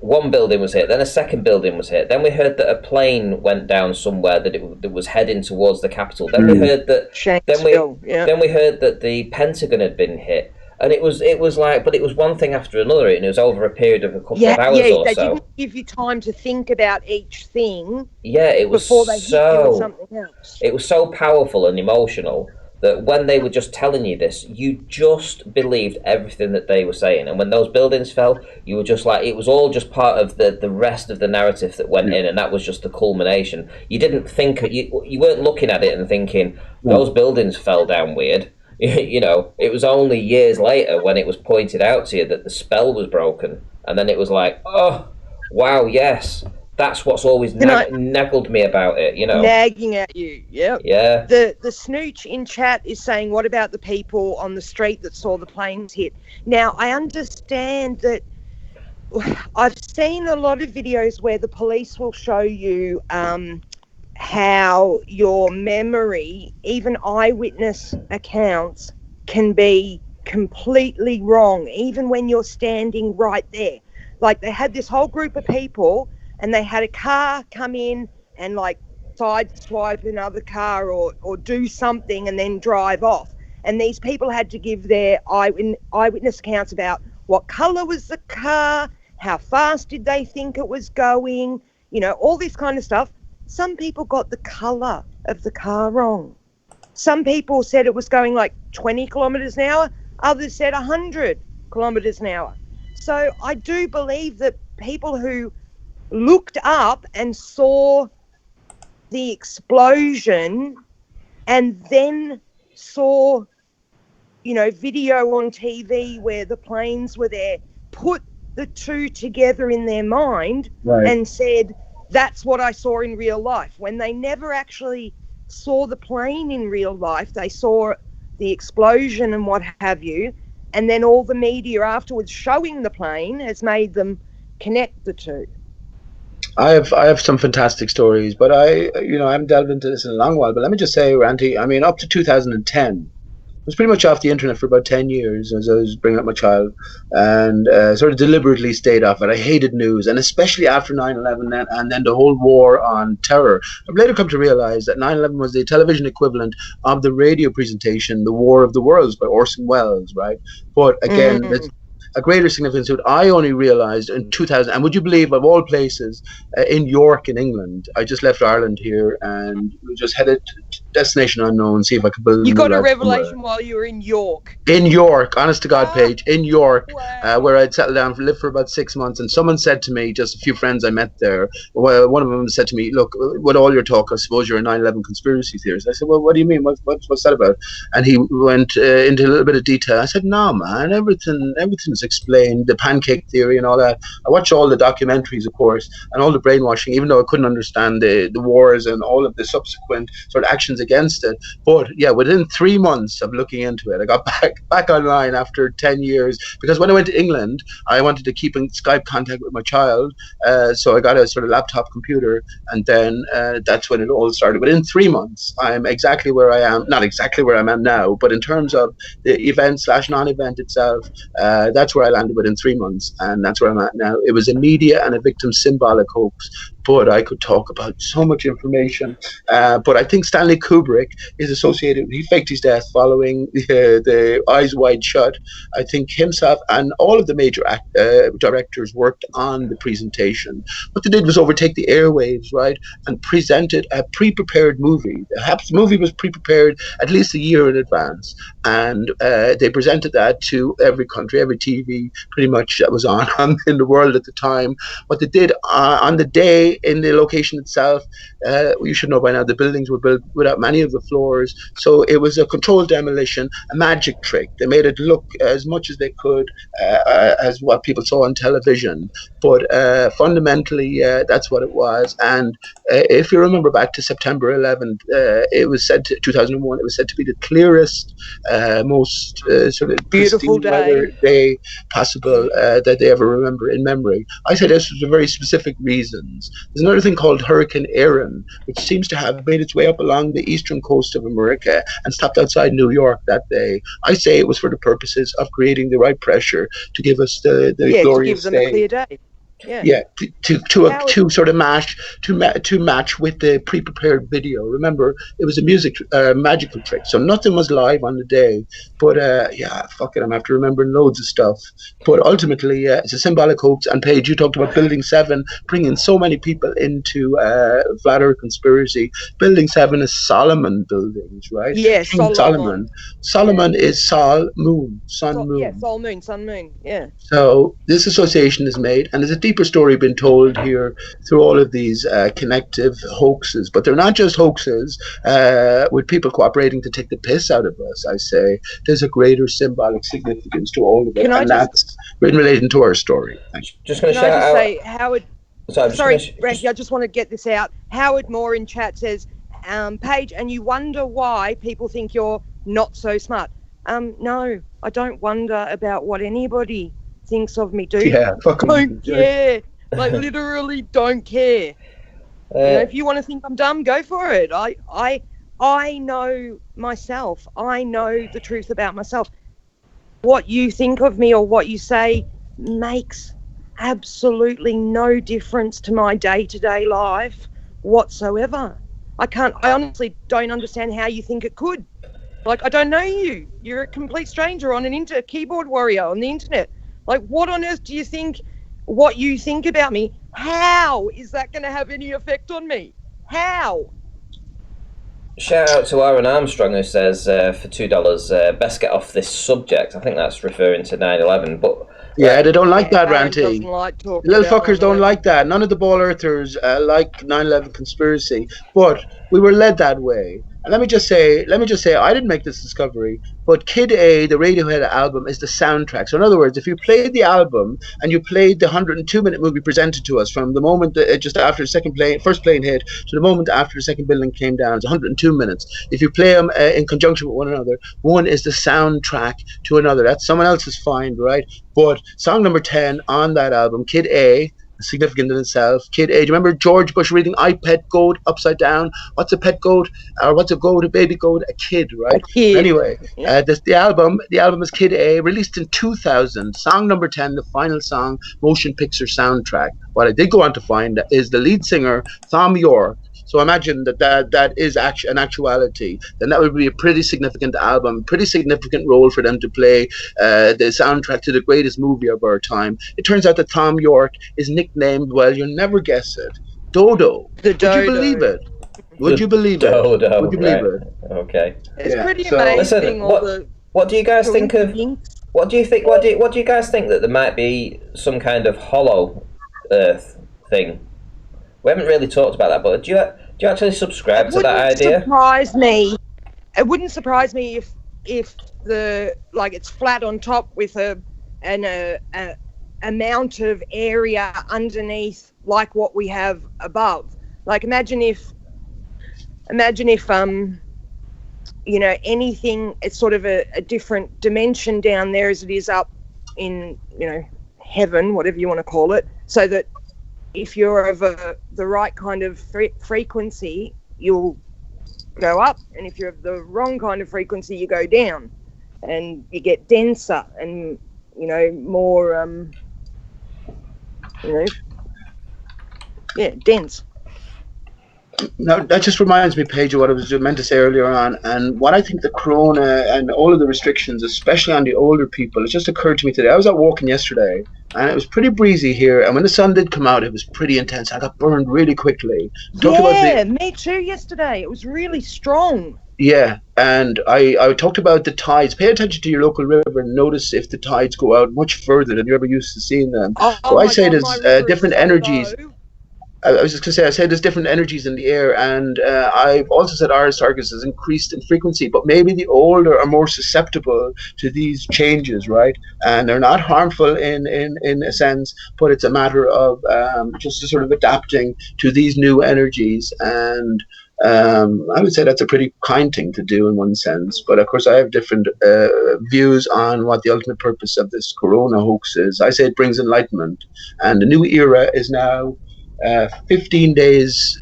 Speaker 1: one building was hit, then a second building was hit. Then we heard that a plane went down somewhere that was heading towards the capital. Then we heard that then we heard that the Pentagon had been hit. And it was like, but it was one thing after another, and it was over a period of a couple of hours or
Speaker 4: they
Speaker 1: so.
Speaker 4: Didn't give you time to think about each thing.
Speaker 1: Yeah, it was
Speaker 4: before they hit you with something else.
Speaker 1: It was so powerful and emotional that when they were just telling you this, you just believed everything that they were saying. And when those buildings fell, you were just like, it was all just part of the rest of the narrative that went in, and that was just the culmination. You didn't think, you weren't looking at it and thinking, those buildings fell down weird. You know, it was only years later when it was pointed out to you that the spell was broken, and then it was like, oh, wow, yes, that's what's always naggled me about it, you know.
Speaker 4: Nagging at you,
Speaker 1: yeah.
Speaker 4: The snooch in chat is saying, what about the people on the street that saw the planes hit? Now, I understand that I've seen a lot of videos where the police will show you how your memory, even eyewitness accounts, can be completely wrong, even when you're standing right there. Like, they had this whole group of people and they had a car come in and like sideswipe another car or do something and then drive off. And these people had to give their eyewitness accounts about what colour was the car, how fast did they think it was going, you know, all this kind of stuff. Some people got the colour of the car wrong. Some people said it was going like 20 kilometres an hour. Others said 100 kilometres an hour. So I do believe that people who looked up and saw the explosion and then saw, you know, video on TV where the planes were there, put the two together in their mind and said, that's what I saw in real life. When they never actually saw the plane in real life, they saw the explosion and what have you, and then all the media afterwards showing the plane has made them connect the two.
Speaker 3: I have some fantastic stories, but I haven't delved into this in a long while. But let me just say, Ranty, I mean, up to 2010, I was pretty much off the internet for about 10 years as I was bringing up my child, and sort of deliberately stayed off it. I hated news, and especially after 9/11 and then the whole war on terror. I've later come to realize that 9/11 was the television equivalent of the radio presentation, The War of the Worlds by Orson Welles, right? But again, it's a greater significance to it. I only realized in 2000, and would you believe, of all places, in York in England, I just left Ireland here and just headed to destination unknown, see if I could build.
Speaker 4: You got a revelation while you were in York.
Speaker 3: In York, honest to God, Paige, in York, where I'd settled down, lived for about 6 months, and someone said to me, just a few friends I met there, one of them said to me, look, with all your talk, I suppose you're a 9/11 conspiracy theorist. I said, well, what do you mean? What's that about? And he went into a little bit of detail. I said, no, man, everything's explained, the pancake theory and all that. I watched all the documentaries, of course, and all the brainwashing, even though I couldn't understand the wars and all of the subsequent sort of actions against it. But yeah, within 3 months of looking into it, I got back online after 10 years, because when I went to England, I wanted to keep in Skype contact with my child, so I got a sort of laptop computer, and then that's when it all started. Within 3 months, I'm exactly where I am, not exactly where I'm at now, but in terms of the event/non-event itself, that's where I landed within 3 months, and that's where I'm at now. It was a media and a victim symbolic hoax, but I could talk about so much information. But I think Stanley Kubrick is associated. He faked his death following the Eyes Wide Shut. I think himself and all of the major directors worked on the presentation. What they did was overtake the airwaves, right, and presented a pre-prepared movie. Perhaps the movie was pre-prepared at least a year in advance, and they presented that to every country, every TV pretty much that was on in the world at the time. What they did on the day in the location itself, you should know by now, the buildings were built without many of the floors, so it was a controlled demolition, a magic trick. They made it look as much as they could as what people saw on television, but fundamentally, that's what it was. And if you remember back to September 11th, it was said to 2001, it was said to be the clearest, most sort of
Speaker 4: beautiful
Speaker 3: day possible that they ever remember in memory. I say this for very specific reasons. There's another thing called Hurricane Erin, which seems to have made its way up along the eastern coast of America and stopped outside New York that day. I say it was for the purposes of creating the right pressure to give us the glorious
Speaker 4: to give them
Speaker 3: day.
Speaker 4: a clear day.
Speaker 3: Yeah, to sort of match with the pre-prepared video. Remember, it was a magical trick, so nothing was live on the day. But fuck it, I'm after remembering loads of stuff. But ultimately, it's a symbolic hoax. And Paige, you talked about Building 7 bringing so many people into flat Earth conspiracy. Building 7 is Solomon buildings, right?
Speaker 4: Yeah,
Speaker 3: King Solomon. Solomon is Sol, moon, sun, moon.
Speaker 4: Yeah, Sol, moon, sun, moon. Yeah.
Speaker 3: So this association is made, and there's a deeper story been told here through all of these connective hoaxes. But they're not just hoaxes with people cooperating to take the piss out of us. I say there's a greater symbolic significance to all of it, that's in relation to our story.
Speaker 1: Just going to shout out.
Speaker 4: Say, Howard. Sorry, Frankie, I just want to get this out. Howard Moore in chat says, Paige, and you wonder why people think you're not so smart. No, I don't wonder about what anybody thinks of me, dude.
Speaker 3: Yeah,
Speaker 4: don't care. Like, literally don't care. If you want to think I'm dumb, go for it. I know myself. I know the truth about myself. What you think of me or what you say makes absolutely no difference to my day-to-day life whatsoever. I honestly don't understand how you think it could. Like, I don't know you. You're a complete stranger on a keyboard warrior on the internet. Like, what on earth do you think, what you think about me, how is that going to have any effect on me? How?
Speaker 1: Shout out to Aaron Armstrong, who says for $2, best get off this subject. I think that's referring to 9/11, but...
Speaker 3: Yeah, they don't like that, Ranty.
Speaker 4: Like
Speaker 3: little fuckers don't like that. None of the ball earthers like 9/11 conspiracy, but we were led that way. And let me just say, I didn't make this discovery, but Kid A, the Radiohead album, is the soundtrack. So in other words, if you played the album and you played the 102-minute movie presented to us from the moment just after the first plane hit to the moment after the second building came down, it's 102 minutes. If you play them in conjunction with one another, one is the soundtrack to another. That's someone else's find, right? But song number 10 on that album, Kid A, significant in itself. Kid A. Do you remember George Bush reading I Pet Goat upside down? What's a pet goat? Or what's a goat? A baby goat? A kid, right?
Speaker 4: A kid.
Speaker 3: Anyway, the album is Kid A, released in 2000. Song number 10, the final song, motion picture soundtrack. What I did go on to find is the lead singer, Thom Yorke. So imagine that is an actuality. Then that would be a pretty significant album, pretty significant role for them to play the soundtrack to the greatest movie of our time. It turns out that Thom Yorke is nicknamed, well, you'll never guess it, Dodo.
Speaker 4: The Dodo.
Speaker 3: Would you believe it? Would you believe it?
Speaker 1: Dodo.
Speaker 3: Would you believe it?
Speaker 1: Okay.
Speaker 4: It's pretty amazing.
Speaker 1: Listen, what do you guys think of? What do you think? What do you guys think that there might be some kind of hollow Earth thing? We haven't really talked about that, but do you actually subscribe to that idea?
Speaker 4: It wouldn't surprise me if it's flat on top with an amount of area underneath like what we have above. Like imagine if anything, it's sort of a different dimension down there as it is up in heaven, whatever you want to call it, so that if you're of the right kind of frequency, you'll go up, and if you're of the wrong kind of frequency, you go down, and you get denser and more dense.
Speaker 3: Now, that just reminds me, Paige, of what I was meant to say earlier on, and what I think the corona and all of the restrictions, especially on the older people, it just occurred to me today. I was out walking yesterday, and it was pretty breezy here, and when the sun did come out, it was pretty intense. I got burned really quickly.
Speaker 4: Me too yesterday. It was really strong.
Speaker 3: Yeah, and I talked about the tides. Pay attention to your local river and notice if the tides go out much further than you're ever used to seeing them. So I say there's different energies. I was just going to say, I said there's different energies in the air, and I've also said Aristarchus has increased in frequency, but maybe the older are more susceptible to these changes, right? And they're not harmful in a sense, but it's a matter of just sort of adapting to these new energies. And I would say that's a pretty kind thing to do in one sense. But of course, I have different views on what the ultimate purpose of this corona hoax is. I say it brings enlightenment, and the new era is now 15 days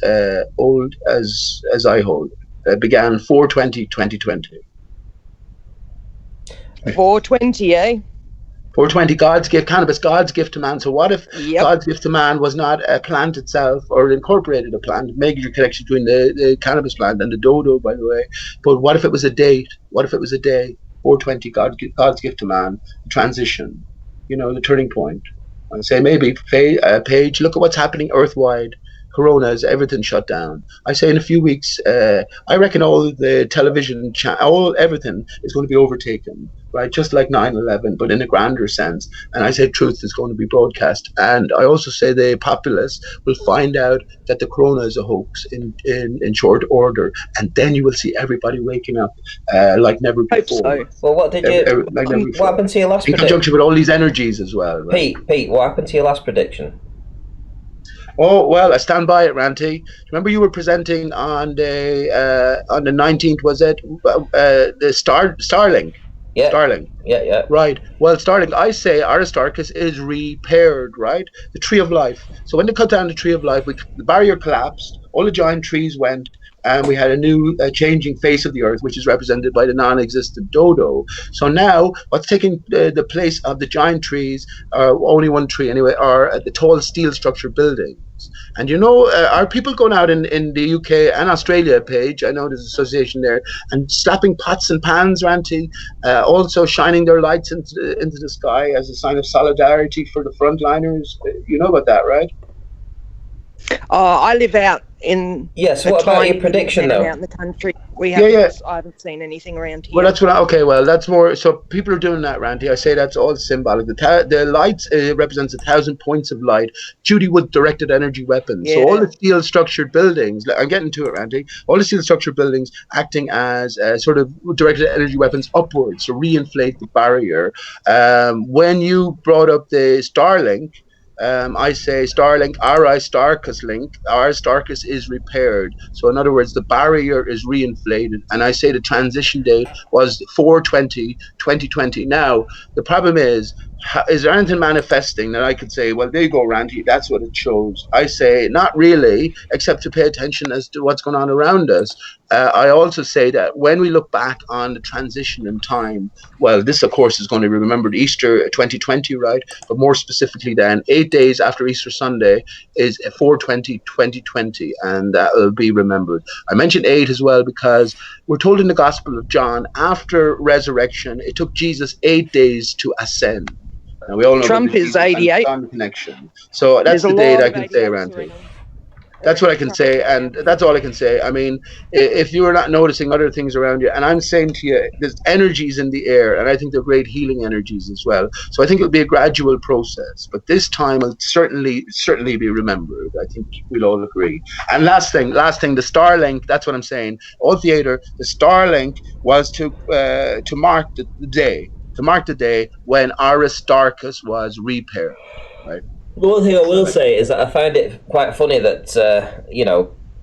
Speaker 3: old as I hold. It began 4/20/2020.
Speaker 4: 4/20, eh?
Speaker 3: 420, God's gift, cannabis, God's gift to man. So what if God's gift to man was not a plant itself, or incorporated a plant, major connection between the cannabis plant and the dodo, by the way. But what if it was a date? What if it was a day? 420, God's gift to man, transition, the turning point. I say maybe, Paige, look at what's happening earthwide. Coronas, everything shut down. I say in a few weeks, I reckon all the television, everything is going to be overtaken, right? Just like 9/11, but in a grander sense. And I say truth is going to be broadcast. And I also say the populace will find out that the corona is a hoax in short order. And then you will see everybody waking up like never before.
Speaker 4: So.
Speaker 1: Well, what did you? What happened to your last prediction?
Speaker 3: In conjunction with all these energies as well.
Speaker 1: Right? Pete, what happened to your last prediction?
Speaker 3: Oh, well, I stand by it, Ranty. Remember you were presenting on the 19th, was it? The Starling.
Speaker 1: Yeah.
Speaker 3: Starling.
Speaker 1: Yeah.
Speaker 3: Right. Well, Starling, I say Aristarchus is repaired, right? The tree of life. So when they cut down the tree of life, the barrier collapsed, all the giant trees went, and we had a new changing face of the earth, which is represented by the non-existent dodo. So now what's taking the place of the giant trees, only one tree anyway, are the tall steel structured buildings. And are people going out in the UK and Australia, Paige? I know there's an association there, and slapping pots and pans, Ranty, also shining their lights into the sky as a sign of solidarity for the frontliners. You know about that, right?
Speaker 4: I live out in.
Speaker 1: Yeah, so what about your prediction, though?
Speaker 4: Out in the country, we haven't. I haven't seen anything around here.
Speaker 3: Well, that's what. Okay, well, that's more. So people are doing that, Randy. I say that's all symbolic. The lights represents 1,000 points of light. Judy Wood directed energy weapons. Yeah. So all the steel structured buildings. I'm getting to it, Randy. All the steel structured buildings acting as sort of directed energy weapons upwards to reinflate the barrier. When you brought up the Starlink. I say Starlink, Aristarchus link, Aristarchus is repaired. So in other words, the barrier is reinflated. And I say the transition date was 4/20/2020. Now, the problem is there anything manifesting that I could say, well, there you go, Randy, that's what it shows? I say, not really, except to pay attention as to what's going on around us. I also say that when we look back on the transition in time, well, this, of course, is going to be remembered Easter 2020, right? But more specifically then, 8 days after Easter Sunday is 4/20/2020, and that will be remembered. I mentioned 8 as well because we're told in the Gospel of John, after resurrection, it took Jesus 8 days to ascend. Now, we all know
Speaker 4: Trump is 88.
Speaker 3: Connection. So that's the date I can say, Randy. That's what I can say, and that's all I can say. I mean, if you are not noticing other things around you, and I'm saying to you, there's energies in the air, and I think they're great healing energies as well. So I think it'll be a gradual process, but this time will certainly be remembered. I think we'll all agree. And last thing, the Starlink. That's what I'm saying. All theater. The Starlink was to mark the day. To mark the day when Aristarchus was repaired, right?
Speaker 1: The one thing I will say is that I find it quite funny that,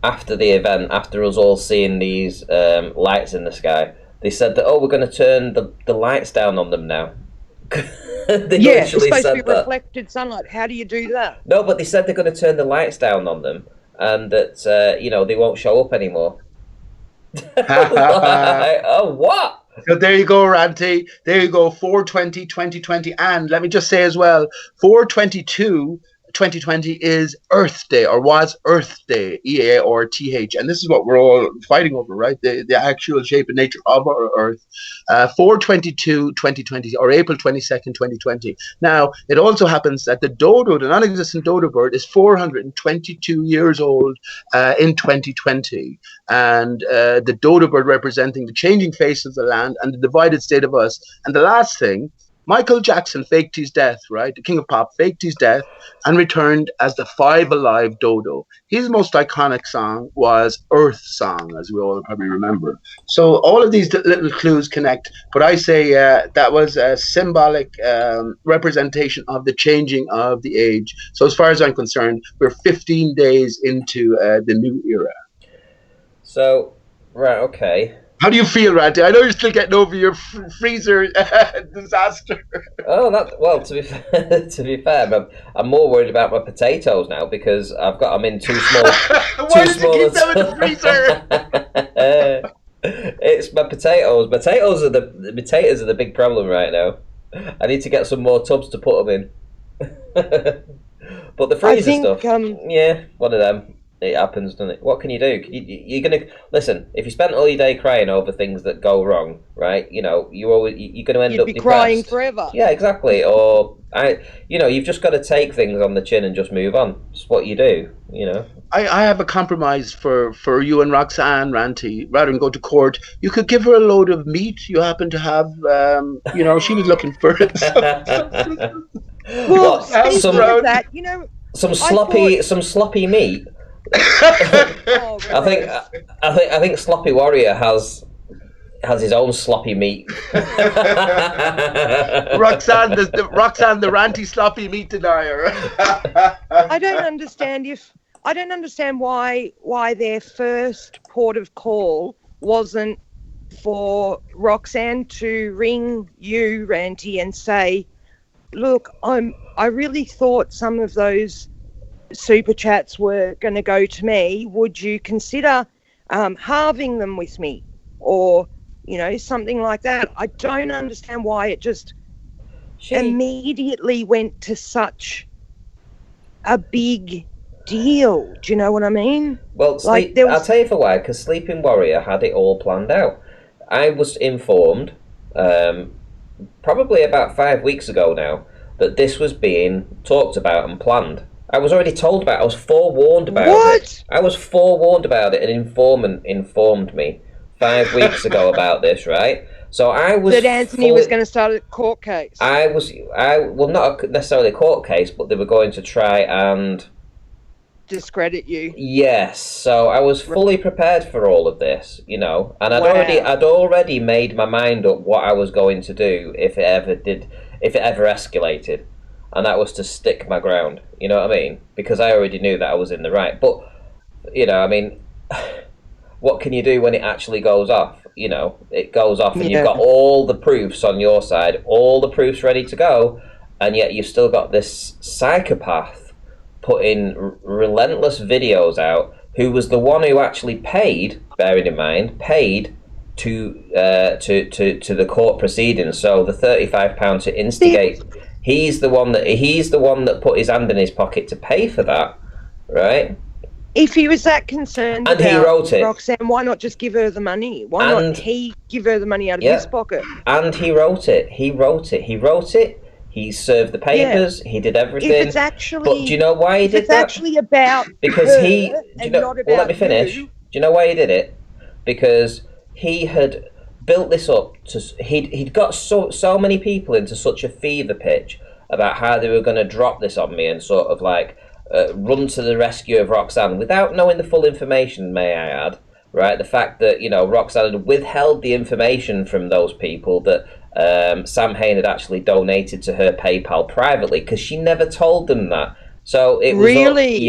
Speaker 1: after the event, after us all seeing these lights in the sky, they said that, we're going to turn the lights down on them now.
Speaker 4: It's supposed to be reflected sunlight. How do you do that?
Speaker 1: No, but they said they're going to turn the lights down on them and that, they won't show up anymore. Oh, what?
Speaker 3: So there you go, Ranty. There you go, 4/20/2020. And let me just say as well, 4/22/2020 is Earth Day, or was Earth Day, EA or TH. And this is what we're all fighting over, right? The actual shape and nature of our Earth. 4/22/2020, or April 22nd, 2020. Now, it also happens that the dodo, the non-existent dodo bird, is 422 years old in 2020. And the dodo bird representing the changing face of the land and the divided state of us. And the last thing, Michael Jackson faked his death, right? The king of pop faked his death and returned as the Five Alive Dodo. His most iconic song was Earth Song, as we all probably remember. So all of these little clues connect. But I say that was a symbolic representation of the changing of the age. So as far as I'm concerned, we're 15 days into the new era.
Speaker 1: So, right, okay.
Speaker 3: How do you feel, Randy? I know you're still getting over your freezer disaster.
Speaker 1: Oh, to be fair, I'm more worried about my potatoes now because I've got them in too small.
Speaker 3: Why did you keep them in the freezer?
Speaker 1: It's my potatoes. Potatoes are the big problem right now. I need to get some more tubs to put them in. But the
Speaker 4: I
Speaker 1: freezer
Speaker 4: think,
Speaker 1: stuff, yeah, one of them. It happens, doesn't it? What can you do? You're gonna listen. If you spent all your day crying over things that go wrong, right? You know, you're gonna end
Speaker 4: you'd
Speaker 1: up
Speaker 4: be
Speaker 1: depressed.
Speaker 4: crying forever.
Speaker 1: Yeah, exactly. Or you've just got to take things on the chin and just move on. It's what you do. You know.
Speaker 3: I have a compromise for you and Roxanne Ranty. Rather than go to court, you could give her a load of meat you happen to have. She was looking for it.
Speaker 4: Well, speaking of that,
Speaker 1: some sloppy meat.
Speaker 4: Oh,
Speaker 1: I think Sloppy Warrior has his own sloppy meat.
Speaker 3: Roxanne, the ranty sloppy meat denier.
Speaker 4: I don't understand why their first port of call wasn't for Roxanne to ring you, Ranty, and say, "Look, I really thought some of those super chats were going to go to me. Would you consider halving them with me, or something like that?" I don't understand why it just immediately went to such a big deal. Do you know what I mean?
Speaker 1: Well, I'll tell you for why. Because Sleeping Warrior had it all planned out. I was informed, probably about 5 weeks ago now, that this was being talked about and planned. I was already told about it. I was forewarned about it. I was forewarned about it. An informant informed me 5 weeks ago about this, right? So I was
Speaker 4: that Anthony was going to start a court case.
Speaker 1: Well, not necessarily a court case, but they were going to try and
Speaker 4: discredit you.
Speaker 1: Yes, so I was fully prepared for all of this, and I'd already made my mind up what I was going to do if it ever escalated, and that was to stick my ground. You know what I mean? Because I already knew that I was in the right. But what can you do when it actually goes off? It goes off, and you've got all the proofs on your side, all the proofs ready to go, and yet you've still got this psychopath putting relentless videos out, who was the one who actually paid, bearing in mind, to the court proceedings. So the £35 to instigate, he's the one that put his hand in his pocket to pay for that, right?
Speaker 4: If he was that concerned
Speaker 1: and
Speaker 4: about
Speaker 1: he wrote it.
Speaker 4: Roxanne, why not just give her the money? Why not he give her the money out of his pocket?
Speaker 1: And he wrote it. He served the papers. Yeah. He did everything.
Speaker 4: If it's actually,
Speaker 1: but do you know why he did that?
Speaker 4: It's actually about
Speaker 1: because
Speaker 4: her not about
Speaker 1: well, let me finish.
Speaker 4: You.
Speaker 1: Do you know why he did it? Because he had built this up to. He'd got so many people into such a fever pitch about how they were going to drop this on me and sort of like run to the rescue of Roxanne without knowing the full information. May I add? Right, the fact that Roxanne had withheld the information from those people that Sam Hain had actually donated to her PayPal privately, because she never told them that. So it was
Speaker 4: really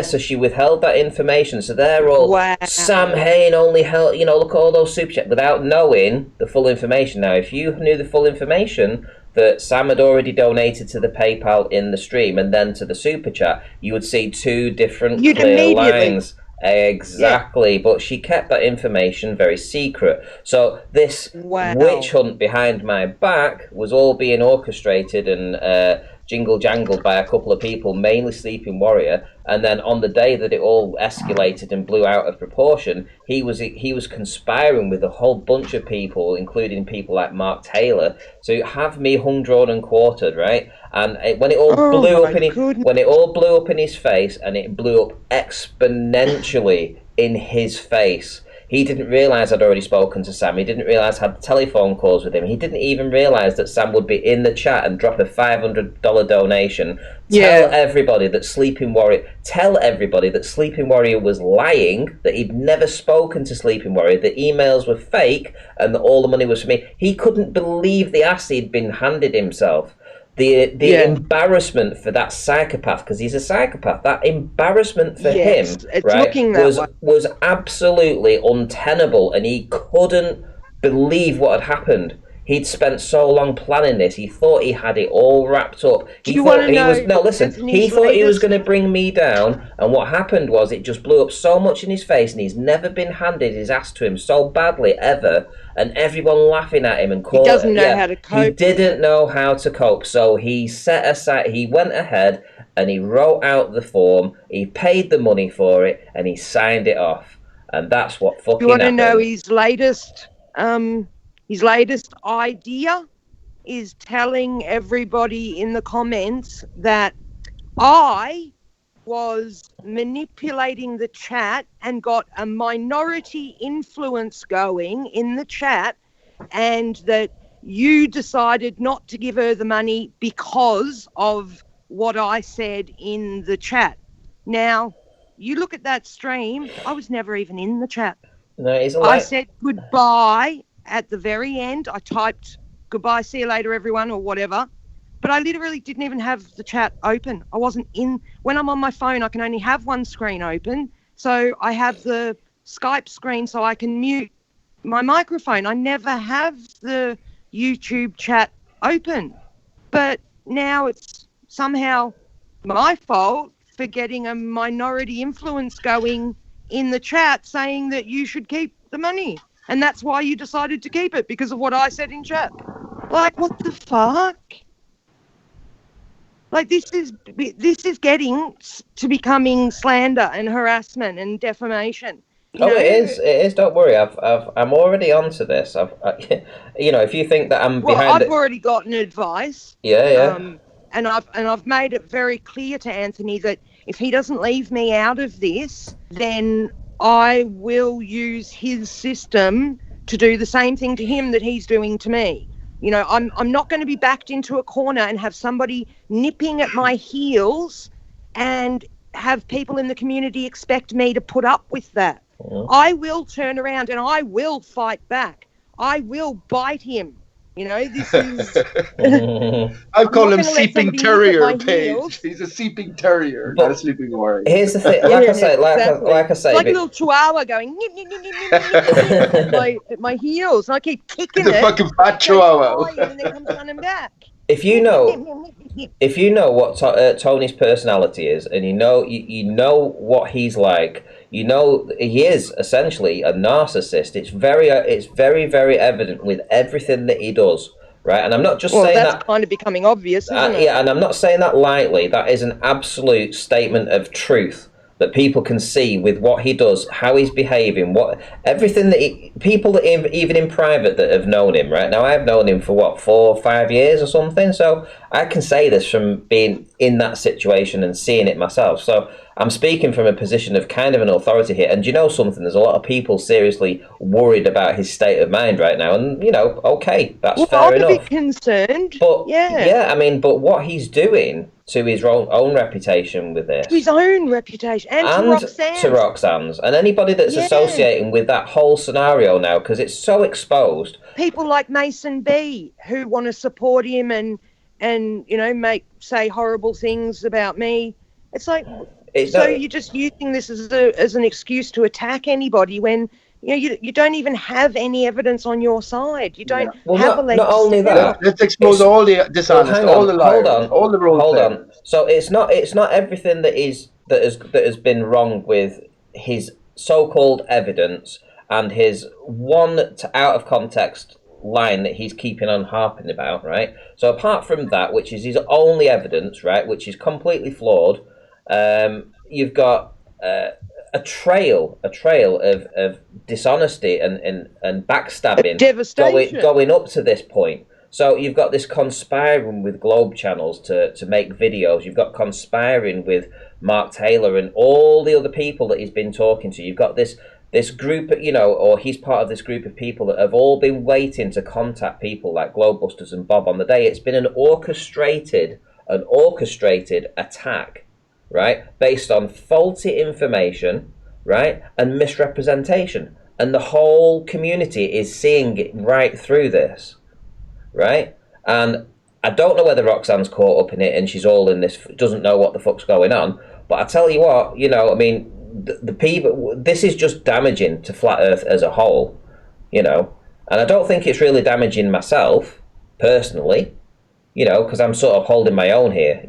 Speaker 1: so she withheld that information. So they're all Sam Hain only held, look at all those super chats without knowing the full information. Now, if you knew the full information that Sam had already donated to the PayPal in the stream and then to the super chat, you would see two different clear lines. Exactly, but she kept that information very secret. So this witch hunt behind my back was all being orchestrated and jingle jangled by a couple of people, mainly Sleeping Warrior. And then on the day that it all escalated and blew out of proportion, he was conspiring with a whole bunch of people, including people like Mark Taylor, to have me hung, drawn, and quartered, right? And when it all blew up in his face, and it blew up exponentially in his face. He didn't realise I'd already spoken to Sam. He didn't realise I had telephone calls with him. He didn't even realise that Sam would be in the chat and drop a $500 donation. Tell everybody that Sleeping Warrior was lying, that he'd never spoken to Sleeping Warrior, the emails were fake, and that all the money was for me. He couldn't believe the ass he'd been handed himself. The embarrassment for that psychopath, because he's a psychopath, that embarrassment for him was absolutely untenable, and he couldn't believe what had happened. He'd spent so long planning this. He thought he had it all wrapped up.
Speaker 4: Do you want to know?
Speaker 1: He thought he was going to bring me down, and what happened was it just blew up so much in his face, and he's never been handed his ass to him so badly ever, and everyone laughing at him and calling.
Speaker 4: He doesn't know how to cope.
Speaker 1: He didn't know how to cope, so he went ahead and he wrote out the form. He paid the money for it, and he signed it off, and that's what fucking.
Speaker 4: You want to
Speaker 1: happened.
Speaker 4: know his latest? His latest idea is telling everybody in the comments that I was manipulating the chat and got a minority influence going in the chat, and that you decided not to give her the money because of what I said in the chat. Now, you look at that stream, I was never even in the chat.
Speaker 1: No,
Speaker 4: I said goodbye at the very end. I typed goodbye, see you later, everyone, or whatever. But I literally didn't even have the chat open. I wasn't in. When I'm on my phone, I can only have one screen open. So I have the Skype screen so I can mute my microphone. I never have the YouTube chat open. But now it's somehow my fault for getting a minority influence going in the chat saying that you should keep the money. And that's why you decided to keep it, because of what I said in chat. Like, what the fuck? Like, this is getting to becoming slander and harassment and defamation.
Speaker 1: It is. Don't worry. I'm already onto this. If you think that I'm behind,
Speaker 4: I've already gotten advice.
Speaker 1: Yeah.
Speaker 4: And I've made it very clear to Anthony that if he doesn't leave me out of this, then I will use his system to do the same thing to him that he's doing to me. You know, I'm not going to be backed into a corner and have somebody nipping at my heels and have people in the community expect me to put up with that. I will turn around and I will fight back. I will bite him. You know, this is...
Speaker 3: I've called him Seeping Terrier, Paige. He's a Seeping Terrier, not a Sleeping Warrior.
Speaker 1: Here's the thing, like I say,
Speaker 4: like a little chihuahua going at my heels, and I keep kicking it.
Speaker 3: The fucking fat chihuahua.
Speaker 4: And then comes running back.
Speaker 1: If you know what Tony's personality is, and you know what he's like, you know he is essentially a narcissist. It's very, very evident with everything that he does, right? And I'm not just saying
Speaker 4: that's kind of becoming obvious, isn't it?
Speaker 1: Yeah, and I'm not saying that lightly. That is an absolute statement of truth that people can see with what he does, how he's behaving, everything that people that even in private that have known him, right? Now I've known him for 4 or 5 years or something, so I can say this from being in that situation and seeing it myself. So I'm speaking from a position of kind of an authority here. And you know something? There's a lot of people seriously worried about his state of mind right now. And, okay, that's fair enough.
Speaker 4: I'm a bit concerned.
Speaker 1: But, but what he's doing to his own reputation with this.
Speaker 4: To his own reputation. And to Roxanne's.
Speaker 1: And anybody that's associating with that whole scenario now, because it's so exposed.
Speaker 4: People like Mason B, who want to support him and say horrible things about me. It's like... you're just using this as an excuse to attack anybody when you don't even have any evidence on your side. You don't have a leg.
Speaker 1: Not only that,
Speaker 3: let's expose all the dishonest, all the liars, all the role
Speaker 1: players. Hold on. So it's not everything that has been wrong with his so-called evidence and his one out of context line that he's keeping on harping about, right? So apart from that, which is his only evidence, right, which is completely flawed. You've got a trail of dishonesty and backstabbing,
Speaker 4: devastation
Speaker 1: going up to this point. So you've got this conspiring with Globe channels to make videos. You've got conspiring with Mark Taylor and all the other people that he's been talking to. You've got this group, or he's part of this group of people that have all been waiting to contact people like Globebusters and Bob on the day. It's been an orchestrated attack, right, based on faulty information, right, and misrepresentation, and the whole community is seeing it right through this, right? And I don't know whether Roxanne's caught up in it and she's all in this, doesn't know what the fuck's going on, but I tell you what, the people, this is just damaging to Flat Earth as a whole, And I don't think it's really damaging myself, personally, because I'm sort of holding my own here,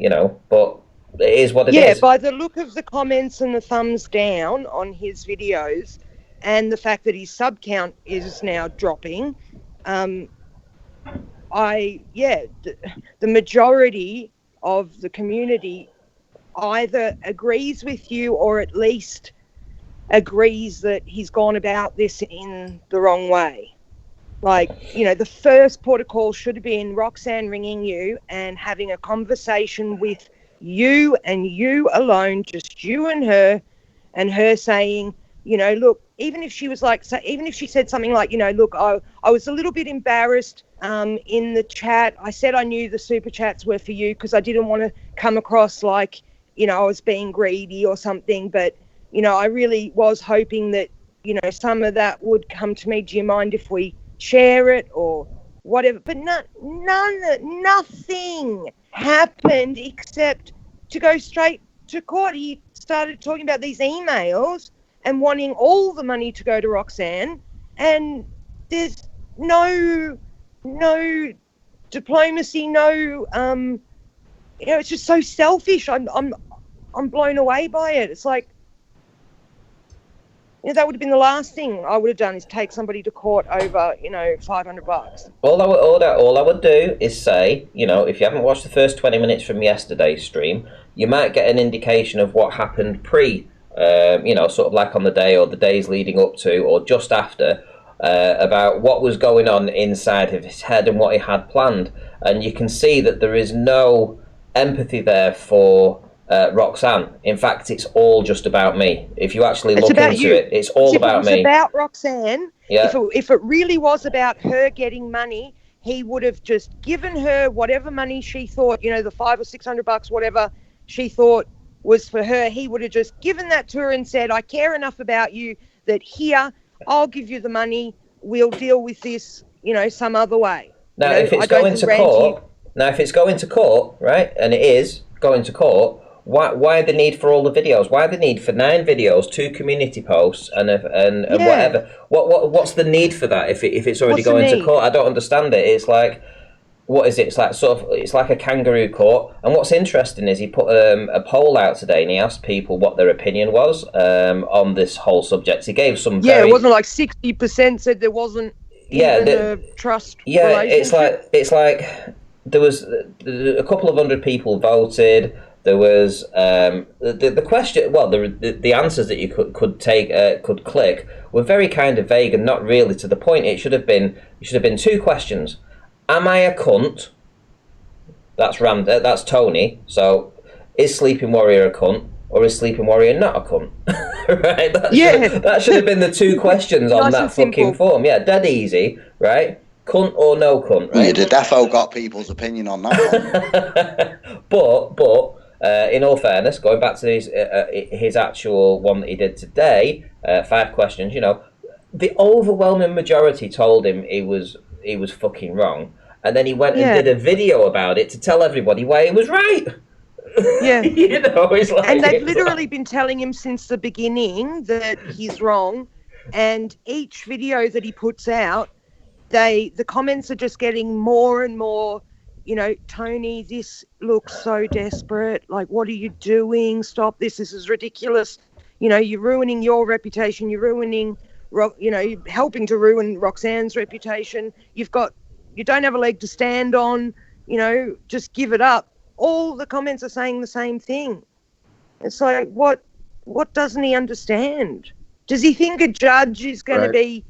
Speaker 1: but it is what it is.
Speaker 4: Yeah, by the look of the comments and the thumbs down on his videos and the fact that his sub count is now dropping, the majority of the community either agrees with you or at least agrees that he's gone about this in the wrong way. Like, the first port of call should have been Roxanne ringing you and having a conversation with you and you alone, just you and her saying, look, even if she said something like, look, I was a little bit embarrassed in the chat. I said I knew the super chats were for you because I didn't want to come across like, I was being greedy or something. But, I really was hoping that, some of that would come to me. Do you mind if we share it or whatever? But nothing happened except to go straight to court. He started talking about these emails and wanting all the money to go to Roxanne, and there's no diplomacy, it's just so selfish. I'm blown away by it. It's like, that would have been the last thing I would have done, is take somebody to court over, $500.
Speaker 1: All I would do is say, if you haven't watched the first 20 minutes from yesterday's stream, you might get an indication of what happened sort of like on the day or the days leading up to or just after, about what was going on inside of his head and what he had planned. And you can see that there is no empathy there for Roxanne. In fact, it's all just about me. If you actually look into it, it's all about me.
Speaker 4: If it was about Roxanne,
Speaker 1: yeah.
Speaker 4: If it really was about her getting money, he would have just given her whatever money she thought, the $500 or $600, whatever she thought was for her. He would have just given that to her and said, I care enough about you that here, I'll give you the money. We'll deal with this, some other way.
Speaker 1: Now, if it's going to court, right, and it is going to court, why the need for all the videos? Why the need for 9 videos, 2 community posts, and whatever? What's the need for that if it's already going to court? I don't understand it. It's like, what is it? It's like a kangaroo court. And what's interesting is he put a poll out today, and he asked people what their opinion was on this whole subject. He gave some
Speaker 4: it wasn't like 60% said there wasn't even a trust relationship.
Speaker 1: It's like there was a couple of hundred people voted. There was the question. Well, the answers that you could click were very kind of vague and not really to the point. It should have been 2 questions. Am I a cunt? That's Tony. So, is Sleeping Warrior a cunt, or is Sleeping Warrior not a cunt? Right? That should have been the 2 questions on that fucking form. Yeah, dead easy, right? Cunt or no cunt, right?
Speaker 2: Yeah, the defo got people's opinion on that one.
Speaker 1: But in all fairness, going back to his actual one that he did today, 5 questions, the overwhelming majority told him he was fucking wrong, and then he went and did a video about it to tell everybody why he was right.
Speaker 4: Yeah.
Speaker 1: It's like,
Speaker 4: and they've literally been telling him since the beginning that he's wrong, and each video that he puts out, the comments are just getting more and more, Tony, this looks so desperate, like, what are you doing? Stop this is ridiculous. You're ruining your reputation, you're ruining, you're helping to ruin Roxanne's reputation. You don't have a leg to stand on, just give it up. All the comments are saying the same thing. It's like, what doesn't he understand? Does he think a judge is going to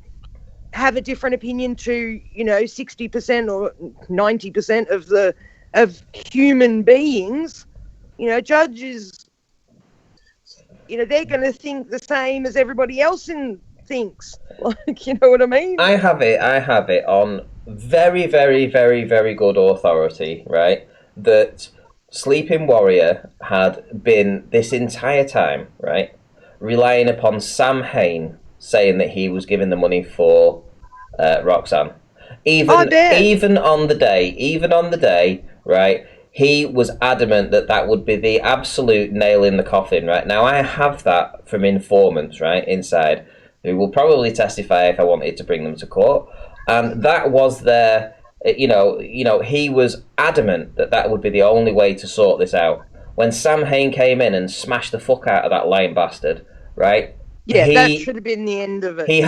Speaker 4: have a different opinion to, 60% or 90% of human beings? Judges, they're going to think the same as everybody else thinks. Like, you know what I mean?
Speaker 1: I have it on very, very, very, very good authority, right, that Sleeping Warrior had been this entire time, right, relying upon Sam Hain saying that he was giving the money for Roxanne. Even on the day, right, he was adamant that would be the absolute nail in the coffin, right? Now, I have that from informants, right, inside, who will probably testify if I wanted to bring them to court. and that was their. He was adamant that would be the only way to sort this out. When Sam Hain came in and smashed the fuck out of that lying bastard, right?
Speaker 4: Yeah, that should have been the end of it.
Speaker 1: He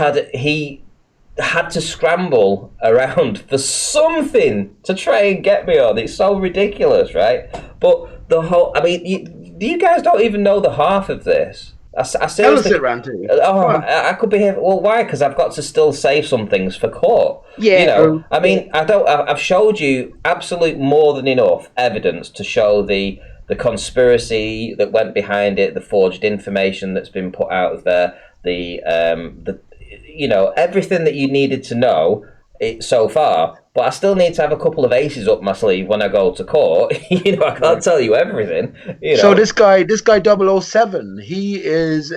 Speaker 1: had to scramble around for something to try and get me on. It's so ridiculous, right? But the whole, I mean, you guys don't even know the half of this. I
Speaker 3: Tell us it, Randy.
Speaker 1: I could be here. Well, why? Because I've got to still save some things for court.
Speaker 4: Yeah.
Speaker 1: I mean, I've showed you absolute more than enough evidence to show the conspiracy that went behind it, the forged information that's been put out there, the everything that you needed to know so far. But I still need to have a couple of aces up my sleeve when I go to court. I can't tell you everything.
Speaker 3: So this guy 007, he is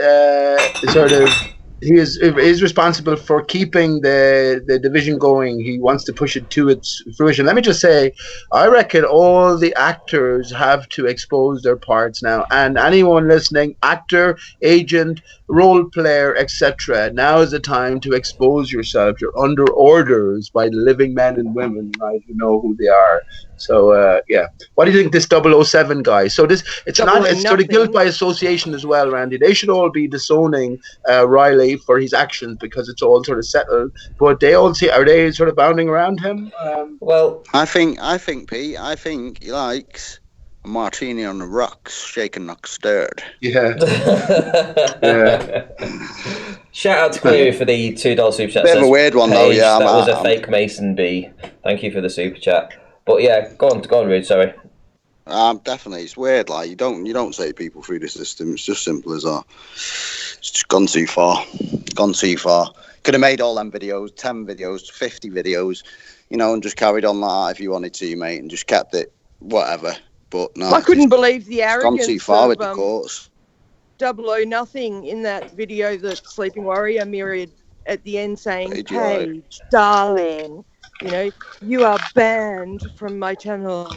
Speaker 3: he is responsible for keeping the division going. He wants to push it to its fruition. Let me just say, I reckon all the actors have to expose their parts now. And anyone listening, actor, agent, role player, etc., now is the time to expose yourself. You're under orders by the living men and women, right, who know who they are. So what do you think this 007 guy? So it's sort of guilt by association as well, Randy. They should all be disowning Riley for his actions because it's all sort of settled. But are they sort of bounding around him?
Speaker 1: Well,
Speaker 2: I think Pete. I think he likes a martini on the rocks, shaken not stirred.
Speaker 3: Yeah.
Speaker 1: Shout out to Cleary for the $2 super chat.
Speaker 2: Bit of a weird one though. Yeah,
Speaker 1: that was a fake Mason B. Thank you for the super chat. But yeah, go on, Rude. Sorry.
Speaker 2: Definitely, it's weird. Like you don't say people through the system. It's just simple as that. It's just gone too far. Could have made all them videos, 10 videos, 50 videos, and just carried on like that if you wanted to, mate, and just kept it whatever. But no,
Speaker 4: I couldn't believe the arrogance.
Speaker 2: Gone too far with the courts.
Speaker 4: 009 in that video that Sleeping Warrior mirrored at the end, saying, "Paige, darling, you are banned from my channel."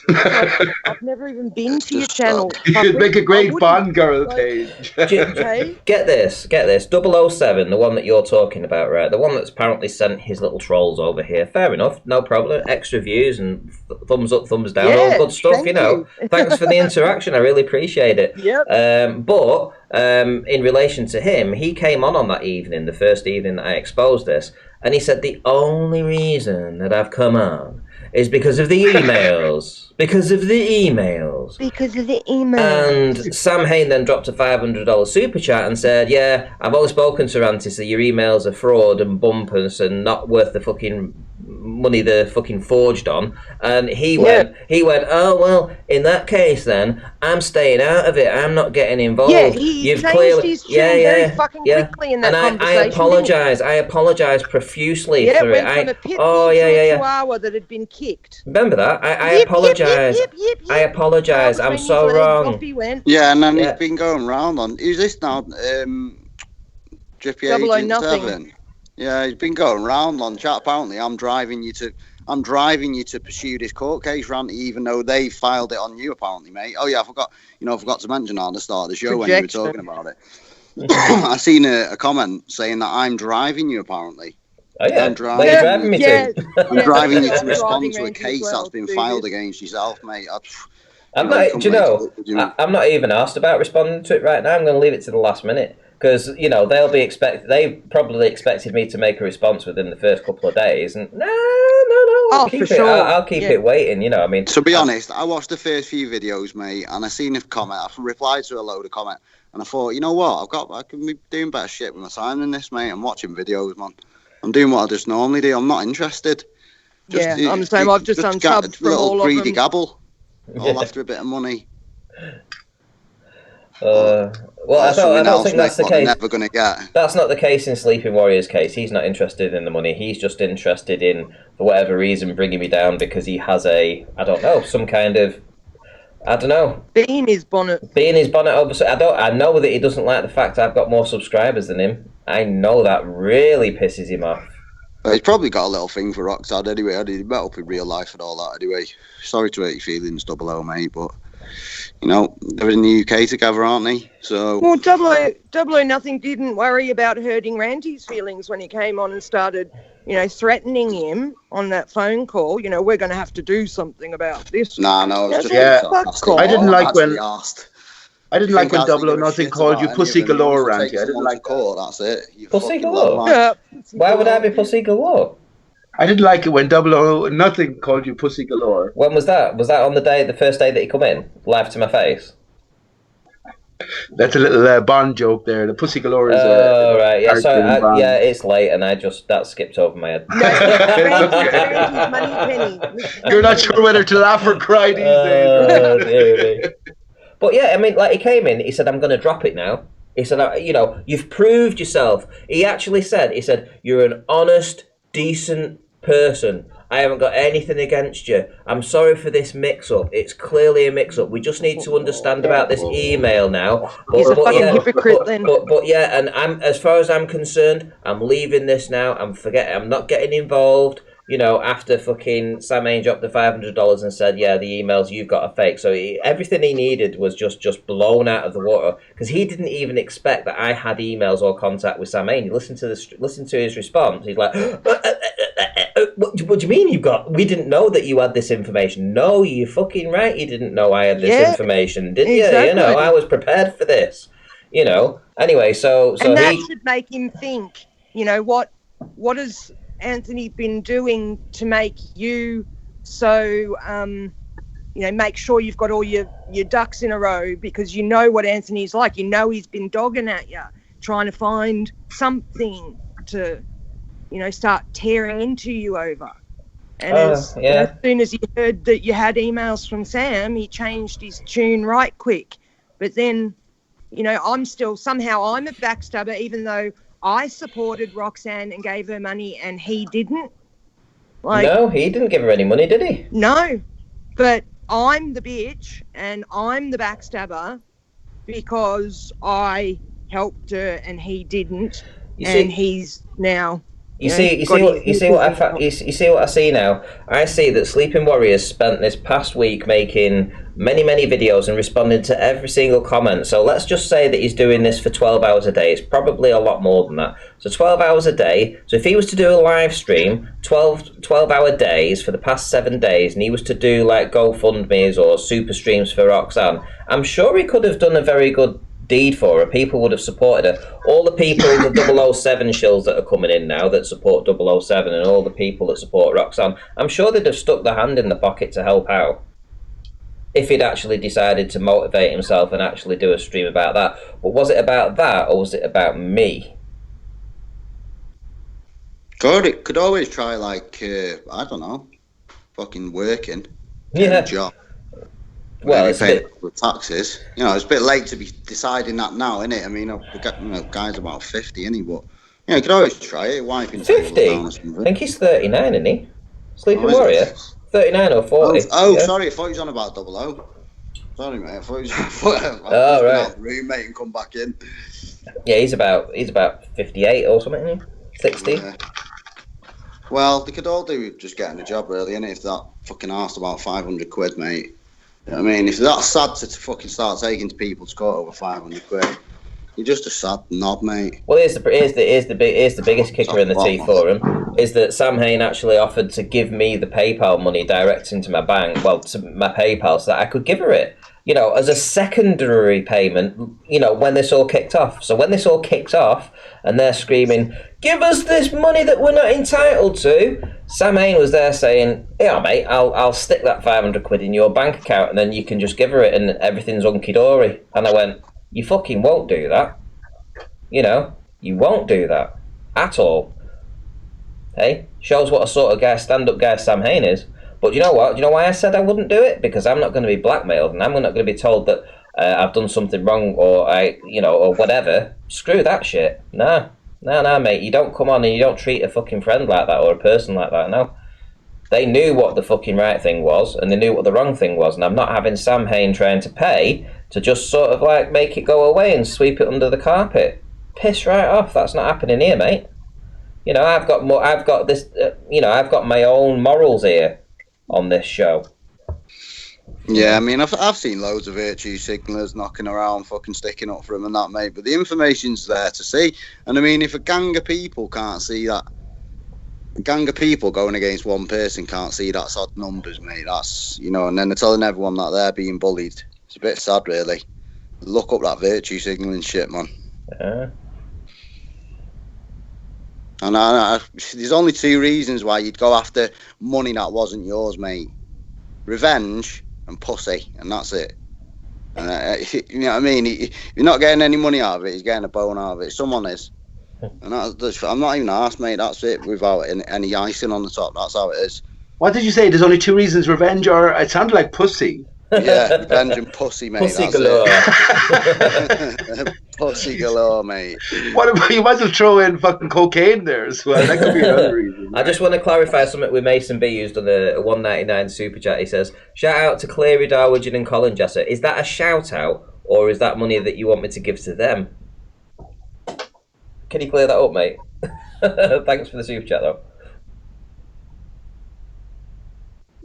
Speaker 4: I've never even been to your channel.
Speaker 3: You could make a great Bond girl, Paige.
Speaker 1: Get this. 007, the one that you're talking about, right? The one that's apparently sent his little trolls over here. Fair enough, no problem. Extra views and thumbs up, thumbs down, all good stuff, Thanks for the interaction. I really appreciate it.
Speaker 4: Yep.
Speaker 1: But in relation to him, he came on that evening, the first evening that I exposed this, and he said the only reason that I've come on is because of the emails. Because of the emails. And Sam Hain then dropped a $500 super chat and said, "Yeah, I've always spoken to Rantis that your emails are fraud and bumpers and not worth the fucking money they're fucking forged on." And he went, "Oh, well, in that case then, I'm staying out of it. I'm not getting involved."
Speaker 4: Yeah, he changed his tune very fucking quickly in that conversation.
Speaker 1: I apologise profusely for it.
Speaker 4: Went from a pit bull to a chihuahua that had been kicked.
Speaker 1: Remember that? I apologise. I apologise. I'm so wrong.
Speaker 2: Yeah, and then he's been going round on. Who's this now? Drippy Agent 7. Yeah, he's been going round on chat. Apparently, I'm driving you to pursue this court case, Ranty, even though they filed it on you. Apparently, mate. Oh yeah, I forgot to mention at the start of the show when you were talking about it. I seen a comment saying that I'm driving you. Apparently.
Speaker 1: Oh yeah,
Speaker 2: I'm
Speaker 1: driving me to.
Speaker 2: I'm driving you to respond to a case that's been filed against yourself, mate.
Speaker 1: I'm not even asked about responding to it right now. I'm going to leave it to the last minute because they probably expected me to make a response within the first couple of days, and no. I'll keep it waiting. I mean,
Speaker 2: to be honest, I watched the first few videos, mate, and I seen a comment. I replied to a load of comment, and I thought, you know what, I can be doing better shit with my time than this, mate. I'm watching videos, man. I'm doing what I just normally do. I'm not interested.
Speaker 4: I'm the same. I've just unsubbed from all of them.
Speaker 2: Greedy gabble, all after a bit of money.
Speaker 1: I don't think that's the case.
Speaker 2: Never gonna get.
Speaker 1: That's not the case in Sleeping Warrior's case. He's not interested in the money. He's just interested in, for whatever reason, bringing me down because he has some kind of,
Speaker 4: Bee in his bonnet.
Speaker 1: Obviously, I know that he doesn't like the fact I've got more subscribers than him. I know that really pisses him off.
Speaker 2: He's probably got a little thing for Roxad anyway. He met up in real life and all that anyway. Sorry to hurt your feelings, 00, mate, but You know, they're in the UK together, aren't they? So.
Speaker 4: Well, Double O Nothing didn't worry about hurting Randy's feelings when he came on and started, threatening him on that phone call. We're going to have to do something about this.
Speaker 2: No, it's just
Speaker 3: I didn't like when
Speaker 2: asked.
Speaker 3: I didn't like when Double O Nothing called you pussy galore, Randy. I didn't like
Speaker 2: court. That's it.
Speaker 1: Pussy galore. Why would I be pussy galore?
Speaker 3: I didn't like it when Double O Nothing called you pussy galore.
Speaker 1: When was that? Was that on the first day that he come in, live to my face?
Speaker 3: That's a little Bond joke there. The pussy galore is
Speaker 1: right, yeah. So it's late, and that skipped over my head.
Speaker 4: Randy's money penny.
Speaker 3: You're not sure whether to laugh or cry these days.
Speaker 1: But yeah, I mean, like, he came in, he said, I'm going to drop it now. He said, you've proved yourself. He actually said, you're an honest, decent person. I haven't got anything against you. I'm sorry for this mix-up. It's clearly a mix-up. We just need to understand about this email now.
Speaker 4: He's a fucking hypocrite then.
Speaker 1: But yeah, and as far as I'm concerned, I'm leaving this now. I'm not getting involved. After fucking Sam Hain dropped the $500 and said, yeah, the emails you've got are fake. So everything he needed was just blown out of the water, because he didn't even expect that I had emails or contact with Sam Hain. You listen to his response. He's like, what do you mean we didn't know that you had this information? No, you're fucking right. You didn't know I had this information, didn't you?
Speaker 4: Exactly.
Speaker 1: I was prepared for this. Anyway, so
Speaker 4: that should make him think. What has Anthony been doing to make you so make sure you've got all your ducks in a row, because what Anthony's like. He's been dogging at you, trying to find something to start tearing into you over. And as soon as he heard that you had emails from Sam, he changed his tune right quick. But then I'm a backstabber, even though I supported Roxanne and gave her money and he didn't.
Speaker 1: No, he didn't give her any money, did he?
Speaker 4: No, but I'm the bitch and I'm the backstabber because I helped her and he didn't. He's now... You see
Speaker 1: what I see now? I see that Sleeping Warriors spent this past week making many, many videos and responding to every single comment. So let's just say that he's doing this for 12 hours a day. It's probably a lot more than that. So 12 hours a day. So if he was to do a live stream, 12-hour days for the past 7 days, and he was to do like GoFundMes or super streams for Roxanne, I'm sure he could have done a very good deed for her. People would have supported her. All the people, the 007 shills that are coming in now that support 007, and all the people that support Roxanne, I'm sure they'd have stuck their hand in the pocket to help out if he'd actually decided to motivate himself and actually do a stream about that. But was it about that, or was it about me?
Speaker 2: It could always try, like, I don't know, fucking working. A job.
Speaker 1: Well, it's
Speaker 2: with taxes. It's a bit late to be deciding that now, isn't it? I mean, we got guys about 50, isn't he? But you could always try it. Why
Speaker 1: 50? I think he's 39, isn't he? Sleeping Warrior. 39 or 40.
Speaker 2: Sorry, I thought he was on about 00. Sorry, mate. I thought he was right. Roommate and come back in.
Speaker 1: Yeah, he's about 58 or something, isn't he? 60. Yeah.
Speaker 2: Well, they could all do with just getting a job, really, innit? If that fucking asked about 500 quid, mate. You know what I mean? If that's sad to fucking start taking to people to court over 500 quid, you're just a sad knob, mate.
Speaker 1: Well, here's the biggest kicker in the teeth for him, is that Sam Hain actually offered to give me the PayPal money direct into my bank, to my PayPal, so that I could give her it, as a secondary payment, when this all kicked off. So when this all kicked off, and they're screaming, "Give us this money that we're not entitled to," Sam Hain was there saying, "Yeah, mate, I'll stick that 500 quid in your bank account, and then you can just give her it, and everything's hunky-dory." And I went, "You fucking won't do that. You won't do that. At all." Hey, shows what a sort of guy, stand-up guy Sam Hain is. But you know what? You know why I said I wouldn't do it? Because I'm not going to be blackmailed, and I'm not going to be told that I've done something wrong, or or whatever. Screw that shit. No, mate. You don't come on and you don't treat a fucking friend like that or a person like that. No. They knew what the fucking right thing was, and they knew what the wrong thing was, and I'm not having Sam Hain trying to pay to just sort of like make it go away and sweep it under the carpet. Piss right off. That's not happening here, mate. I've got my own morals here on this show.
Speaker 2: Yeah, I mean, I've seen loads of virtue signalers knocking around, fucking sticking up for him and that, mate. But the information's there to see. And I mean, if a gang of people can't see that, a gang of people going against one person can't see that's odd numbers, mate. That's, you know, and then they're telling everyone that they're being bullied. It's a bit sad, really. Look up that virtue signalling shit, man. And there's only two reasons why you'd go after money that wasn't yours, mate. Revenge and pussy, and that's it. And you know what I mean? You're not getting any money out of it. He's getting a bone out of it. Someone is. And I'm not even asked, mate. That's it. Without any icing on the top. That's how it is.
Speaker 3: What did you say? There's only two reasons: revenge, or it sounded like pussy.
Speaker 2: Yeah, revenge and pussy, mate.
Speaker 1: Pussy
Speaker 2: that's
Speaker 1: galore.
Speaker 2: It. Pussy galore, mate.
Speaker 3: What about, you might as well throw in fucking cocaine there as well. That could be another reason.
Speaker 1: I just want to clarify something with Mason B, who's done a 199 super chat. He says, shout out to Cleary, Darwin and Colin Jesser. Is that a shout out, or is that money that you want me to give to them? Can you clear that up, mate? Thanks for the super chat, though.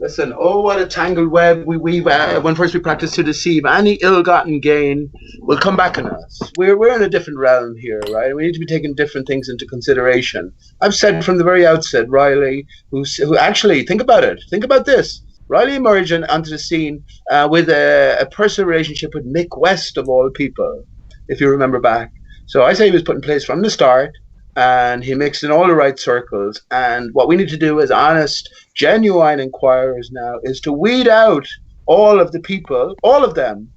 Speaker 3: Listen, oh, what a tangled web we weave when first we practice to deceive. Any ill-gotten gain will come back on us. We're in a different realm here, right? We need to be taking different things into consideration. I've said from the very outset, Riley, who actually, think about it. Think about this. Riley emerged onto the scene with a personal relationship with Mick West, of all people, if you remember back. So I say he was put in place from the start, and he mixed in all the right circles. And what we need to do as honest, genuine inquirers now is to weed out all of the people, all of them,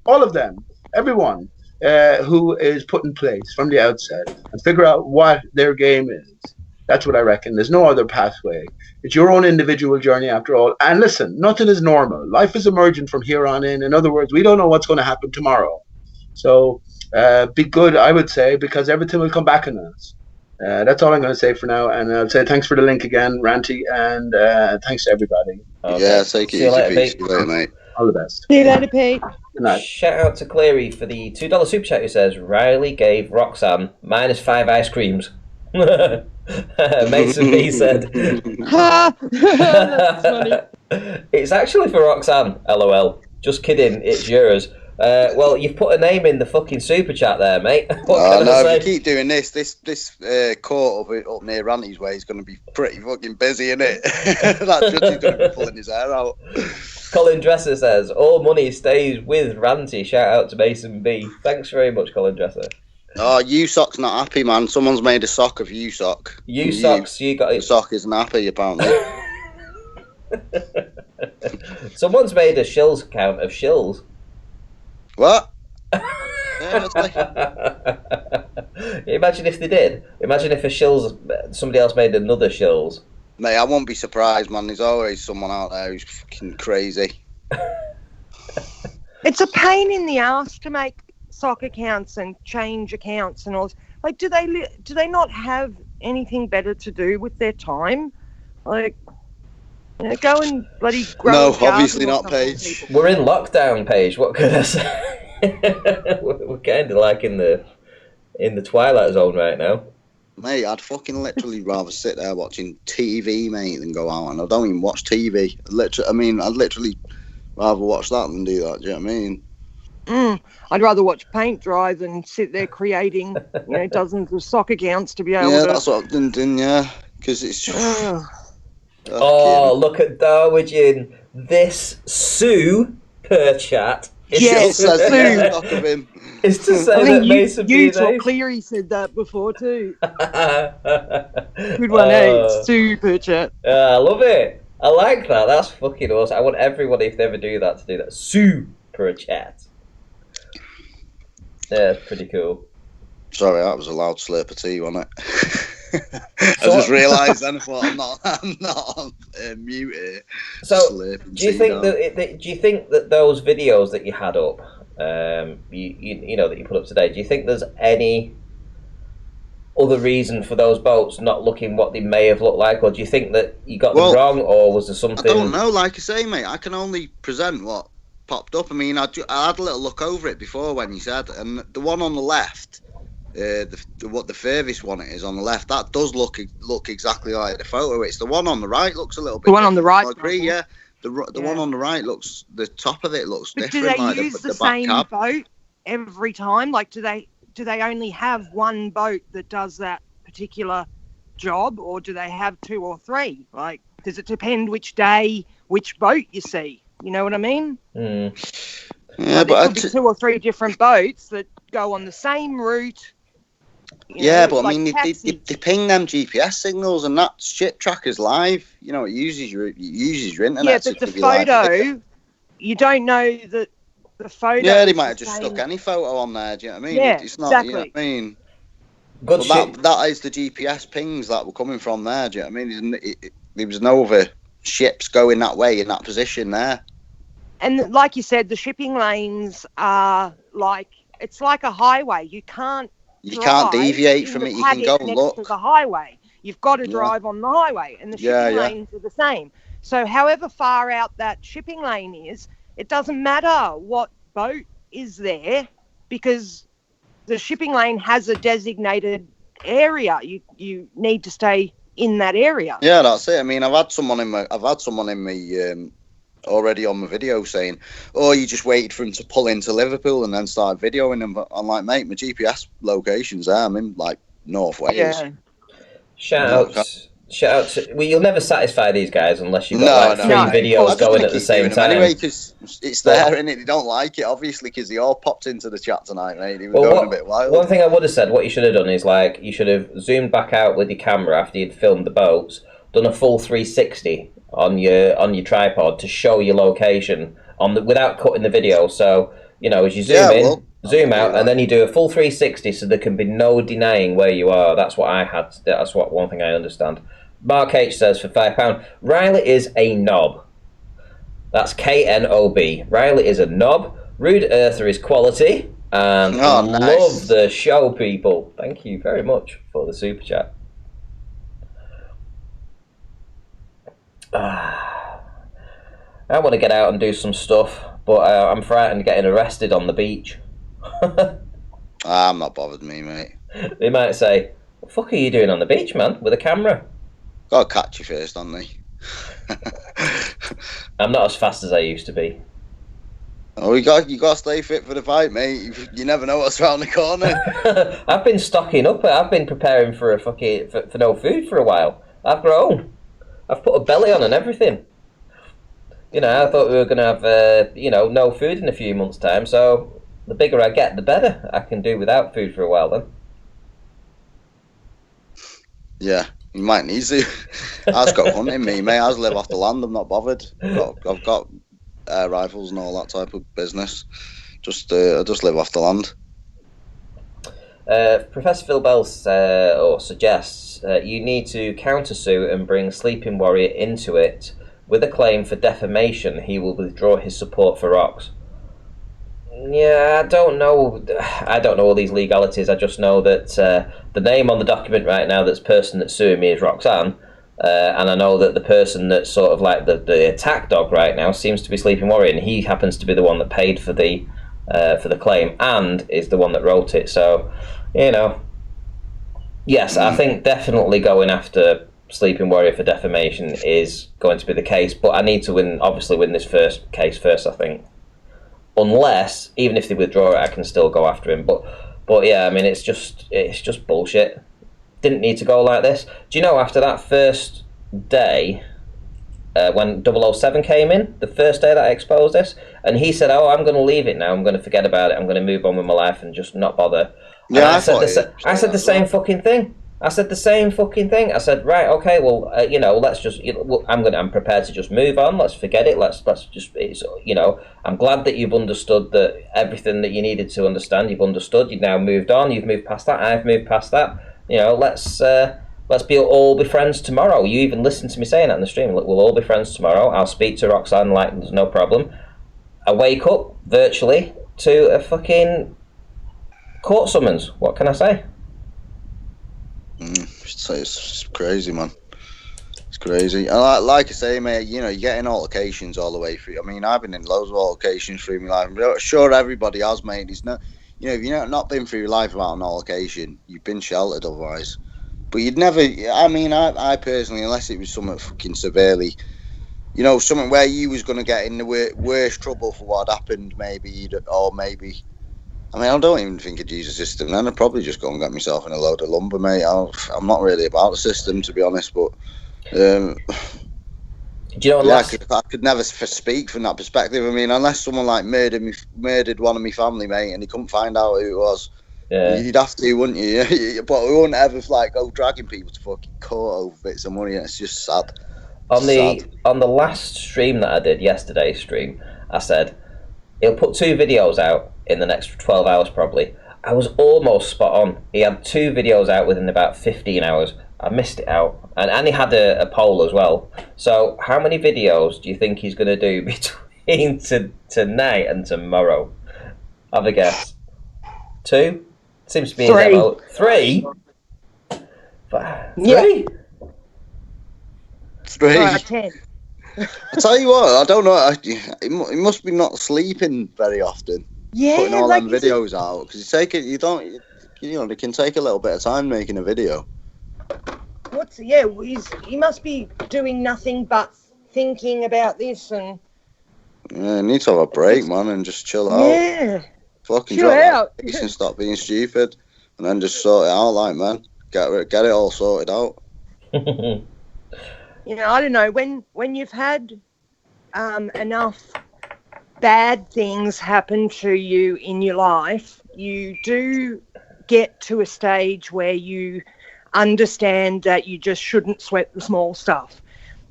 Speaker 3: everyone who is put in place from the outset, and figure out what their game is. That's what I reckon. There's no other pathway. It's your own individual journey after all. And listen, nothing is normal. Life is emergent from here on in. In other words, we don't know what's going to happen tomorrow. So be good, I would say, because everything will come back on us. That's all I'm going to say for now, and I'll say thanks for the link again, Ranty, and thanks to everybody.
Speaker 2: Okay. Yeah, take it easy, See you later, mate.
Speaker 3: All the best.
Speaker 4: See you later, Pete.
Speaker 3: Good night.
Speaker 1: Shout out to Cleary for the $2 super chat who says, Riley gave Roxanne -5 ice creams. Mason B said,
Speaker 4: That's funny.
Speaker 1: It's actually for Roxanne, LOL. Just kidding, it's yours. Well, you've put a name in the fucking super chat there, mate. What can I say?
Speaker 2: If you keep doing this court up near Ranty's way is going to be pretty fucking busy, isn't it? That judge is going to be pulling his hair out.
Speaker 1: Colin Dresser says, all money stays with Ranty. Shout out to Mason B. Thanks very much, Colin Dresser.
Speaker 2: Oh, USOC's not happy, man. Someone's made a sock of USOC.
Speaker 1: USOC's, you got it.
Speaker 2: The sock isn't happy, apparently.
Speaker 1: Someone's made a Shills account of Shills.
Speaker 2: What?
Speaker 1: Imagine if they did. Imagine if somebody else made another Shills.
Speaker 2: Mate, I won't be surprised, man. There's always someone out there who's fucking crazy.
Speaker 4: It's a pain in the ass to make sock accounts and change accounts and all this. Like, do they not have anything better to do with their time? Like, you know, go and bloody grow.
Speaker 2: No, obviously not, Paige.
Speaker 1: We're in lockdown, Paige. What could I say? We're kind of like in the twilight zone right now.
Speaker 2: Mate, I'd fucking literally rather sit there watching TV, mate, than go out. And I don't even watch TV. I'd literally rather watch that than do that. Do you know what I mean?
Speaker 4: I'd rather watch paint dry than sit there creating, dozens of sock accounts to be able to.
Speaker 2: Yeah, that's what I've been doing. Yeah, because it's just.
Speaker 1: Oh, look at Darwin. This super chat.
Speaker 4: Yes,
Speaker 2: Sue.
Speaker 1: Is to say that Mason B.
Speaker 4: You or Cleary said that before too. Good one, super chat.
Speaker 1: I love it. I like that. That's fucking awesome. I want everybody, if they ever do that, to do that. Super chat. Yeah, it's pretty cool.
Speaker 2: Sorry, that was a loud slurp of tea, wasn't it? I just realised then I thought I'm not on mute here.
Speaker 1: So, do you think that those videos that you had up, that you put up today, do you think there's any other reason for those boats not looking what they may have looked like, or do you think that you got them wrong, or was there something?
Speaker 2: I don't know. Like I say, mate, I can only present what popped up. I mean, I had a little look over it before when you said, and the one on the left. The furthest one it is on the left, that does look exactly like the photo. It's the one on the right looks a little bit.
Speaker 4: The one on the right.
Speaker 2: I agree, yeah. The one on the right looks, the top of it looks
Speaker 4: but
Speaker 2: different.
Speaker 4: Do they use the same boat every time? Like, do they only have one boat that does that particular job, or do they have 2 or 3? Like, does it depend which day, which boat you see? You know what I mean?
Speaker 1: Mm.
Speaker 2: Yeah,
Speaker 4: like, there could be 2 or 3 different boats that go on the same route.
Speaker 2: Yeah, but like, I mean, they ping them GPS signals, and that ship tracker's live. You know, it uses your internet.
Speaker 4: Yeah, but the photo, you don't know that the photo.
Speaker 2: Yeah, they might have just stuck any photo on there. Do you know what I mean?
Speaker 4: Yeah,
Speaker 2: it's not.
Speaker 4: exactly.
Speaker 2: You know what I mean?
Speaker 1: Good
Speaker 2: but that is the GPS pings that were coming from there. Do you know what I mean? There was no other ships going that way in that position there.
Speaker 4: And like you said, the shipping lanes are like, it's like a highway. You can't
Speaker 2: deviate from it. You can go look
Speaker 4: to the highway. You've got to drive on the highway, and the shipping lanes are the same. So however far out that shipping lane is, it doesn't matter what boat is there, because the shipping lane has a designated area. You need to stay in that area.
Speaker 2: Yeah, that's it. I mean, I've had someone in my already on my video saying, "Oh, you just waited for him to pull into Liverpool and then start videoing him." But I'm like, mate, my GPS location's there. I'm in like North Wales.
Speaker 4: Yeah.
Speaker 1: Shout out to, well, you'll never satisfy these guys unless you've got 3 videos going at the same time.
Speaker 2: Anyway, because it's there, and they don't like it, obviously, because they all popped into the chat tonight, mate. They were going a bit wild.
Speaker 1: One thing I would have said, what you should have done is, like, you should have zoomed back out with your camera after you'd filmed the boats, done a full 360 on your tripod to show your location without cutting the video. So, you know, as you zoom out, and then you do a full 360, so there can be no denying where you are. That's what I had. That's one thing I understand. Mark H says for £5, Riley is a knob. That's KNOB. Riley is a knob. Rude Earther is quality. And love the show, people. Thank you very much for the super chat. I want to get out and do some stuff, but I'm frightened of getting arrested on the beach.
Speaker 2: I'm not bothered, mate.
Speaker 1: They might say, "What the fuck are you doing on the beach, man, with a camera?"
Speaker 2: Gotta catch you first, don't they?
Speaker 1: I'm not as fast as I used to be.
Speaker 2: Oh, you got to stay fit for the fight, mate. You never know what's around the corner.
Speaker 1: I've been stocking up. I've been preparing for for no food for a while. I've grown. I've put a belly on and everything. You know, I thought we were going to have no food in a few months' time. So the bigger I get, the better. I can do without food for a while then.
Speaker 2: Yeah. You might need to. I've got hunting me, mate. I live off the land. I'm not bothered. I've got air rifles and all that type of business. I just live off the land.
Speaker 1: Professor Phil Bell suggests you need to countersue and bring Sleeping Warrior into it with a claim for defamation. He will withdraw his support for Rox. Yeah, I don't know all these legalities. I just know that the name on the document right now, that's person that's suing me, is Roxanne, and I know that the person that's sort of like the attack dog right now seems to be Sleeping Warrior, and he happens to be the one that paid for the claim and is the one that wrote it. So, you know, yes, I think definitely going after Sleeping Warrior for defamation is going to be the case, but I need to win this first case first, I think. Unless, even if they withdraw it, I can still go after him. But yeah, I mean, it's just bullshit. Didn't need to go like this. Do you know, after that first day, when 007 came in, the first day that I exposed this, and he said, "Oh, I'm going to leave it now. I'm going to forget about it. I'm going to move on with my life and just not bother." Yeah, I said the same fucking thing. I said the same fucking thing. I said, right, okay, well, let's just. I'm prepared to just move on. Let's forget it. Let's just. I'm glad that you've understood that everything that you needed to understand. You've understood. You've now moved on. You've moved past that. I've moved past that. Let's all be friends tomorrow. You even listened to me saying that in the stream. Look, we'll all be friends tomorrow. I'll speak to Roxanne like there's no problem. I wake up virtually to a fucking court summons. What can I say?
Speaker 2: It's crazy, man. It's crazy. And like I say, mate, you're getting altercations all the way through. I mean, I've been in loads of altercations through my life. I'm sure everybody has, mate. It's not, if you've not been through your life without an altercation, you've been sheltered otherwise. But you'd never. I mean, I personally, unless it was something fucking severely you know, something where you was going to get in the worst trouble for what happened, maybe, or maybe. I mean, I don't even think I'd use a system then. I'd probably just go and get myself in a load of lumber, mate. I'm not really about the system, to be honest, but
Speaker 1: do you know?
Speaker 2: yeah, I could never speak from that perspective. I mean, unless someone like murdered one of my family, mate, and he couldn't find out who it was, you'd have to, wouldn't you? But we wouldn't ever like go dragging people to fucking court over bits of money. It's just sad.
Speaker 1: On the last stream that I did, yesterday's stream, I said he'll put 2 videos out in the next 12 hours probably. I was almost spot on. He had 2 videos out within about 15 hours. I missed it out. And he had a poll as well. So how many videos do you think he's going to do between tonight and tomorrow? Have a guess. 2? Seems to be
Speaker 4: 3.
Speaker 1: 3? 3?
Speaker 2: 3.
Speaker 4: 10.
Speaker 2: I tell you what, I don't know. He must be not sleeping very often.
Speaker 4: Yeah,
Speaker 2: putting all
Speaker 4: like
Speaker 2: them videos out, because they can take a little bit of time making a video.
Speaker 4: He must be doing nothing but thinking about this and.
Speaker 2: Yeah, he needs to have a break, man, and just chill out.
Speaker 4: Yeah.
Speaker 2: Fucking
Speaker 4: chill out.
Speaker 2: And stop being stupid, and then just sort it out, like, man. Get it all sorted out.
Speaker 4: You know, I don't know, when you've had enough bad things happen to you in your life, you do get to a stage where you understand that you just shouldn't sweat the small stuff.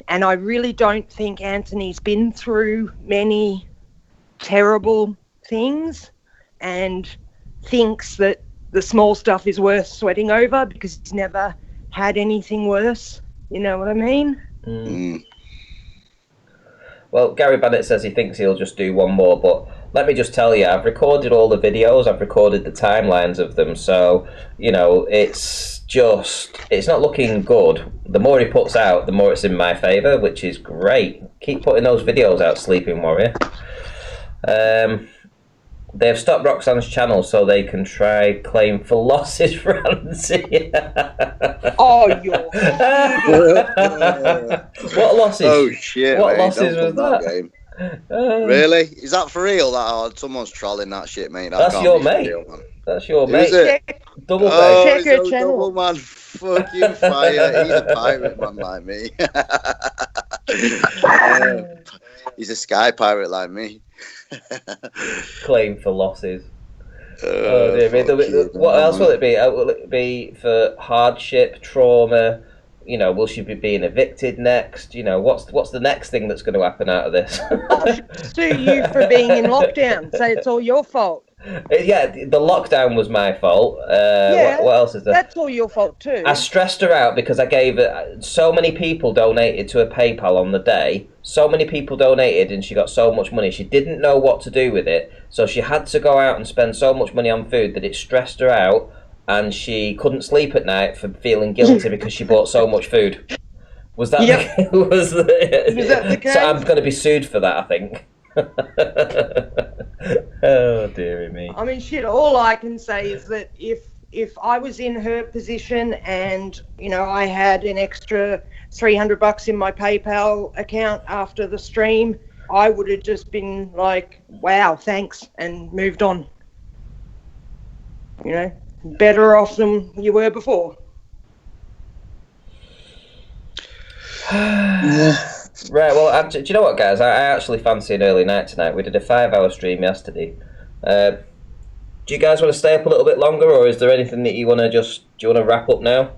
Speaker 4: And I really don't think Anthony's been through many terrible things and thinks that the small stuff is worth sweating over because he's never had anything worse. You know what I mean?
Speaker 2: Mm.
Speaker 1: Well, Gary Bennett says he thinks he'll just do one more, but let me just tell you, I've recorded all the videos, I've recorded the timelines of them, so, you know, it's not looking good. The more he puts out, the more it's in my favour, which is great. Keep putting those videos out, Sleeping Warrior. They've stopped Roxanne's channel so they can try claim for losses, Ramsey.
Speaker 4: Oh, you're
Speaker 1: What losses?
Speaker 2: Oh shit!
Speaker 1: What
Speaker 2: mate,
Speaker 1: losses was that?
Speaker 2: Game. Really? Is that for real? That hard? Someone's trolling that shit, mate.
Speaker 1: That's your mate.
Speaker 2: Real,
Speaker 1: that's your
Speaker 2: Who
Speaker 1: mate.
Speaker 2: Is it?
Speaker 1: Double
Speaker 4: check her channel.
Speaker 2: Double man, fucking fire. He's a pirate man like me. He's a sky pirate like me.
Speaker 1: Claim for losses. Oh dear me. What else will it be? Will it be for hardship, trauma? You know, will she be being evicted next? You know, what's the next thing that's going to happen out of this?
Speaker 4: Sue you for being in lockdown. Say it's all your fault.
Speaker 1: Yeah, the lockdown was my fault. What else is there?
Speaker 4: That's all your fault too.
Speaker 1: I stressed her out because I gave it. So many people donated to her PayPal on the day. So many people donated, and she got so much money. She didn't know what to do with it, so she had to go out and spend so much money on food that it stressed her out, and she couldn't sleep at night for feeling guilty because she bought so much food. Was that?
Speaker 4: Yep.
Speaker 1: Was
Speaker 4: that the case?
Speaker 1: So I'm going to be sued for that, I think. Oh dearie me.
Speaker 4: I mean, shit, all I can say is that if I was in her position and, you know, I had an extra $300 in my PayPal account after the stream, I would have just been like, wow, thanks, and moved on. You know, better off than you were before.
Speaker 1: Right, well, do you know what, guys? I actually fancy an early night tonight. We did a 5-hour stream yesterday. Do you guys want to stay up a little bit longer, or is there anything that you want to do you want to wrap up now?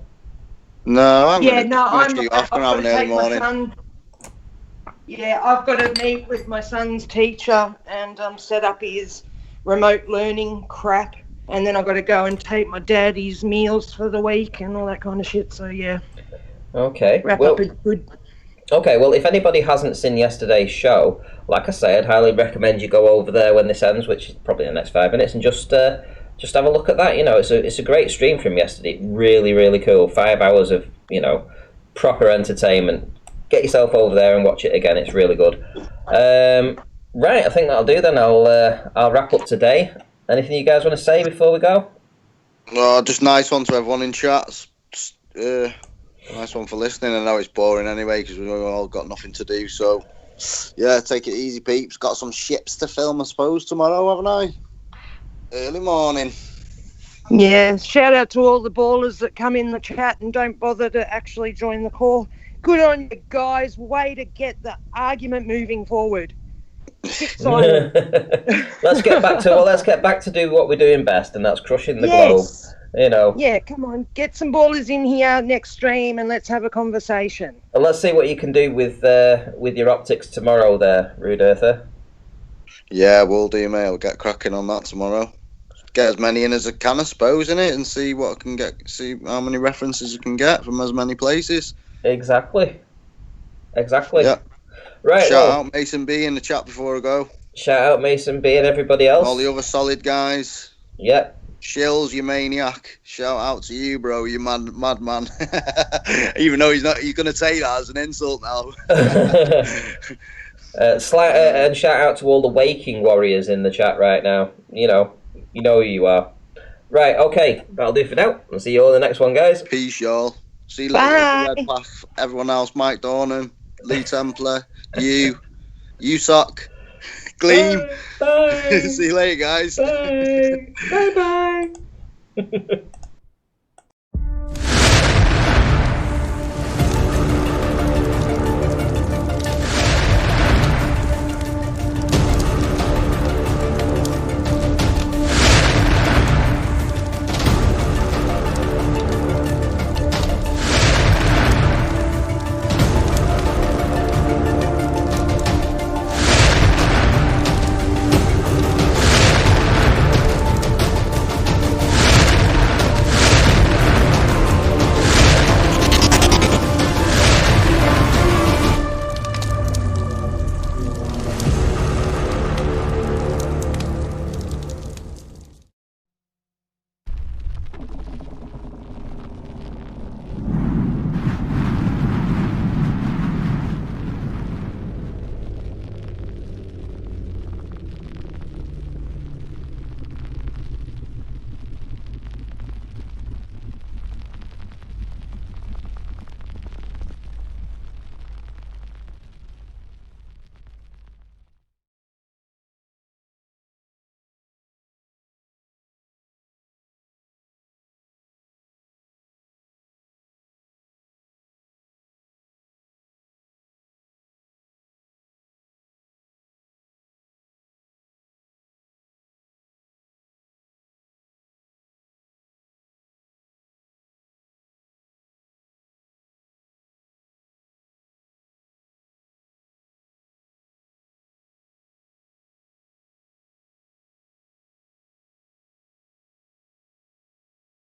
Speaker 2: No, I'm
Speaker 4: I'm
Speaker 2: gonna have an early morning.
Speaker 4: I've got to meet with my son's teacher and set up his remote learning crap, and then I've got to go and take my dad his meals for the week and all that kind of shit. So yeah.
Speaker 1: Okay.
Speaker 4: Wrap up it good.
Speaker 1: Okay, well, if anybody hasn't seen yesterday's show, like I say, I'd highly recommend you go over there when this ends, which is probably in the next 5 minutes, and just have a look at that. You know, it's a great stream from yesterday. Really, really cool. 5 hours of, you know, proper entertainment. Get yourself over there and watch it again. It's really good. Right, I think that'll do then. I'll wrap up today. Anything you guys want to say before we go?
Speaker 2: Oh, just nice one to everyone in chats. Nice one for listening. I know it's boring anyway because we've all got nothing to do. So, yeah, take it easy, peeps. Got some ships to film, I suppose, tomorrow, haven't I? Early morning.
Speaker 4: Yeah, shout out to all the ballers that come in the chat and don't bother to actually join the call. Good on you guys. Way to get the argument moving forward.
Speaker 1: Let's get back to do what we're doing best, and that's crushing the globe. You know.
Speaker 4: Yeah, come on, get some ballers in here next stream, and let's have a conversation.
Speaker 1: And let's see what you can do with your optics tomorrow, there, Rude Earther.
Speaker 2: Yeah, we'll do, mate. I'll get cracking on that tomorrow. Get as many in as I can, I suppose, in it, and see what I can get. See how many references you can get from as many places.
Speaker 1: Exactly. Yeah.
Speaker 2: Right. Shout out Mason B in the chat before I go.
Speaker 1: Shout out Mason B and everybody else.
Speaker 2: All the other solid guys.
Speaker 1: Yep.
Speaker 2: Shills, you maniac. Shout out to you, bro. You madman. Even though he's going to take that as an insult now.
Speaker 1: And shout out to all the waking warriors in the chat right now. You know who you are. Right, okay. That'll do for now. I'll see you all in the next one, guys.
Speaker 2: Peace, y'all. See you later. Red Path. Everyone else, Mike Dornan, Lee Templar, you Sock, Gleam.
Speaker 1: Bye.
Speaker 2: See you later, guys.
Speaker 1: Bye. Bye.